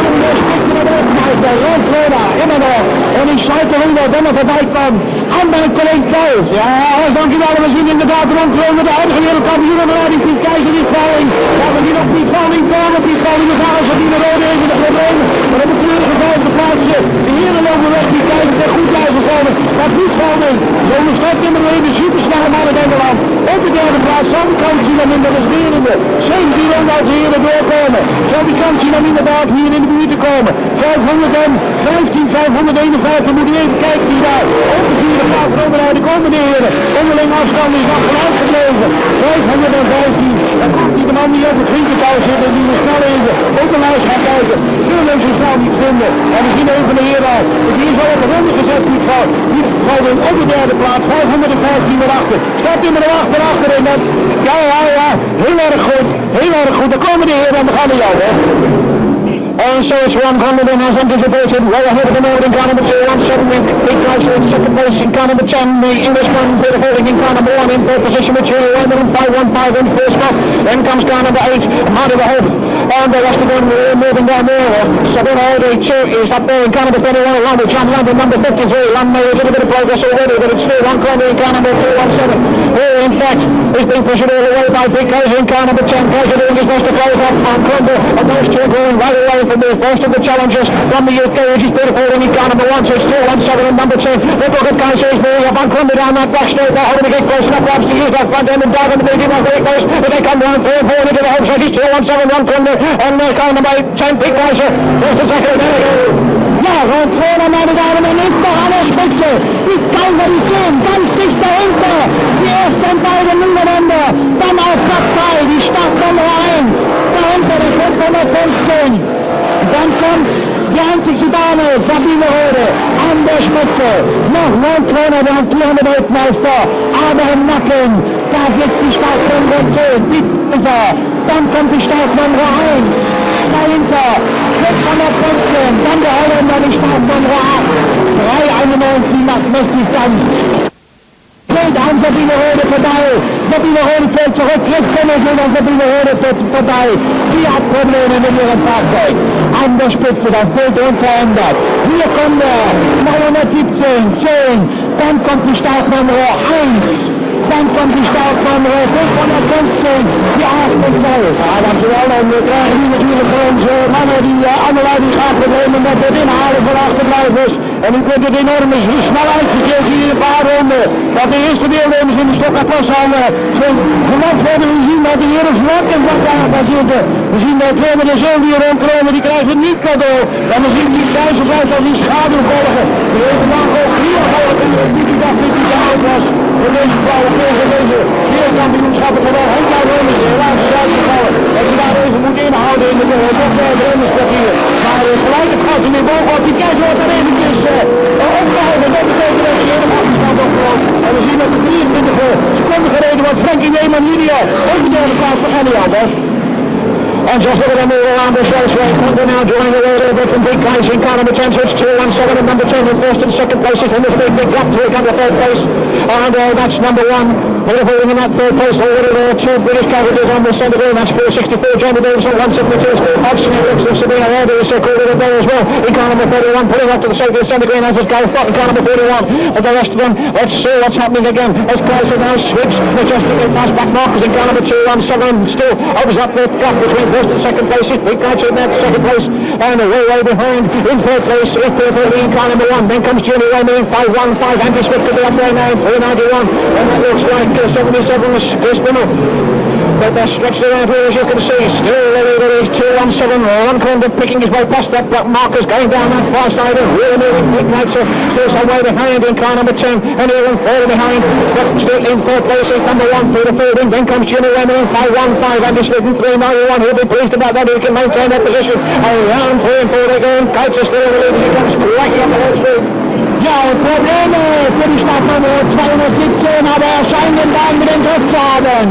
An der Spitze der Weltmeister, Rot-Roder, immer noch. Und ich schalte rüber, wenn er vorbeikommt. An meinen Kollegen Klaus. Ja, danke mal, wir sind in der Tat rundherum mit der heutigen Weltkampionen beleidigt. Die Kaiser, die Falling. Haben die noch die Falling vorne, die Falling mit Haare, Sabine Rode, even de probleem. Maar dat moet weer gevolgd de plaatsje. De heren lopen weg, die Kaiser, der goed blijven komen. Dat goed komen. Zo ondersteunt in de leden, de supersnelle man uit Engeland. Op de derde plaats, zo die kans zien dan in de resterende. 17 ronden als de heren doorkomen. Zo die kans zien dan inderdaad hier in de buurt te komen. 515, 551 moet je even kijken die daar. Op de vierde plaats overheid de komende heren. Onderling afstand is nog gelijk gebleven. 515. Dan komt die man die op het vinkertouw zit en die moet snel even op de lijst gaan kijken. Zullen we zo snel niet vinden. En we zien even de heer al. Die is al op de ronde gezet die valt. Die valt in op de derde plaats. 515 erachter. Staat hij met de achter en dan. Ja. Heel erg goed. Heel erg goed. Dan komen de heren en dan gaan we jou hè. And so it's 100 and as anticipated, well ahead of the Northern in car number 2, 1-7, big guys in second place in car number 10, the Englishman Peter holding in car number 1 in third position with 515 in first spot, then comes car number 8, Marty the Hope, and the rest of them moving down there, Sabina Rode 2 is up there in car number 31 along with John London number 53, London made a little bit of progress already, but it's still one corner in car number 217, who in fact is being pushed all the way by big guys in car number 10, Kaiser doing his best to close up on Crumble, and those two going right away from the first of the challengers from the UK, which is beautiful in car number 1, so it's still 1-7 and number 10. Look at Kaiser is moving up on Crumble down that back straight, they're holding to get close enough perhaps to use that front end and dive on the big one very close, but they come round forward into the home side, he's still 1-7, 1 Crumble, and car number 10, big Kaiser, there's the second, there we go. Ja, Rot-Roder, meine Damen und Herren, ist noch an der Spitze. Die Kaiser, die stehen ganz dicht dahinter. Die ersten beiden Niederländer, dann auf Platz 2, die Startnummer 1. Dahinter der 515. Dann kommt die einzige Dame, Sabine Rode, an der Spitze. Noch Rot-Roder, der amtierende Weltmeister. Aber im Nacken, da sitzt die Startnummer 10, die Kaiser. Dann kommt die Startnummer 1. Dahinter 615, dann der Holländer, die Startnummer 8. 391 macht mächtig dann. Fällt an Sabine Rode vorbei. Sabine Rode fällt zurück. Jetzt kommen wir an Sabine Rode vorbei. Sie hat Probleme mit ihrem Fahrzeug. An der Spitze, das Bild unverändert. Hier kommt er. 917, 10. Dann kommt die Startnummer 1. Dann kommt die Startnummer 515, die 8 und 12. Ja, dankjewel. En we krijgen nu natuurlijk voor onze mannen die allerlei die gaan problemen met het inhalen van achterblijvers. En u kunt het enorme snelheidsverkeer zien in een paar ronden. Dat de eerste deelnemers in de stok apart zijn geland worden. We zien dat de heren vlak en vlak aan zitten. We zien dat twee met de zoon die rondkomen, die krijgen niet cadeau. En we zien die Duitsers als die schaduw volgen. Die heeft vandaag ook hier gehouden en die dag niet die oud was. In deze vrouwen tegen deze wereldkampioenschappen gewoon handbouwronders helaas is uitgevallen. Dat ze daar even moeten inhouden in de rennerskwartier. Maar gelijk het gas in de boog op die keizer wordt er eventjes opgehouden. Dat betekent dat ze helemaal afstand opgelopen. En we zien dat de 23 seconden gereden wordt. Frankie Neyman Lydia op de derde plaats van Annie Albers. And just look at them all around the race way. They're now joining the road over from Big Guys in car number 10, so it's 2-1-7 and number 10 in first and second place. It's in this big gap to come to third place. And that's number 1. Beautiful in that third place already there. 2 British casualties on the centre goal. That's 464. Jamie Davison, 172. Hodgson, Erickson, and Sabina Rode is recorded there as well. In car number 31, pulling up to the safety of centre green as it's Guy Scott in car number 41. But the rest of them, let's see what's happening again. As Kaiser now switch, majestically past back Marcus in car number 2-1-7. Still opens up the gap between first and second places. Bekijk in that second place, and way behind in third place is in car number 1. Then comes Jimmy Wayman in 515. Andy Smith to be up there now in 491, and that looks like 77 is Bimmel. But they're stretched around here, as you can see. Still there is 217. Ron Condon picking his way past that black markers, going down that far side, and really moving. Bekijk still some way behind in car number 10, and even further behind. But still in third place is number 1 through the field. Then comes Jimmy Wayman in 515. Andy Smith in 391. He'll be pleased about that. He can maintain that position. Around 3 and 4 they go. Kites are still in the lead. He comes cracking up the whole street. Ja, Probleme für die Startnummer 217, aber er scheint den Wagen mit den Griff zu haben.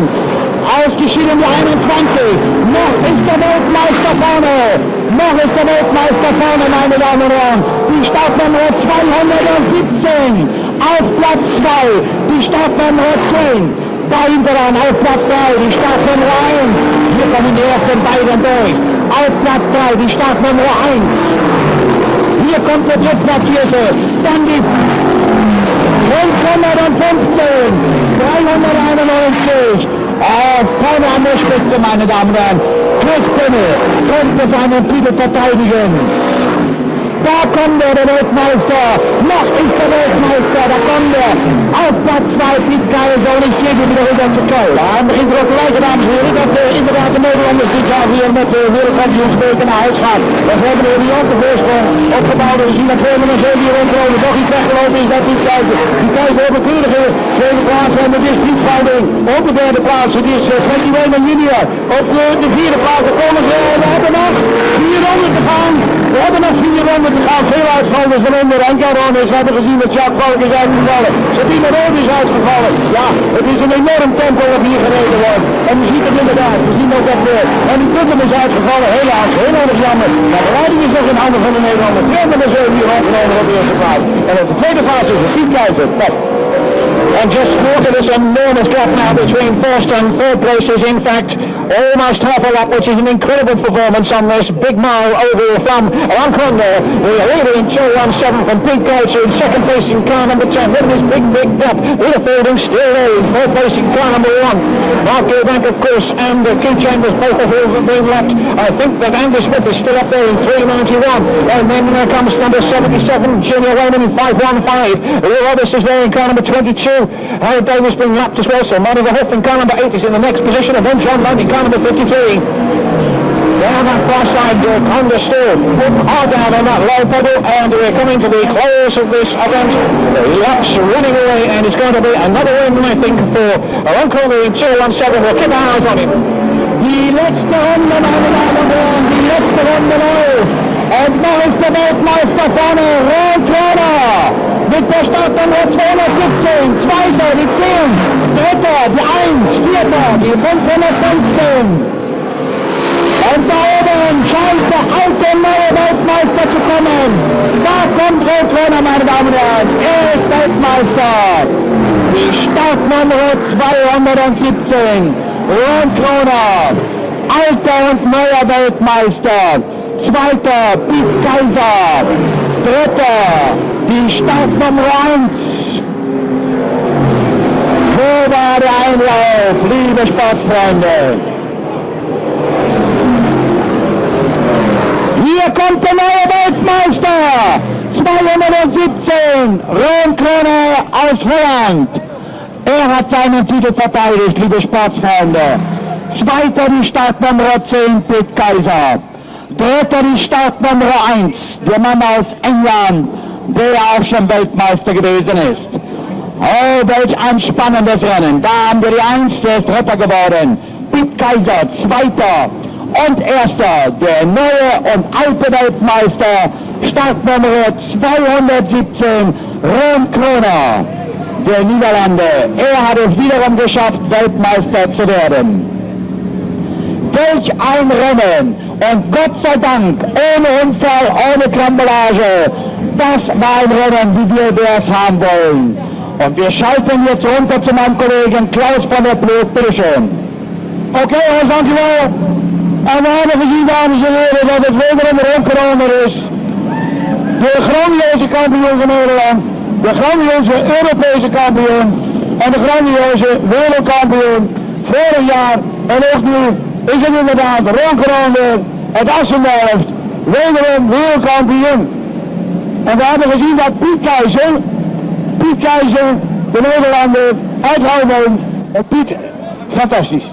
Ausgeschieden die 21. Noch ist der Weltmeister vorne. Noch ist der Weltmeister vorne, meine Damen und Herren. Die Startnummer 217 auf Platz 2. Die Startnummer 10. Dahinter an auf Platz 3. Die Startnummer 1. Hier kommen die ersten beiden durch. Auf Platz 3. Die Startnummer 1. Hier kommt der Drittplatzierte. Dann die 515. 391. Vorne an der Spitze, meine Damen und Herren. Chris Bimmel könnte seinen Titel verteidigen. Da kommt der Weltmeister. Noch ist der Weltmeister. Da kommt er. Auf Platz 2 Piet Kaiser und ich gehe wieder rüber zu Köln. Ja, de indruk gelijk, dames en heren, dat inderdaad de Nederlanders dit jaar weer met de wereldkampioensbeker naar huis gaan. We hebben een briljante voorsprong opgebouwd. We zien dat Vreemden en Zeebier rondkomen. Toch iets weggelopen is dat Piet Kaiser. Piet Kaiser op de keurige tweede plaats en het is Piet Fouding. Op de derde plaats, het is Frankie Wayman junior. Op de vierde plaats komen ze. We hebben nog 4 ronden te gaan. We hebben nog 4 ronden te gaan. Veel uitvallers van onder en Caron is. We hebben gezien dat Jacques Valk is uitgevallen. Sabine Rood is uitgevallen. Ja, het is een enorm tempo wat hier gereden wordt. En we zien het inderdaad. We zien ook dat weer. En die Kuppen is uitgevallen. Helaas, heel erg jammer. Maar de leiding is nog in handen van de Nederlander. 207 hier opgenomen op de eerste plaats. En op de tweede plaats is het Piet Kaiser. And just look at this enormous gap now between first and third places. In fact, almost half a lap, which is an incredible performance on this big mile over from Ron Condon. We're leading in 217 from Pete Kaiser in second place in car number 10. Look at this big gap. Wheeler Fielding still there in third place in car number 1. Mark Dank, of course, and Keith Chambers, both of whom have been lapped. I think that Andy Smith is still up there in 391. And then comes number 77, Junior Wayman in 515. Will Roberts is there in car number 22. Harry Davis being lapped as well, so Marty Verhoef in car number 8 is in the next position, and then John Lund in car number 53. Down that far side, Honda still hard down on that low pedal, and we're coming to the close of this event. The laps running away, and it's going to be another win, I think, for Ron Condon in 217. We'll keep our eyes on him. Die letzte Runde, meine Damen und Herren, die letzte Runde läuft. Und noch ist der Weltmeister vorne, Ron Condon. Mit der Startnummer 217, Zweiter, die 10, Dritter, die 1, Vierter, die 515. Und da oben scheint der alte neue Weltmeister zu kommen. Da kommt Ron Condon, meine Damen und Herren. Er ist Weltmeister. Die Startnummer 217. Ron Condon, alter und neuer Weltmeister. Zweiter, Piet Kaiser. Dritter, die Startnummer 1. So war der Einlauf, liebe Sportfreunde. Hier kommt der neue Weltmeister. 217, Ron Condon aus Holland. Er hat seinen Titel verteidigt, liebe Sportsfreunde. Zweiter die Startnummer 10, Piet Kaiser. Dritter die Startnummer 1, der Mann aus England, der auch schon Weltmeister gewesen ist. Oh, welch ein spannendes Rennen. Da haben wir die 1, der ist Dritter geworden. Piet Kaiser, Zweiter und Erster, der neue und alte Weltmeister, Startnummer 217, Ron Condon, der Niederlande. Er hat es wiederum geschafft, Weltmeister zu werden. Welch ein Rennen! Und Gott sei Dank, ohne Unfall, ohne Krambolage. Das war ein Rennen, wie wir das haben wollen. Und wir schalten jetzt runter zu meinem Kollegen Klaus van der Ploeg. Bitteschön. Oké, jongens, dankjewel. En we hebben gezien, dames en heren, dat het wederom Ron Condon is. De grandioze kampioen van Nederland. De grandioze Europese kampioen. En de grandioze wereldkampioen vorig jaar en ook nu is het inderdaad Ronkeronde, het Assendelft, wederom wereldkampioen. En we hebben gezien dat Piet Keizer, de Nederlander uit Houten, Piet, fantastisch.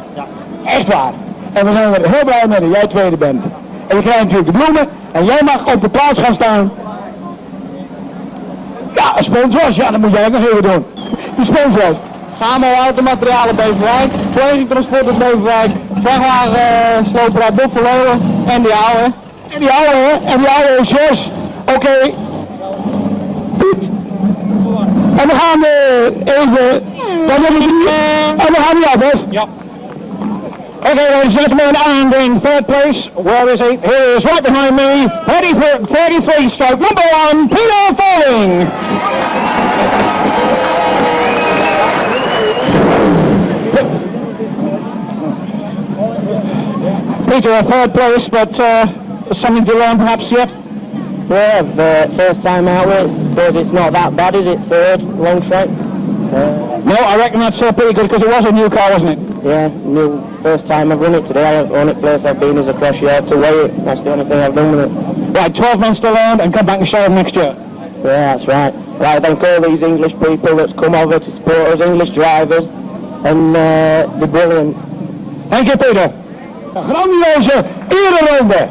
Echt waar. En we zijn er heel blij mee dat jij tweede bent. En je krijgt natuurlijk de bloemen en jij mag op de plaats gaan staan. Ja, sponsors, ja, dat moet jij ook nog even doen. Die sponsors. Samen automaterialen Beverwijk, kledingtransport Beverwijk, vrachtwagen sloperaar Boffelowen en die oude. En die oude is Jos. Oké. Piet. En we gaan even... En we gaan niet af, hè? Ja. Okay, ladies and gentlemen, and in third place, where is he? Here is right behind me, 33 stroke number 1, Peter Falling. Peter, third place, but something to learn perhaps yet? Yeah, the first time out with, but it's not that bad, is it? Third, long track. No, I reckon that's pretty good because it was a new car, wasn't it? Yeah, new first time I've run it today. The only place I've been is across yard to weigh it. That's the only thing I've done with it. Right, 12 months to learn and come back and show them next year. Yeah, that's right. Right, I thank all these English people that's come over to support us, English drivers, and they're brilliant. Thank you, Peter. Een grandioze ereronde.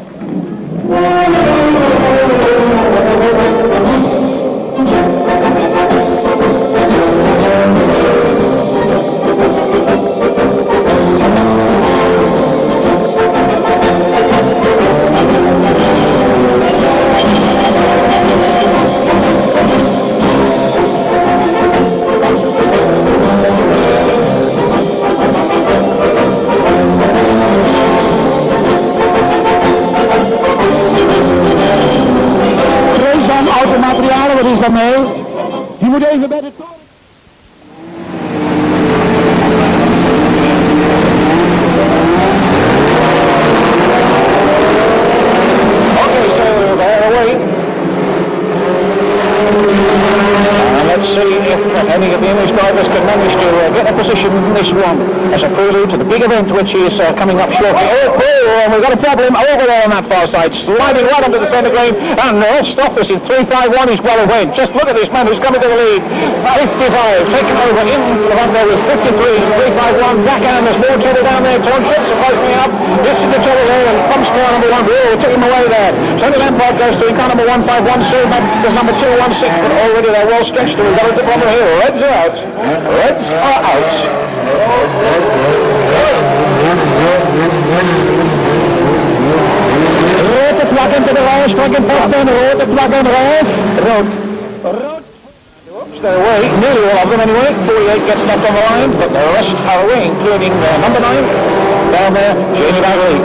Materialen, wat is dat mee? Die moet even bij de toren. Okay, so they're away. Let's see if any of the English drivers can manage to get a position in this one as a prelude to the big event which is coming up shortly. And we've got a problem over there on that far side, sliding right onto the centre green, and they'll stop us in 351. He's well away. Just look at this man who's coming to the lead. 55, taking over in the front there with 53, 351. Back and there's more trouble down there. Tom Schultz is opening up, gets into trouble there, and comes car number 1. Oh, took him away there. Tony Lampard goes to car number 151 soon. There's number 216, but already they're well stretched. We've got a diploma here. Reds are out. Reds are out. Rote vlag into the race, striking past and rote flag on race. Rood. Stay away, nearly all of them anyway. 48 gets left on the line, but the rest are away, including number 9, down there, Jamie Bagley.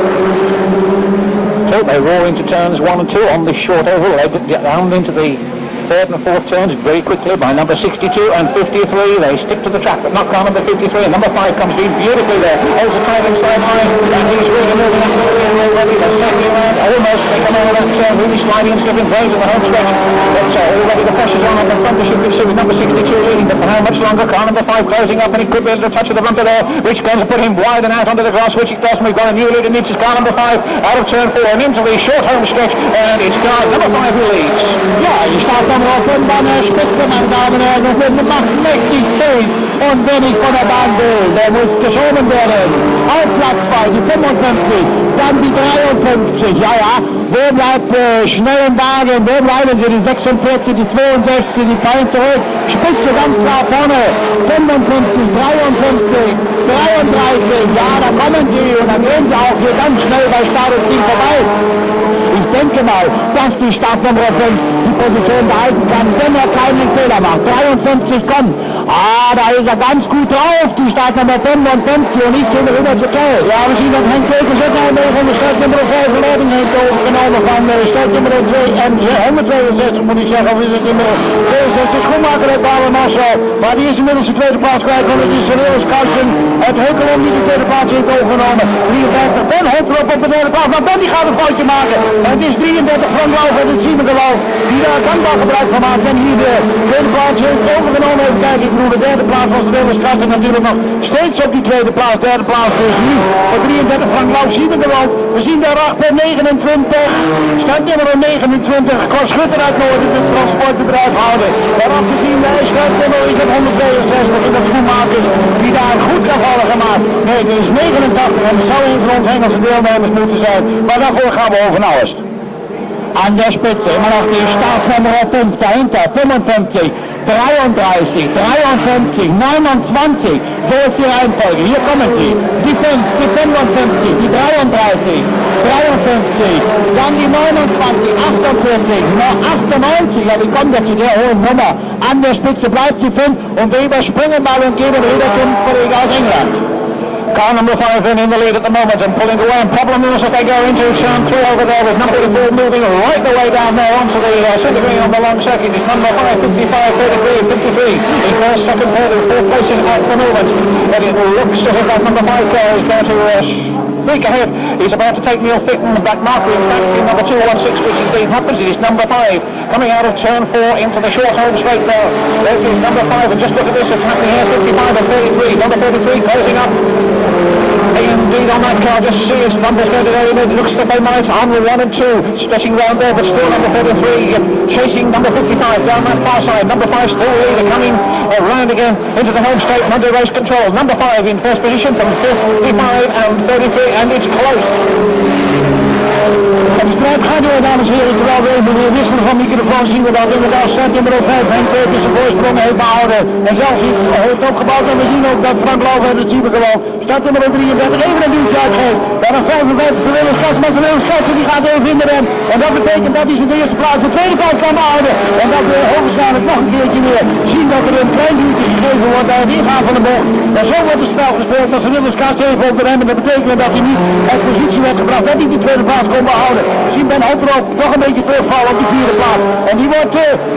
So they roll into turns 1 and 2 on this short oval. They get down into the third and fourth turns very quickly by number 62 and 53. They stick to the track, but not car number 53. And number 5 comes in beautifully there. Holds the time inside line, and he's really moving up the wheel already. They're circling around. Almost they come over that turn, really sliding and slipping great in the home stretch. But already the pressure's on the front. As you can see with number 62 leading, but for how much longer? Car number 5 closing up, and he could be able to touch of the bumper there, which going to put him wide and out onto the grass, which it does. We've got a new leader, it's car number 5 out of turn 4 and into the short home stretch, and it's car number 5 who leads. Ja, je staat dan op een Spitze, meine Damen und Herren, das macht mächtig fest. Und wenn ich von der Bahn will, der muss geschoben werden. Auf Platz 2, die 55, dann die 53, ja. Wer bleibt schnell im Wagen, wer bleiben sie, die 46, die 62, die fallen zurück. Spitze ganz klar vorne, 55, 53, 33, ja, da kommen sie und dann gehen sie auch hier ganz schnell bei Start und Ziel vorbei. Ich denke mal, dass die Startnummer 5 die Position behalten kann, wenn er keinen Fehler macht. 53 kommt. Ah, da ist er ganz gut drauf, die Startnummer 55 und nicht so rüber zu Kell. Ja, we zien dat Henk Kekers ook al mee van de startnummer 5 verleden heeft overgenomen van startnummer 2 en 162 moet ik zeggen, of is het inmiddels 62 Schoenmaker uit Balen-Massa. Maar die is inmiddels de tweede plaats kwijt, want het is Reels Kousen uit Heukelom die de tweede plaats heeft overgenomen. 53 Ben Hofrop op de derde plaats, maar Ben die gaat een foutje maken. En het is 33 van Lauw uit het Siemengeloof die daar dankbaar gebruik van maakt en hier de tweede plaats heeft overgenomen. Even kijken, doen. De derde plaats was de Wilde Stad en natuurlijk nog steeds op die tweede plaats. Derde plaats dus nu voor 33 Frank Lauw zien we gewoon. We zien daarachter 29, startnummer 29, Cor Schutter uit Noorden, het transportbedrijf houden. Daarachter zien wij startnummer 162 in dat Schoenmakers die daar goed kan vallen gemaakt. Nee, dit is 89 en er zou een van ons Engelse deelnemers moeten zijn. Maar daarvoor gaan we over Nauwest. An der Spitze immer noch die Startnummer 5 dahinter, 55, 33, 53, 29, so ist die Reihenfolge, hier kommen sie, die 5, die 55, die 33, 53, dann die 29, 48, noch 98, ja wie kommt das zu der hohen Nummer, an der Spitze bleibt die 5 und wir überspringen mal und geben wieder zum Kollegen aus England. Car number 5 in the lead at the moment and pulling away, and problem is that they go into turn 3 over there with number 4 moving right the way down there onto the centre green on the long second. It's number 5, 55, 33, 53. In first, second, third and fourth placing at the moment. But it looks as if that number 5 car is going to sneak ahead. He's about to take Neil Fitton back marker in fact in number 216, which is Dean Hopkins. It is number 5 coming out of turn 4 into the short home straight there. There is number 5 and just look at this, it's happening here, 55 and 33. Number 33 closing up. Indeed on that car, just see his numbers going to go in. It looks that they might on 1 and 2, stretching round there, but still number 33 chasing number 55 down that far side. Number 5 still leader coming around again into the home straight and under race control. Number 5 in first position from 55 and 33, and it's close. Het is strijd gaat door, dames en heren, terwijl we even weer wisselen van microfoon zien we dat inderdaad start nummer 5 Henk Peeters zijn voorsprong heeft behouden. En zelfs heeft ook gebouwd en we zien ook dat Frank Lauw, dat zien we gewoon, start nummer 33 even een duwtje uitgeeft. Dan een 55e Willemskast, maar de Willemskast die gaat even in de rem. En dat betekent dat hij zijn eerste plaats de tweede plaats kan behouden. En dat we hoogstwaarschijnlijk nog een keertje weer zien dat er een klein duwtje gegeven wordt bij het ingaan van de bocht. En zo wordt het spel gespeeld dat zijn Willemskast even op de rem. En dat betekent dat hij niet uit positie wordt gebracht, dat hij die tweede plaats kon behouden. We zien Ben Hopperhoop toch een beetje terugvallen op die vierde plaats. En die wordt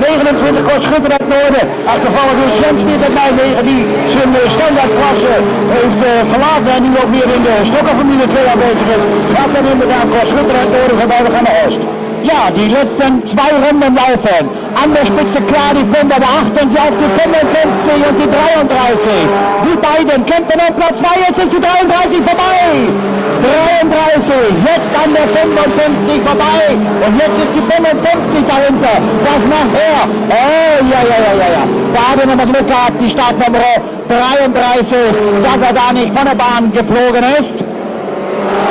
29 Cor Schutter uit Noorden. Achtervallen door Jens Smit uit Nijmegen die zijn standaardklasse heeft verlaten en nu ook weer in de Stokker Formule 2 aanwezig is. Gaat dan inderdaad Cor Schutter uit Noorden voorbij, we gaan naar Oost. Ja, die letzten 2 Runden laufen. An der Spitze klar die 5, aber achten Sie auf die 55 und die 33. Die beiden kämpfen um Platz 2, jetzt ist die 33 vorbei. 33, jetzt an der 55 vorbei. Und jetzt ist die 55 dahinter. Was nachher? Oh, ja. Da haben wir noch Glück gehabt, die Startnummer 33, dass er da nicht von der Bahn geflogen ist.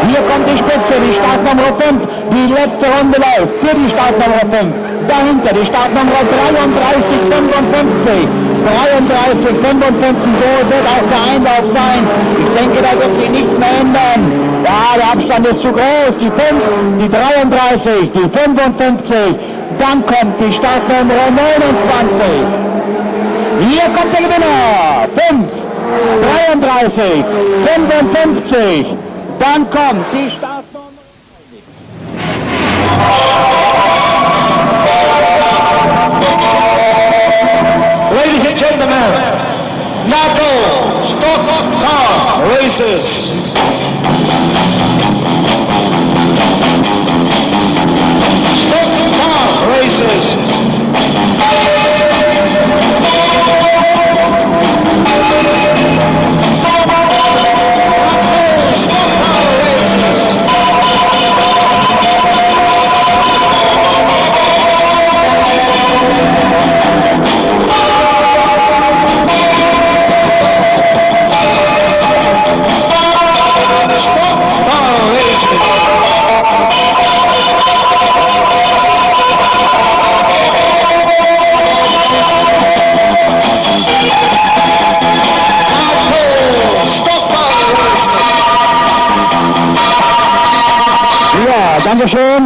Hier kommt die Spitze, die Startnummer 5, die letzte Runde läuft für die Startnummer 5. Dahinter die Startnummer 33, 55. 33, 55, so wird auch der Einlauf sein. Ich denke, da wird sich nichts mehr ändern. Ja, der Abstand ist zu groß. Die 5, die 33, die 55. Dann kommt die Startnummer 29. Hier kommt der Gewinner. 5, 33, 55. Dann kommt die Startnummer. Ladies and gentlemen, NACO Stock Car Races. Stock Car Races.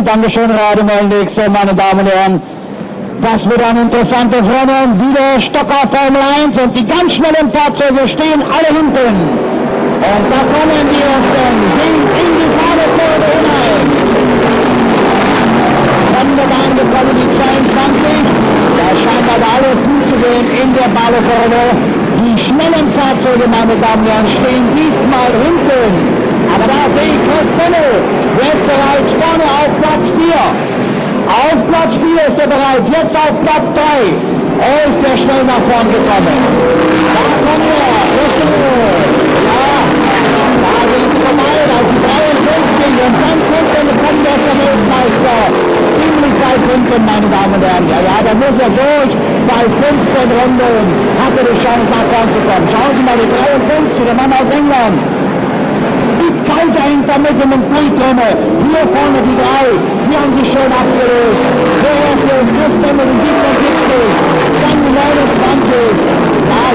Dankeschön, Rademelnix, meine Damen und Herren. Das wird ein interessantes Rennen, wieder Stocker Formel 1 und die ganz schnellen Fahrzeuge stehen alle hinten. Und da kommen die ersten, sind in die Fahrerkurve hinein. Von der Bahn gekommen die 22, da scheint aber alles gut zu gehen in der Ballerkurve. Die schnellen Fahrzeuge, meine Damen und Herren, stehen diesmal hinten. Aber da sehe ich Chris Bennel, der ist bereits vorne auf Platz 4. Auf Platz 4 ist er bereits, jetzt auf Platz 3. ist der schnell nach vorn gekommen. Da kommt er, ja, da geht es vorbei, da ist die 53 und dann kommt der Weltmeister. Ziemlich weit hinten, meine Damen und Herren. Ja, da muss er durch. Bei 15 Runden hat er die Chance nach vorn zu kommen. Schauen Sie mal, die 53, der Mann aus England. Die Kaiser hängt da mit in den Pultturme. Hier vorne die 3. Die haben sich schön abgelöst. Der erste ist Christian mit den 77. Dann die 29.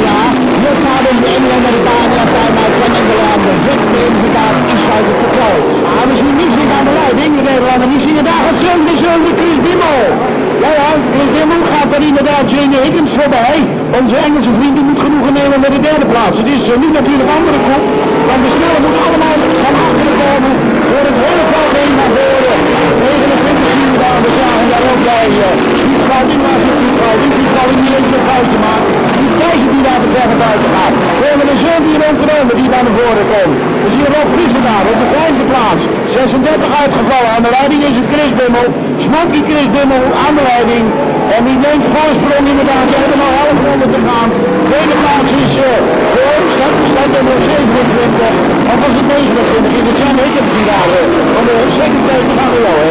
Ja, jetzt haben die Engländer die Bahn erst einmal kennengelernt. Und jetzt nehmen sie da die Scheiße zu Klaus. Aber sie nicht aan de lijn, Nederlander, die zie je daar het zo'n Chris Bimmel. Ja, Chris Bimmel gaat er inderdaad Jane Higgins voorbij. Onze Engelse vrienden moet genoegen nemen met de derde plaats. Het is nu natuurlijk een andere groep, want de snelle moet allemaal van achteren komen. Door het hele veld heen naar voren. 29 zien we daar, we zagen daar ook bij. Die vrouw, die was het, die vrouw die niet eens een foutje maakt. Die keizer die daar de verre buiten gaat. We hebben een 17 rondgenomen die daar naar voren komt. We zien Rob Friesen daar op de vijfde plaats. 36 uitgevallen. Aan de leiding is het Chris Bimmel. Smoky Chris Bimmel aan de leiding. En die neemt voorsprong inderdaad. Die hebben nog half ronden te gaan. Tweede plaats is staat nummer 27. Of was het 29? Is het Jan Higgins die daar van de second gaan we jou, hè?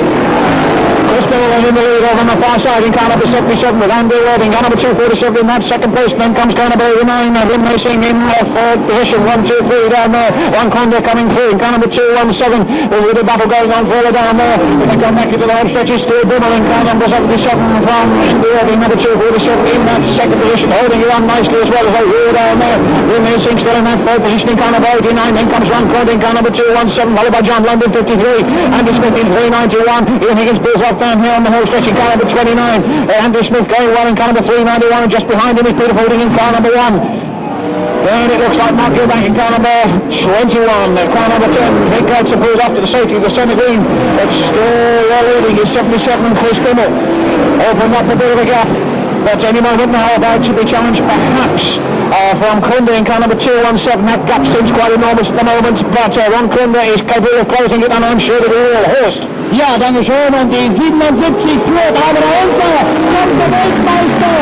Chris Bimmel in the lead over on the far side in car number 77 with Andy Redding. Car number 247 in that second place. Then comes car number 89. Him racing in third position. 1, 2, 3 down there. One Conde coming through. Car number 217 with the battle going on further down there. When they come back into the home stretch is still Bimmel in car number 77 from Andy Redding. Number 247 in that second position. Holding it on nicely as well as they were down there. Him racing still in that third position in car number 89. Then comes One Conde in car number 217. Followed by John London 53. Andy Smith in 391. Ian Higgins pulls off down here on the whole stretch in car number 29. Andrew Smith going well in car number 391, and just behind him is Peter Holding in car number 1. Then it looks like Mat Gulikers in car number 21. Car number 10, Big Guys pulls off to the safety of the centre green. It's still leading, is 77 Chris Bimmel. Opened up a bit of a gap, but any moment now about to be challenged perhaps from Kunde in car number 217. That gap seems quite enormous at the moment, but Ron Kunde is capable of closing it, and I'm sure that he will. Horst. Ja, dankeschön, und die 77 führt, aber dahinter kommt der Weltmeister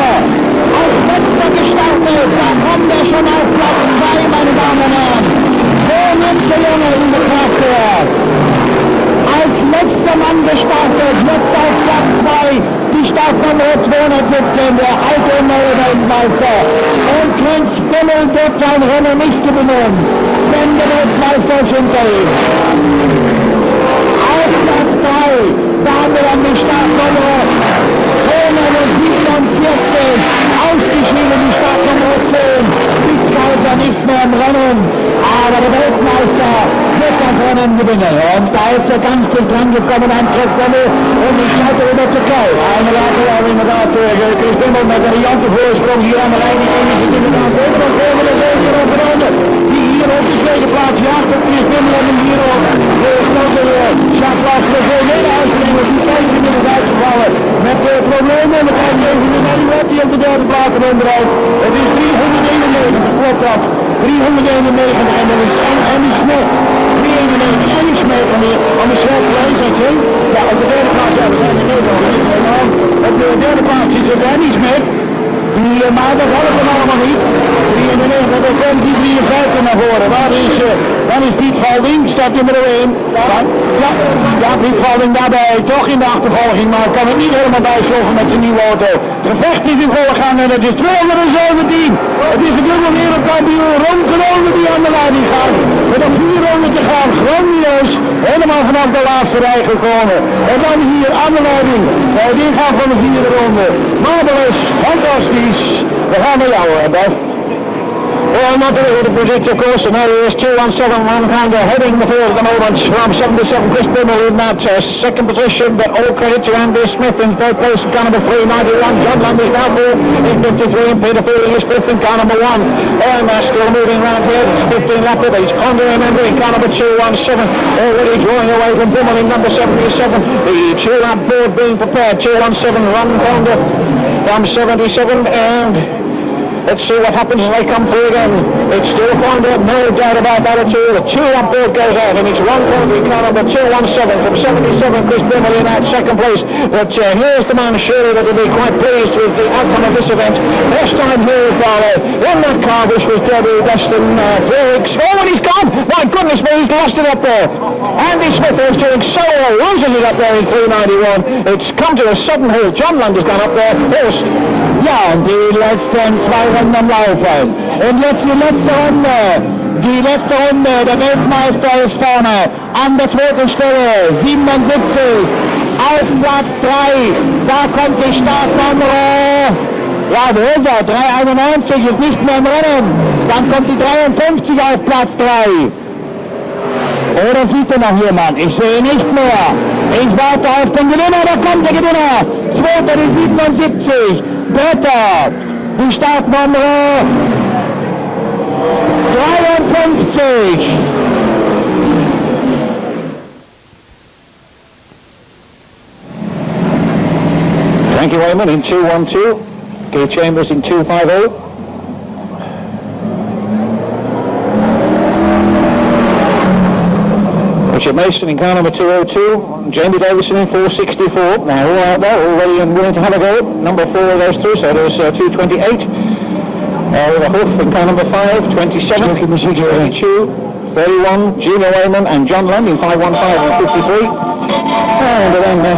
als letzter gestartet. Da kommt er schon auf Platz 2, meine Damen und Herren. So nimmt der Junge in der Klasse. Als letzter Mann gestartet, jetzt auf Platz 2, die Startnummer 217, der alte und neue Weltmeister. Und Chris Bimmel wird sein Rennen nicht gewinnen, denn der Weltmeister ist hinter ihm. Auf Platz 3, da haben wir dann die Startnummer 247, ausgeschieden die Startnummer 10, die Kaiser nicht mehr im Rennen, aber der Weltmeister wird das Rennen gewinnen. Und da ist er ganz dicht dran gekommen an Chris Bimmel und ich schaue über zur Kau. Eine Lage auch inderdaad Chris Bimmel met een riante voorsprong hier aan de lijn. Die is inderdaad over de volgende racer op de ronde. Die hier op de tweede plaats jaagt op Chris Bimmel en hier op de grote Jacques de Volmede uitgenemen. Die zijn inmiddels uitgevallen met problemen. En dan gaan we even in die op de derde plaats onderuit. Het is 391, klopt dat. 391 en dan is Andy Smith. 391 Andy Smith en hier aan de zelfde lijnzetje. Ja, op de derde plaats, ja, we zijn er heel veel. Op de derde plaats is het Andy Smith. Maar dat hadden we allemaal niet. 93, dan komt die 53 naar voren. Waar is Piet Valding? Stap nummer 1. Ja, Piet Valding daarbij. Toch in de achtervolging, maar kan het niet helemaal bijslogen met zijn nieuwe auto. Het gevecht is in volle gang en het is 217. Het is de dubbel wereldkampioen Ron Kunde die aan de leiding gaat. Met nog 4 ronden te gaan. Grandieus. Helemaal vanaf de laatste rij gekomen. En dan hier aan de leiding. Bij het ingaan van de 4e ronde. Marvelous. Fantastisch. We gaan naar jou, Beth. Well, not really the predictor course, and now is 217 One Conde heading the field at the moment from 77 Chris Bimmel in that second position, but all credit to Andy Smith in third place, car number 391, John Land is now fourth in 53, and Peter Foley is fifth in car number 1, and still moving around here, 15 lap of each, Conde remember in car number 217, already drawing away from Bimmel in number 77, the 2-lap board being prepared, 217 Ron Conde from 77, and Let's see what happens as they come through again. It's still fine, no doubt about that at all. The 2 on board goes out, and it's 1.3 car number 217 from 77, Chris Brimley in that second place. But here's the man surely that will be quite pleased with the outcome of this event. First time here for in that car, which was Derby Western Felix. Oh, and he's gone! My goodness me, he's lost it up there. Andy Smith is doing so well, loses it up there in 391. It's come to a sudden halt. John Land has gone up there first. Ja, und die letzten 2 Runden laufen. Und jetzt die letzte Runde. Die letzte Runde. Der Weltmeister ist vorne. An der zweiten Stelle. 77. Auf Platz 3. Da kommt die Startnummer. Ja, wo ist er? 391 ist nicht mehr im Rennen. Dann kommt die 53 auf Platz 3. Oder sieht er noch jemand? Ich sehe nicht mehr. Ich warte auf den Gewinner. Da kommt der Gewinner. Zweiter die 77. Dritter. Die Startnummer 53. Frankie Wayman in 212. Keith Chambers in 250. Richard Mason in car number 202, Jamie Davison in 464. Now all out there, all ready and willing to have a go. Number 4 goes through, so there's 228. With a hoof in car number 5, 27, 32, 31, Junior Wayman and John Land in 515 and 53. And then the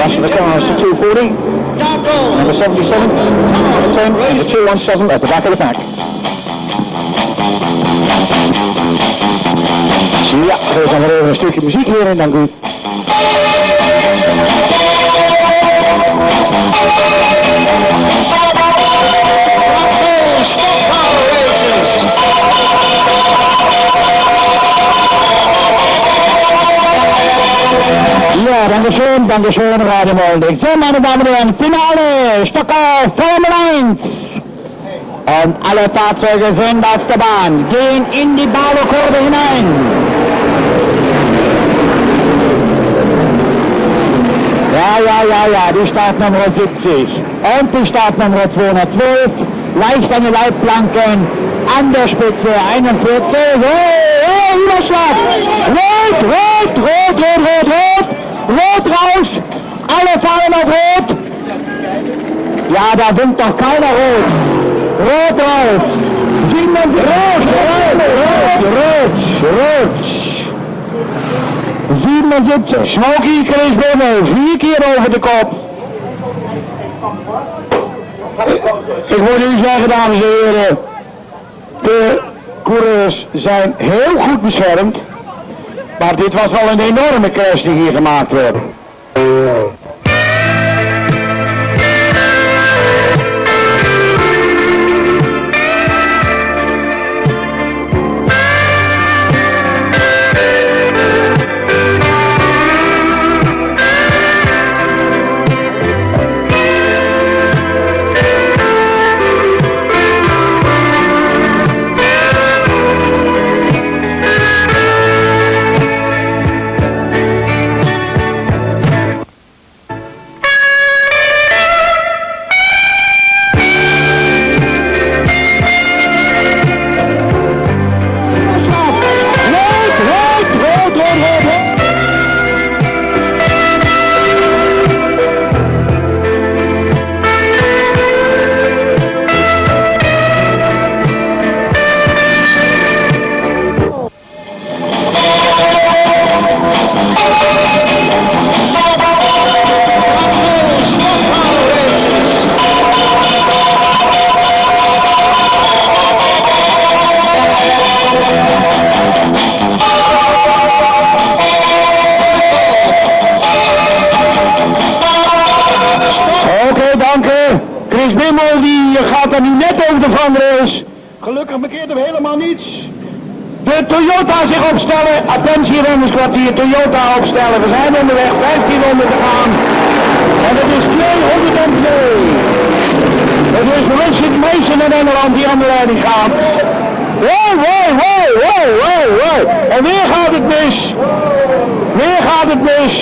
rest of the cars to 240. Number 77, number 10, number 217 at the back of the pack. Ja, er is dan weer even een stukje muziek hierin, dank u. Ja, danke schön, Radio Moldig. So, meine Damen und Herren, Finale, Stocker, Formel 1. Und alle Fahrzeuge sind auf der Bahn, gehen in die Baukurve hinein. Ja, die Startnummer 70 und die Startnummer 212, leicht an die Leitplanken, an der Spitze 41, Überschlag, rot raus, alle fahren auf rot. Ja, da winkt doch keiner rot. Rot raus. 77. Rot. 77. Smokey Chris Bemmel. 4 keer over de kop. Ik moet u zeggen, dames en heren. De coureurs zijn heel goed beschermd. Maar dit was wel een enorme crash die hier gemaakt werd. Gelukkig bekeerden we helemaal niets. De Toyota zich opstellen. Attentie rennerskwartier, Toyota opstellen. We zijn onderweg, 1500 te gaan. En het is 202. Het is Richard Mason in Engeland die aan de leiding gaat. Wow. En weer gaat het mis.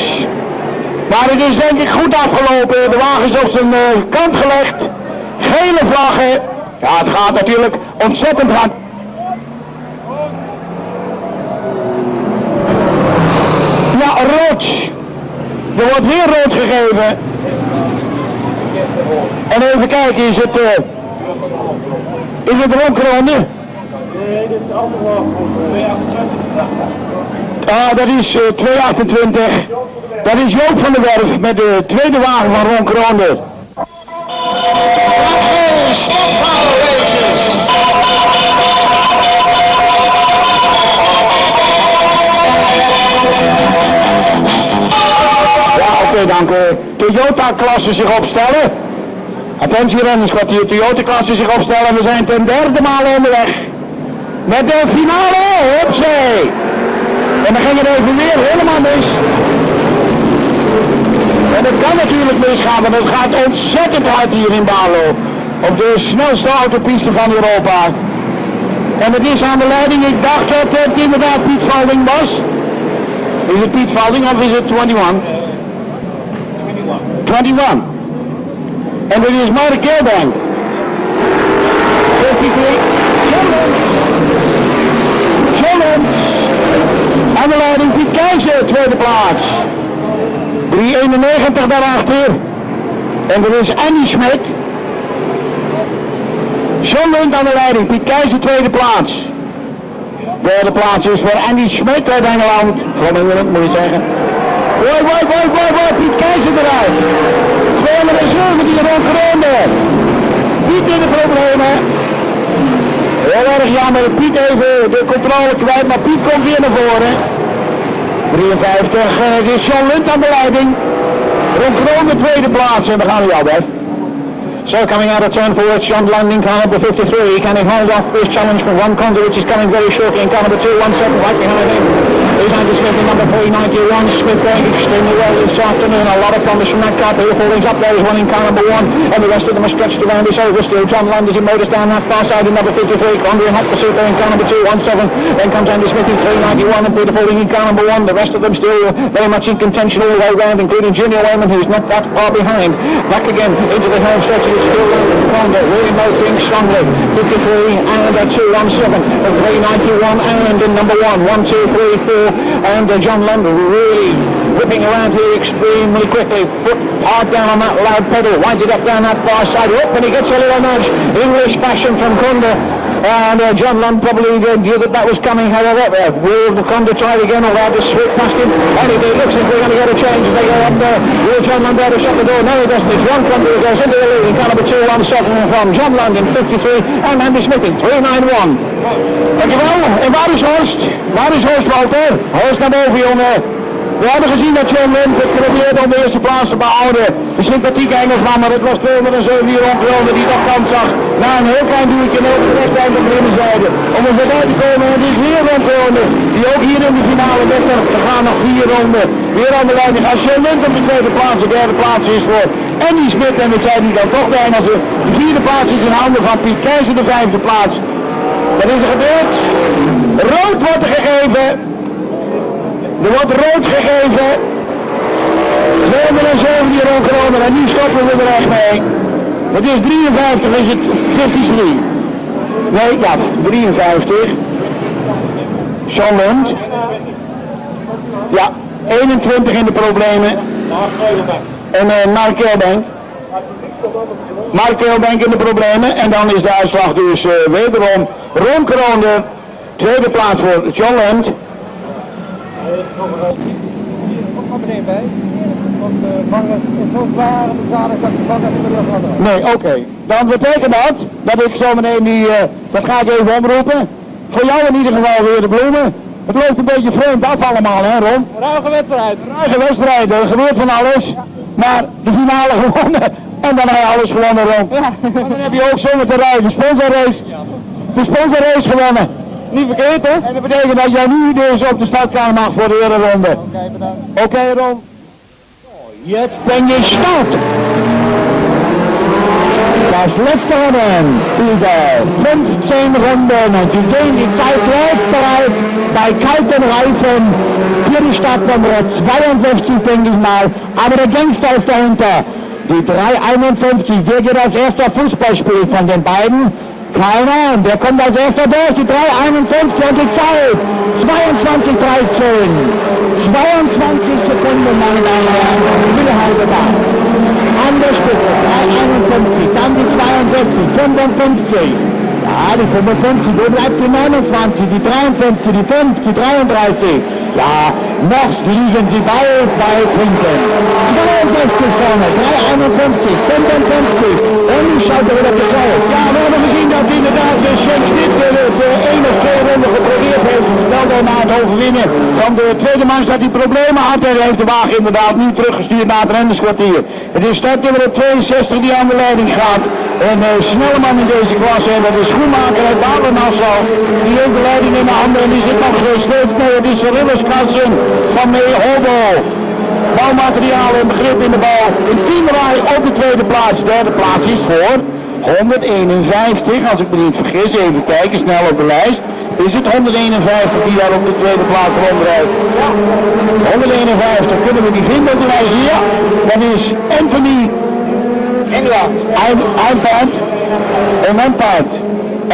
Maar het is denk ik goed afgelopen. De wagen is op zijn kant gelegd. Gele vlaggen. Ja, het gaat natuurlijk ontzettend hard. Ja, rood. Er wordt weer rood gegeven. En even kijken, is het rondronde? Nee, dit is de andere. Ah, dat is 228. Dat is Joop van der Werf met de tweede wagen van Ron Kroonde. Oké, dank u. Toyota-klasse zich opstellen. Attentie renners, wat die Toyota-klasse zich opstellen. We zijn ten derde maal onderweg. Met de finale, hupsee. En dan ging het even weer helemaal mis. En het kan natuurlijk misgaan, want het gaat ontzettend hard hier in Barlo. Op de snelste autopiste van Europa. En het is aan de leiding, ik dacht dat het inderdaad Piet Valding was. Is het Piet Valding of is het 21? 21. En dit is Mark Gelbank. 53. Jollens. Aan de leiding Piet Keizer, tweede plaats. 391 daarachter. En er is Annie Schmidt. John Lund aan de leiding, Piet Keizer, tweede plaats. Derde plaats is voor Annie Schmidt uit Engeland. Van Engeland moet je zeggen. Woi, Piet Keizer eruit. 217 Ron Kroonde. Piet in de problemen. Heel erg jammer, Piet even de controle kwijt, maar Piet komt weer naar voren. 53, het is John Lund aan de leiding. Ron Kroonde tweede plaats en we gaan weer al weg. So coming out of turn forward, John landing car number 53. Can he hold off this challenge from one Conde, which is coming very shortly, in car number 217 right behind him. He's Andy Smith in number 391. Smith going extremely well this afternoon. A lot of promise from that car. Peter Falling's up there. He's running car number 1. And the rest of them are stretched around this over still. John Landers in motors down that far side in number 53. Conde and hot pursuit there in car number 217. Then comes Andy Smith in 391 and Peter Falling in car number 1. The rest of them still very much in contention all the way round, including Junior Wayman, who's not that far behind. Back again into the home stretch. It's still Conde really motoring strongly. 53 and 217. 391 and in number 1. 1, 2, 3, 4. And John Lander really whipping around here extremely quickly. Foot hard down on that loud pedal. Winds it up down that far side. Up and he gets a little nudge. English fashion from Conde. And John Lund probably knew that was coming, however. Will the Conde try it again, or they'll just sweep past him? And it looks like they're going to get a change as they go up there. Will John Lund dare to shut the door? No, he doesn't. It's Ron Conde who goes into the lead in car number 217 from John Lund in 53 and Andy Smith in 391. Dankjewel. En waar is Horst? Waar is Horst, Walter? Horst naar boven, jongen. We hebben gezien dat John Lund het probeerde om de eerste plaats te behouden. De sympathieke Engelsman, maar het was 207 hier rondgelopen die dat kans zag. Na een heel klein duwtje over de rechteind op de binnenzijde. Om er voorbij te komen en die is weer rondgelopen. Die ook hier in de finale met er gaan nog 4 ronden. Weer aan de leiding. Als John Lund op de tweede plaats, de derde plaats is voor Andy Smith en het zijn die dan toch de Engelsen. De vierde plaats is in handen van Piet Keizer, de vijfde plaats. Wat is er gebeurd? Rood wordt er gegeven. Er wordt rood gegeven. 207 hier rondgelopen en nu stoppen we er echt mee. Het is 53, is het 53. Nee, ja, 53. John Lund. Ja, 21 in de problemen. En Mark Gelbank. Mark Gelbank in de problemen. En dan is de uitslag dus wederom Ron Kroonde. Tweede plaats voor John Lund. Nee, oké. Dan betekent dat ik zo meteen die, dat ga ik even omroepen. Voor jou in ieder geval weer de bloemen. Het loopt een beetje vreemd af allemaal, hè Ron? Ruige wedstrijd. Ruige wedstrijd, er gebeurt van alles. Ja. Maar de finale gewonnen. En dan heb je alles gewonnen, Ron. Ja. En dan heb je ook zo met de rij, de sponsorrace. De sponsorrace gewonnen. Niet verkeerd, hè? En dat betekent dat jij nu dus op de startkamer mag voor de hele ronde. Oké, bedankt. Oké, Ron. Jetzt ben je start. Das letzte Rennen dieser 15 Runden und Sie sehen, die Zeit läuft bereits bei kalten Reifen. Hier die Startnummer 62, denke ich mal, aber der Gangster ist dahinter. Die 351 wird das erste Fußballspiel von den beiden. Keiner, und der kommt als erster durch, die 3,51 und die Zeit 22,13. 22 Sekunden, meine Damen und Herren, wieder halbe Bahn. An der Spitze, 3,51, dann die 62, 55. Ja, die 55, wo bleibt die 29, die 53, die 5, die 33. Ja, noch liegen sie weit hinten. 62 vorne, 3,51, 55. Und ich schaue wieder bescheuert. Ja, we hebben gezien dat inderdaad de Six dit de ene ronde geprobeerd heeft. Wel daarna het overwinnen van de tweede man dat hij problemen had. En heeft de wagen inderdaad niet teruggestuurd naar het rennerskwartier. Het is startnummer 62 die aan de leiding gaat. Een snelle man in deze klasse, en dat is Schoenmaker uit Baden-Nassau. Die heeft de leiding in de handen en die zit nog steeds mee. Het is de rillerskassen van Hobo. Bouwmateriaal en begrip in de bouw. In 10 rij op de tweede plaats. Derde plaats is voor 151, als ik me niet vergis. Even kijken, snel op de lijst. Is het 151 die daar op de tweede plaats rondrijdt? Ja. 151, kunnen we die vinden op de lijst hier? Dat is Anthony Lampard en Lampard.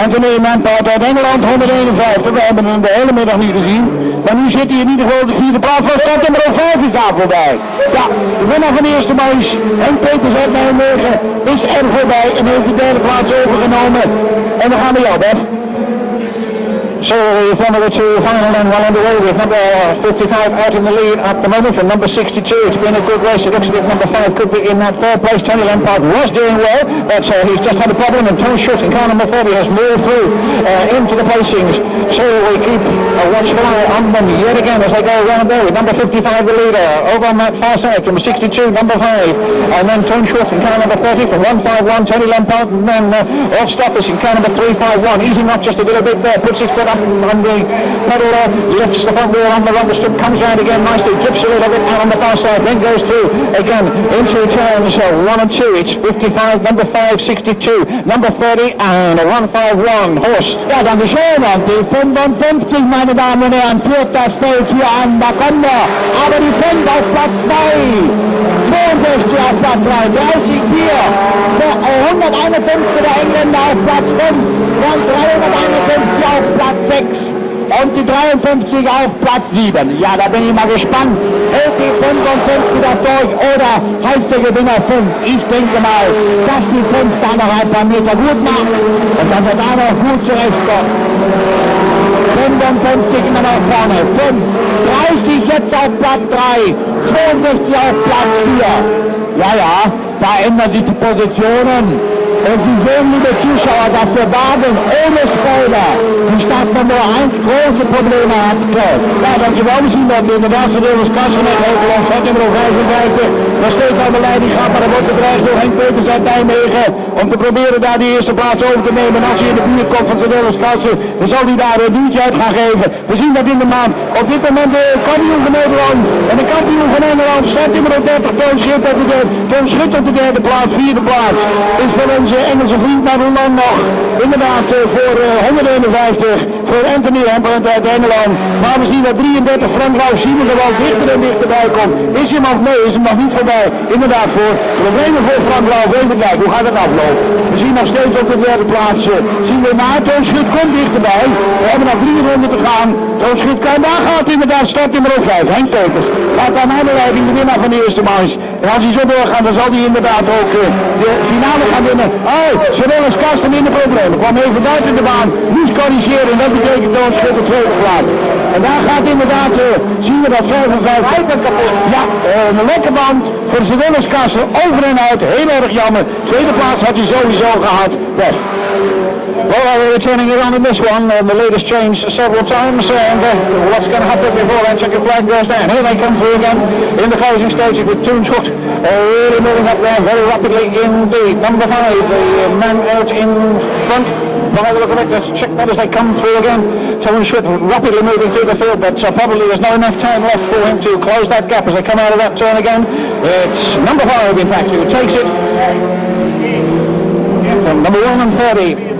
Anthony Lampard uit Engeland, 151. We hebben hem de hele middag niet gezien. Maar nu zit hij in ieder geval op de vierde plaats. Van start nummer 5 is daar voorbij. Ja, de winnaar van de eerste buis, Henk Peters uit Nijmegen, is er voorbij en heeft de derde plaats overgenomen. En dan gaan we jou, Beth. So the formula 2 final and well underway with number 55 out in the lead at the moment from number 62. It's been a good race. It looks as if number 5 could be in that third place. Tony Lampard was doing well, but he's just had a problem, and Tony Schutt in car number 30 has moved through into the placings. So we keep a watchful eye on them yet again as they go around there with number 55 the leader over on that far side from 62 number 5, and then Tony Schutt in car number 30 from 151 Tony Lampard, and then off stoppers in car number 351 easing up just a little bit there, puts his foot up on the pedal, lifts the front wheel on the rubber strip, comes round again nicely, drips a little bit out on the far side, then goes through again into turns 1 and 2. It's 55, number 5, 62, number 30 and 151 Horst. Ja, dankeschön. Und die 55, meine Damen und Herren, führt das Feld hier an. Da kommt er. Aber die 5 auf Platz 2. 62 auf Platz 3. 30 hier. 151 der Engländer auf Platz 5. Dann 351 auf Platz 6. Und die 53 auf Platz 7. Ja, da bin ich mal gespannt. Hält die 55 da durch oder heißt der Gewinner 5? Ich denke mal, dass die 5 da noch ein paar Meter gut macht und dass er da noch gut zurechtkommt. 55 immer noch vorne. 5. 30 jetzt auf Platz 3. 62 auf Platz 4. Ja, ja, da ändern sich die Positionen. Und Sie sehen, liebe Zuschauer, dass der Wagen ohne Spoiler die Startnummer 1 große Probleme hat. Ja, dan geweldig zien dat inderdaad ze door de kassen met Hogeland van nummer 55 nog steeds aan de leiding gaat, maar er wordt bedreigd door Henk Peters uit Nijmegen om te proberen daar die eerste plaats over te nemen. En als hij in de buurt komt van zijn Kassen, dan zal hij daar een duwtje uit gaan geven. We zien dat in de maand op dit moment de kampioen van Nederland en de kampioen van Engeland staat nummer 30, Toon Schutt op de derde plaats, vierde plaats. Is voor onze Engelse vriend naar Roland nog. Inderdaad voor 151 voor Anthony Lampard uit Engeland. Maar we zien dat 33 Frank Laus zien we gewoon dichter en dichterbij komt. Is hij nog? Nee, is hem nog niet voorbij. Inderdaad voor problemen voor Frank Laus. Even kijken, hoe gaat het aflopen? We zien nog steeds op de derde plaats. Zien we maar, Toon Schutt komt dichterbij. We hebben nog 3 ronden te gaan. Toon Schutt kan, daar gaat inderdaad start nummer 5. Henk Peters gaat aan mijn leiding de winnaar van de eerste manche. En als hij zo doorgaat, dan zal hij inderdaad ook de finale gaan winnen. Zowel als Karsten in de problemen. Kwam even buiten de baan, moest corrigeren en dat betekent Toon Schutt de tweede plaats. En daar gaat inderdaad, zien we dat 55 kapot. Ja, een lekker band voor de Willerskassen, over en uit, heel erg jammer. Tweede plaats had hij sowieso gehad, best. Well, we're returning it on in this one. The lead has changed several times, and what's going to happen before that checkered flag goes down? Here they come through again in the closing stages with Toon Schutt really moving up there very rapidly indeed. Number 5, the man out in front. By the look of it, let's check that as they come through again. Toon Schutt rapidly moving through the field, but probably there's not enough time left for him to close that gap as they come out of that turn again. It's number 5, in fact, who takes it from number 1 and 30.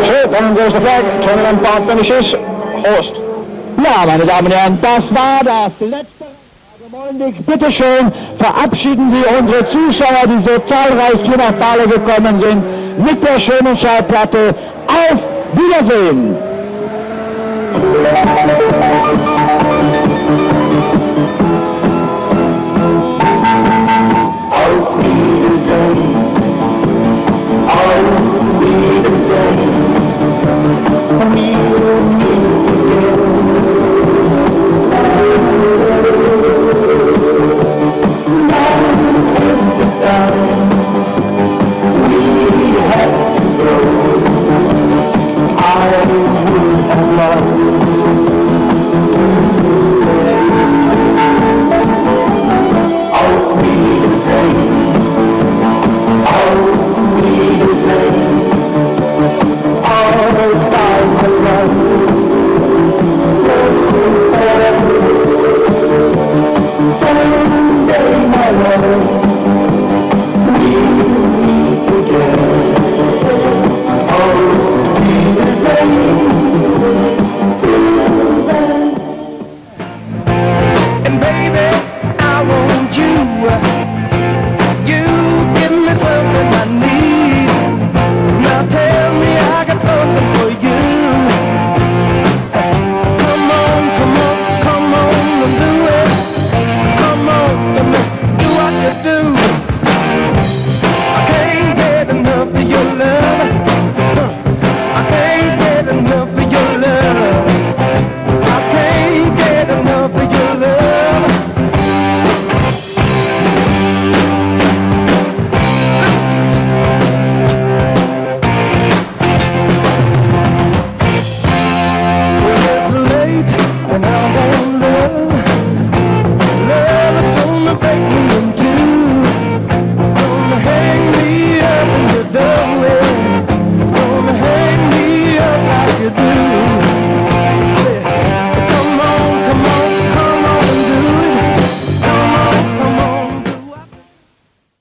So, then goes the flag, Tony Lampard finishes, Horst. Ja, meine Damen und Herren, das war das letzte. Bitte schön, verabschieden Sie unsere Zuschauer, die so zahlreich hier nach Bale gekommen sind. mit der schönen Schallplatte. Auf Wiedersehen!